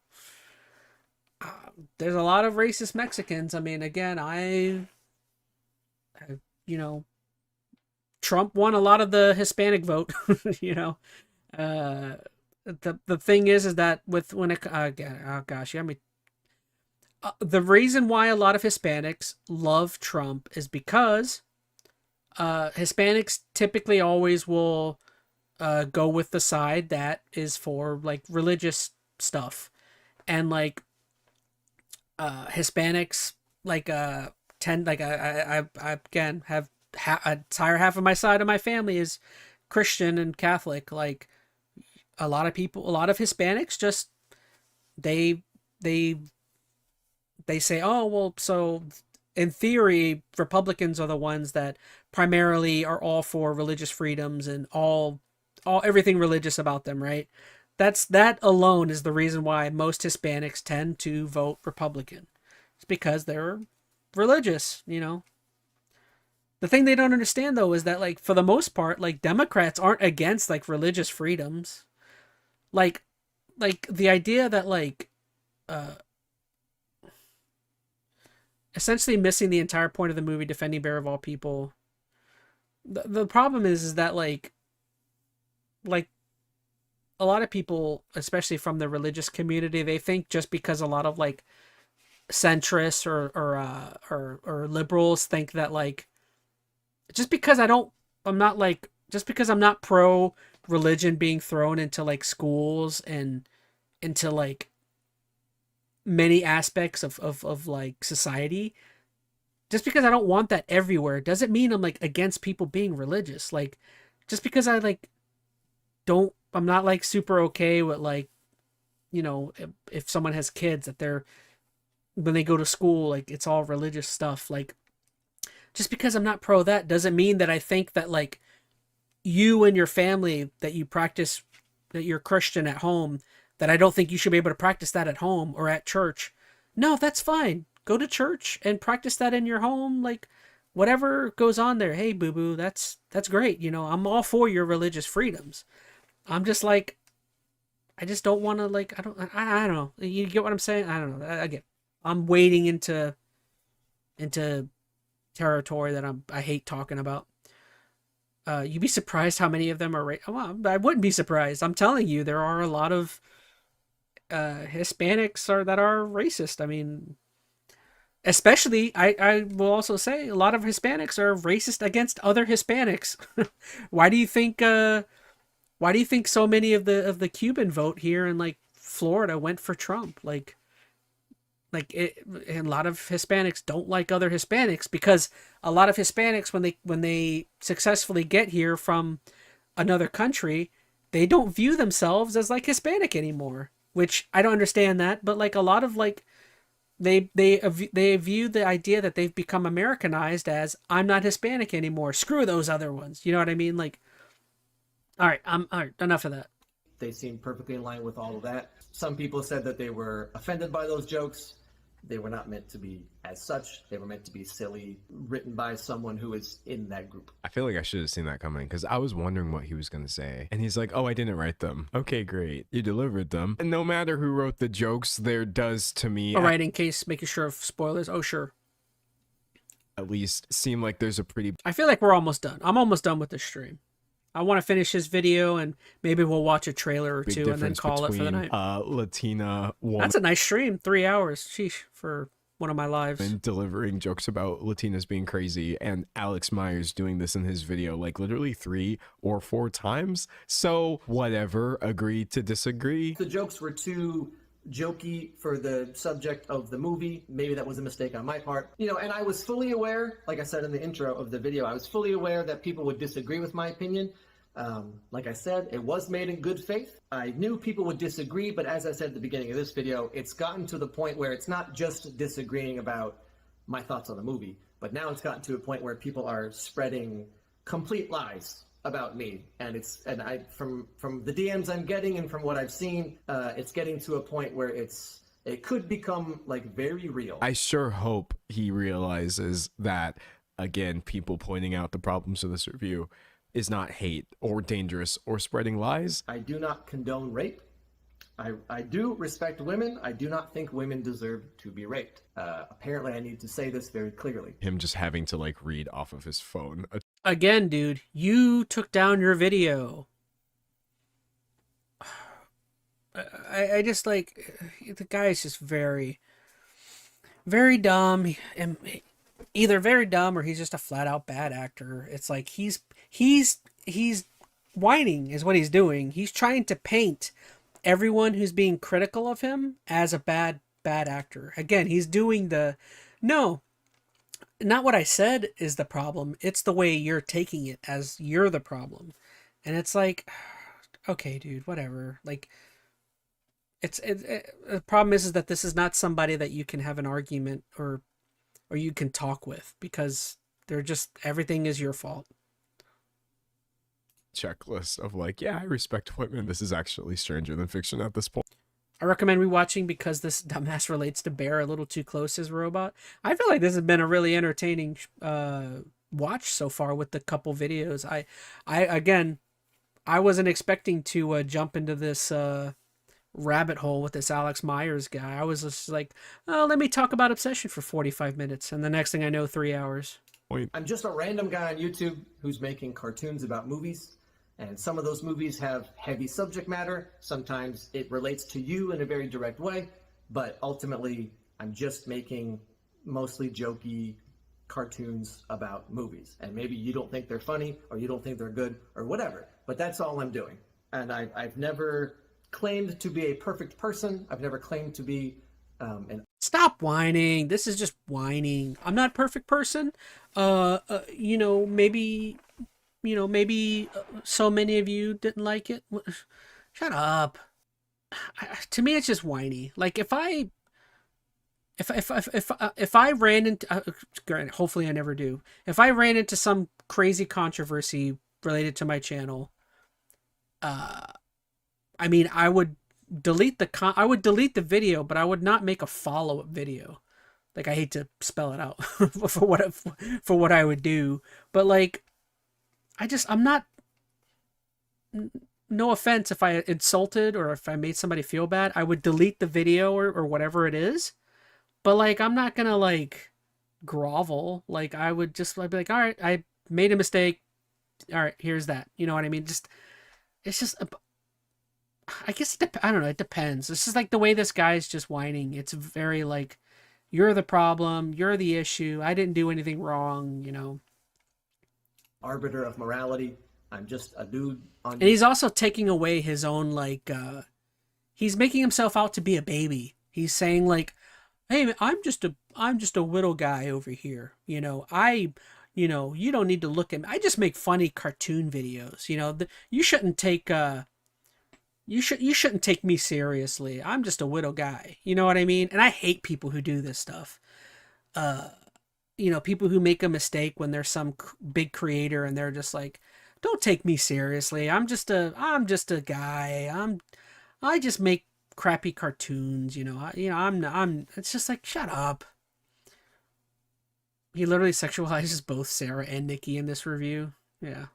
There's a lot of racist Mexicans. I mean, again, you know, Trump won a lot of the Hispanic vote, you know. The thing is that with when it oh gosh, yeah, I mean, the reason why a lot of Hispanics love Trump is because Hispanics typically always will go with the side that is for like religious stuff, and like Hispanics like tend like I again have a entire half of my side of my family is Christian and Catholic. Like a lot of people, a lot of Hispanics just they they say, "Oh, well, so in theory, Republicans are the ones that primarily are all for religious freedoms and all everything religious about them," right? That alone is the reason why most Hispanics tend to vote Republican. It's because they're religious, you know. The thing they don't understand though is that like for the most part, like Democrats aren't against like religious freedoms. Like the idea that like essentially missing the entire point of the movie Defending Bear of All People. The problem is that like a lot of people, especially from the religious community, they think just because a lot of like centrists or liberals think that like just because just because I'm not pro religion being thrown into like schools and into like many aspects of like society, just because I don't want that everywhere doesn't mean I'm like against people being religious. Like just because I like I'm not like super okay with like, you know, if someone has kids that they're when they go to school like it's all religious stuff. Like just because I'm not pro that doesn't mean that I think that like you and your family that you practice that you're Christian at home, that I don't think you should be able to practice that at home or at church. No, that's fine. Go to church and practice that in your home. Like whatever goes on there. Hey, boo boo, that's great. You know, I'm all for your religious freedoms. I'm just like, I just don't want to like, I don't know. You get what I'm saying? I don't know. Again, I'm wading into territory that I hate talking about. You'd be surprised how many of them are well, I wouldn't be surprised. I'm telling you, there are a lot of Hispanics that are racist. I mean, Especially, I will also say a lot of Hispanics are racist against other Hispanics. Why do you think so many of the Cuban vote here in like Florida went for Trump? And a lot of Hispanics don't like other Hispanics because a lot of Hispanics when they successfully get here from another country, they don't view themselves as like Hispanic anymore, which I don't understand that, but like a lot of like they view the idea that they've become Americanized as I'm not Hispanic anymore. Screw those other ones. You know what I mean? Like, all right, all right, enough of that. They seem perfectly in line with all of that. Some people said that they were offended by those jokes. They were not meant to be as such. They were meant to be silly, written by someone who is in that group. I feel like I should have seen that coming because I was wondering what he was going to say. And he's like, oh, I didn't write them. Okay, great. You delivered them. And no matter who wrote the jokes, there does to me, All right, in case making sure of spoilers. Oh, sure. at least seem like there's a pretty I feel like we're almost done. I'm almost done with this stream. I want to finish his video and maybe we'll watch a trailer or big two and then difference call it for the between night. Latina woman That's a nice stream. 3 hours. Sheesh, for one of my lives. and delivering jokes about Latinas being crazy and Alex Meyers doing this in his video like literally 3 or 4 times. So whatever, agree to disagree. The jokes were too jokey for the subject of the movie. Maybe that was a mistake on my part. You know, and I was fully aware, like I said in the intro of the video, I was fully aware that people would disagree with my opinion. Like I said, it was made in good faith. I knew people would disagree, but as I said at the beginning of this video, it's gotten to the point where it's not just disagreeing about my thoughts on the movie, but now it's gotten to a point where people are spreading complete lies about me, and I from the DMs I'm getting and from what I've seen, it's getting to a point where it could become like very real. I sure hope he realizes that, again, people pointing out the problems of this review is not hate or dangerous or spreading lies. I do not condone rape. I do respect women. I do not think women deserve to be raped. Apparently, I need to say this very clearly. Him just having to like read off of his phone. Again, dude, you took down your video. I just like the guy is just very, very dumb. And either very dumb or he's just a flat out bad actor. It's like he's whining is what he's doing. He's trying to paint everyone who's being critical of him as a bad actor. Again, he's doing no, not what I said is the problem. It's the way you're taking it as you're the problem. And it's like, okay, dude, whatever. Like, the problem is that this is not somebody that you can have an argument or you can talk with because they're just, everything is your fault. Checklist of like, yeah, I respect women. This is actually Stranger Than Fiction at this point. I recommend rewatching because this dumbass relates to Bear a little too close as a robot. I feel like this has been a really entertaining watch so far with the couple videos. I wasn't expecting to jump into this rabbit hole with this Alex Meyers guy. I was just like, oh, let me talk about Obsession for 45 minutes. And the next thing I know, 3 hours. I'm just a random guy on YouTube who's making cartoons about movies. And some of those movies have heavy subject matter. Sometimes it relates to you in a very direct way. But ultimately, I'm just making mostly jokey cartoons about movies. And maybe you don't think they're funny or you don't think they're good or whatever. But that's all I'm doing. And I've never claimed to be a perfect person. I've never claimed to be Stop whining. This is just whining. I'm not a perfect person. Maybe so many of you didn't like it. Shut up. To me, it's just whiny. Like if I ran into, granted, hopefully I never do. If I ran into some crazy controversy related to my channel, I would delete the video, but I would not make a follow-up video. Like, I hate to spell it out for what I would do, but like, I'm not, no offense if I insulted or if I made somebody feel bad, I would delete the video or whatever it is. But like, I'm not gonna like grovel. Like, I'd be like, all right, I made a mistake. All right, here's that. You know what I mean? It's just, I guess, I don't know. It depends. This is like the way this guy's just whining. It's very like, you're the problem, you're the issue, I didn't do anything wrong, Arbiter of morality. I'm just a dude on. And he's also taking away his own, like, he's making himself out to be a baby. He's saying, like, hey, I'm just a little guy over here. You don't need to look at me. I just make funny cartoon videos. You shouldn't take you shouldn't take me seriously. I'm just a little guy. You know what I mean? And I hate people who do this stuff. People who make a mistake when there's some big creator and they're just like, don't take me seriously. I'm just a guy. I just make crappy cartoons. It's just like, shut up. He literally sexualizes both Sarah and Nikki in this review. Yeah.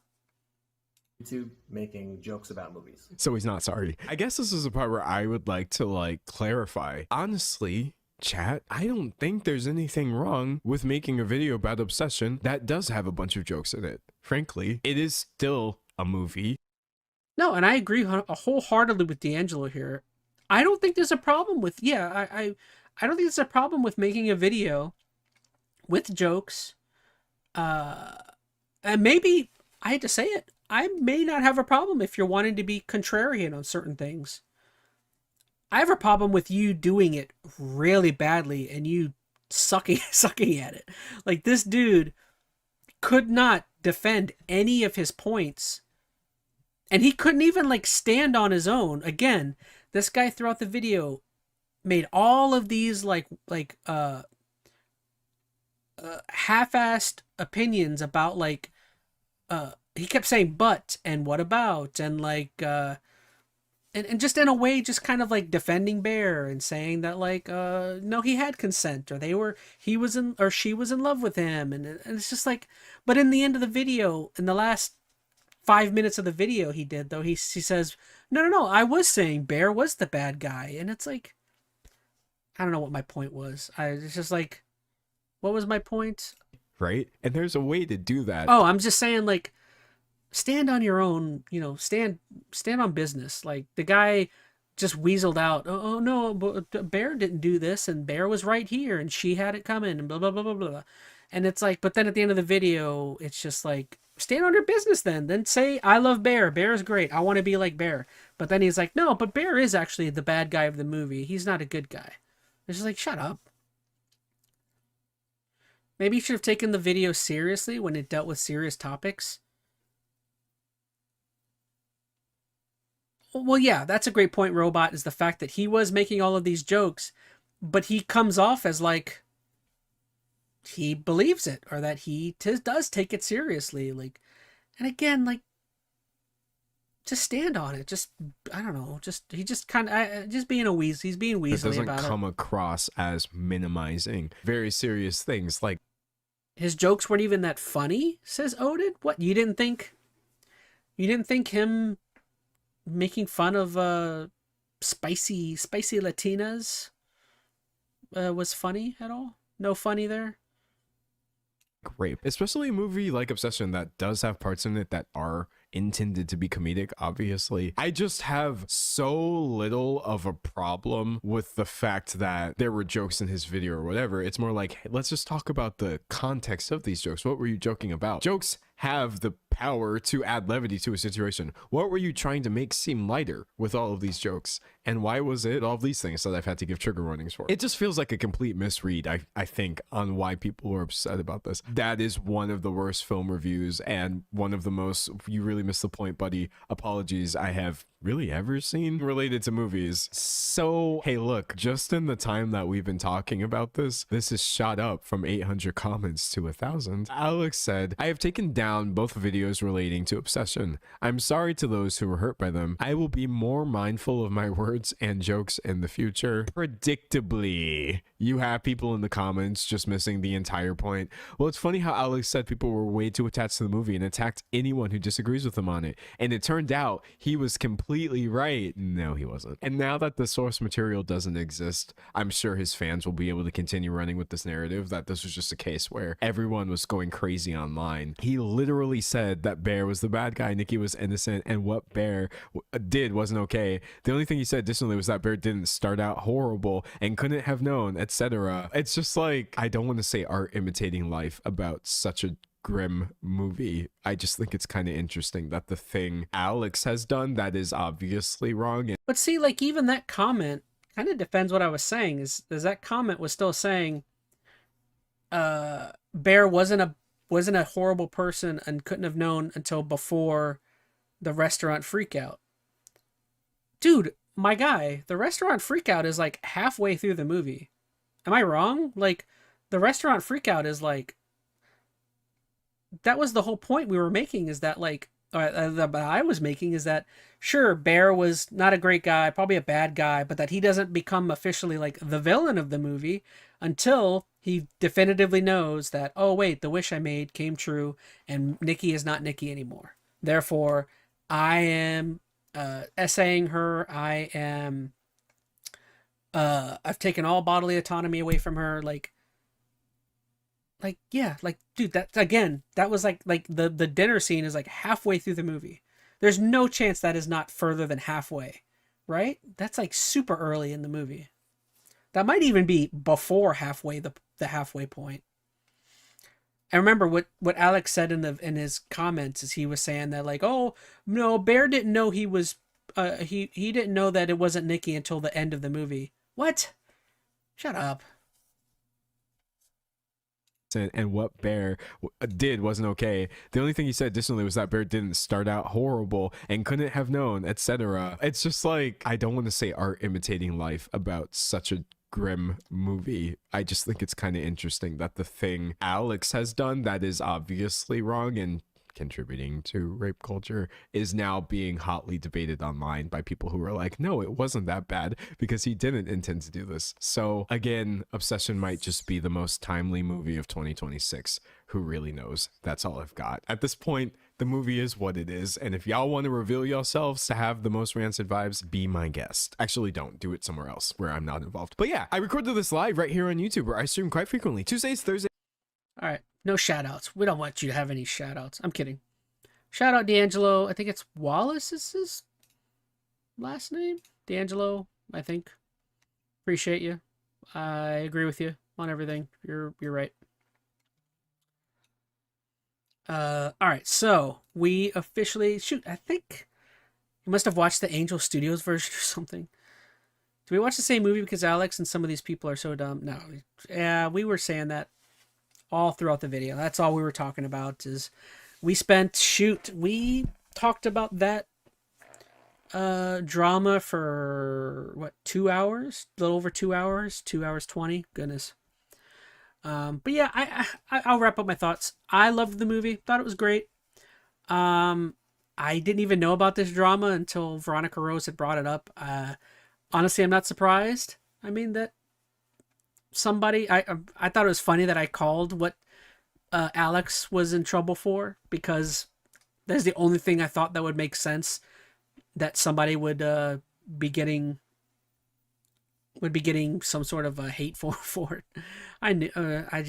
YouTube making jokes about movies. So he's not sorry. I guess this is a part where I would like to clarify. Honestly, chat, I don't think there's anything wrong with making a video about obsession that does have a bunch of jokes in it. Frankly, it is still a movie. No, and I agree wholeheartedly with D'Angelo here. I don't think there's a problem with, I don't think there's a problem with making a video with jokes. And maybe, I hate to say it, I may not have a problem if you're wanting to be contrarian on certain things. I have a problem with you doing it really badly and you sucking at it. Like, this dude could not defend any of his points. And he couldn't even stand on his own. Again, this guy throughout the video made all of these half-assed opinions about he kept saying but and what about and and just in a way just kind of defending Bear and saying that no, he had consent, or she was in love with him, and it's just but in the end of the video, in the last 5 minutes of the video he says no, I was saying Bear was the bad guy, and it's I don't know what my point was. It's just what was my point? Right? And there's a way to do that. Oh, I'm just saying stand on your own, stand on business. The guy just weaseled out, oh no, but Bear didn't do this, and Bear was right here, and she had it coming, and blah, blah, blah, blah, blah. And it's but then at the end of the video, it's just stand on your business then say, I love Bear. Bear is great. I want to be like Bear. But then he's no, but Bear is actually the bad guy of the movie. He's not a good guy. It's just shut up. Maybe you should have taken the video seriously when it dealt with serious topics. Well, yeah, that's a great point, Robot, is the fact that he was making all of these jokes, but he comes off as he believes it, or that he does take it seriously. And again, just stand on it. Just, I don't know, he just kind of, just being a weasel. He's being weaselly about it. It doesn't come across as minimizing very serious things. His jokes weren't even that funny, says Odin. What, you didn't think him making fun of spicy Latinas was funny at all? No funny there? Great. Especially a movie like Obsession that does have parts in it that are intended to be comedic, obviously. I just have so little of a problem with the fact that there were jokes in his video or whatever. It's more hey, let's just talk about the context of these jokes. What were you joking about? Jokes have the power to add levity to a situation. What were you trying to make seem lighter with all of these jokes? And why was it all of these things that I've had to give trigger warnings for? It just feels like a complete misread, I think, on why people are upset about this. That is one of the worst film reviews and one of the most, you really missed the point, buddy, apologies I have really ever seen related to movies. So, hey, look, just in the time that we've been talking about this has shot up from 800 comments to 1,000. Alex said, I have taken down both videos relating to Obsession. I'm sorry to those who were hurt by them. I will be more mindful of my words and jokes in the future. Predictably, you have people in the comments just missing the entire point. Well, it's funny how Alex said people were way too attached to the movie and attacked anyone who disagrees with him on it. And it turned out he was completely right. No, he wasn't. And now that the source material doesn't exist, I'm sure his fans will be able to continue running with this narrative that this was just a case where everyone was going crazy online. He literally said said that Bear was the bad guy, Nikki was innocent, and what Bear did wasn't okay. The only thing he said additionally was that Bear didn't start out horrible and couldn't have known, etc. It's just like, I don't want to say art imitating life about such a grim movie. I just think it's kind of interesting that the thing Alex has done that is obviously wrong. But see, like, even that comment kind of defends what I was saying. Is that comment was still saying Bear wasn't a horrible person and couldn't have known until before the restaurant freakout. Dude, my guy, the restaurant freakout is like halfway through the movie. Am I wrong? Like, the restaurant freakout is like, that was the whole point we were making, is that like, that I was making, is that sure, Bear was not a great guy, probably a bad guy, but that he doesn't become officially like the villain of the movie until he definitively knows that, oh wait, the wish I made came true and Nikki is not Nikki anymore. Therefore, I am essaying her. I am I've taken all bodily autonomy away from her. Like yeah, like dude, that again, that was like the dinner scene is like halfway through the movie. There's no chance that is not further than halfway, right? That's like super early in the movie. That might even be before halfway, the halfway point. And remember what Alex said in his comments is he was saying that like, oh no, Bear didn't know he was he didn't know that it wasn't Nikki until the end of the movie. What? Shut up. And what Bear did wasn't okay. The only thing he said additionally was that Bear didn't start out horrible and couldn't have known, etc. It's just like, I don't want to say art imitating life about such a grim movie. I just think it's kind of interesting that the thing Alex has done that is obviously wrong and contributing to rape culture is now being hotly debated online by people who are like, no, it wasn't that bad because he didn't intend to do this. So again, Obsession might just be the most timely movie of 2026. Who really knows? That's all I've got. At this point, the movie is what it is, and if y'all want to reveal yourselves to have the most rancid vibes, be my guest. Actually, don't. Do it somewhere else where I'm not involved. But yeah, I recorded this live right here on YouTube, where I stream quite frequently. Tuesdays, Thursdays. All right, no shout-outs. We don't want you to have any shout-outs. I'm kidding. Shout out D'Angelo. I think it's Wallace is his last name. D'Angelo, I think. Appreciate you. I agree with you on everything. You're right. All right, so we officially I think you must have watched the Angel Studios version or something. Do we watch the same movie because Alex and some of these people are so dumb? No. Yeah, we were saying that all throughout the video. That's all we were talking about is we talked about that drama for what, 2 hours? A little over 2 hours, 2 hours 20. Goodness. But yeah, I'll wrap up my thoughts. I loved the movie. Thought it was great. I didn't even know about this drama until Veronica Rose had brought it up. Honestly, I'm not surprised. I mean, that somebody, I thought it was funny that I called what Alex was in trouble for, because that's the only thing I thought that would make sense, that somebody would be getting some sort of a hate for it. I knew I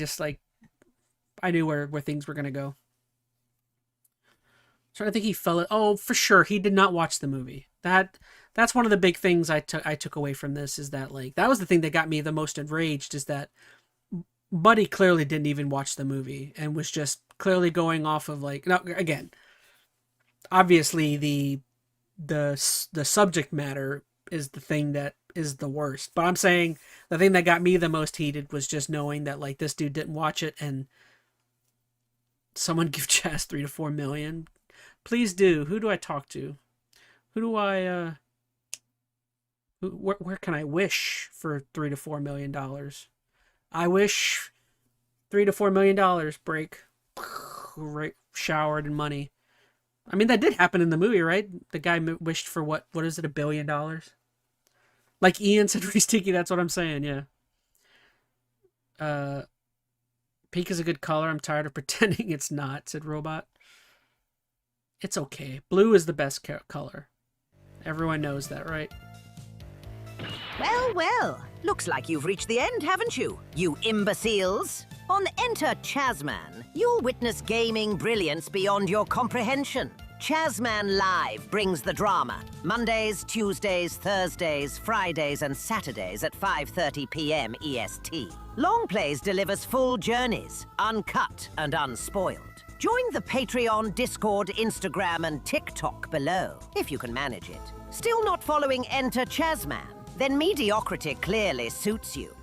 knew where things were gonna go. So I think he fell. Oh, for sure, he did not watch the movie. That's one of the big things I took away from this, is that like, that was the thing that got me the most enraged, is that Buddy clearly didn't even watch the movie and was just clearly going off of like, now again, obviously the subject matter is the thing that is the worst, but I'm saying the thing that got me the most heated was just knowing that like this dude didn't watch it, and someone give Chaz 3 to 4 million. Please do. Who do I talk to? Who do I where can I wish for $3 to $4 million? I wish $3 to $4 million break. Right, showered in money. I mean, that did happen in the movie, right? The guy wished for what is it, $1 billion? Like Ian said, Reese Tiki, that's what I'm saying, yeah. Pink is a good color. I'm tired of pretending it's not, said Robot. It's okay. Blue is the best color. Everyone knows that, right? Well, well. Looks like you've reached the end, haven't you? You imbeciles. On Enter ChazmaN, you'll witness gaming brilliance beyond your comprehension. ChazmaN Live brings the drama. Mondays, Tuesdays, Thursdays, Fridays, and Saturdays at 5:30 p.m. EST. Long Plays delivers full journeys, uncut and unspoiled. Join the Patreon, Discord, Instagram, and TikTok below, if you can manage it. Still not following Enter ChazmaN? Then mediocrity clearly suits you.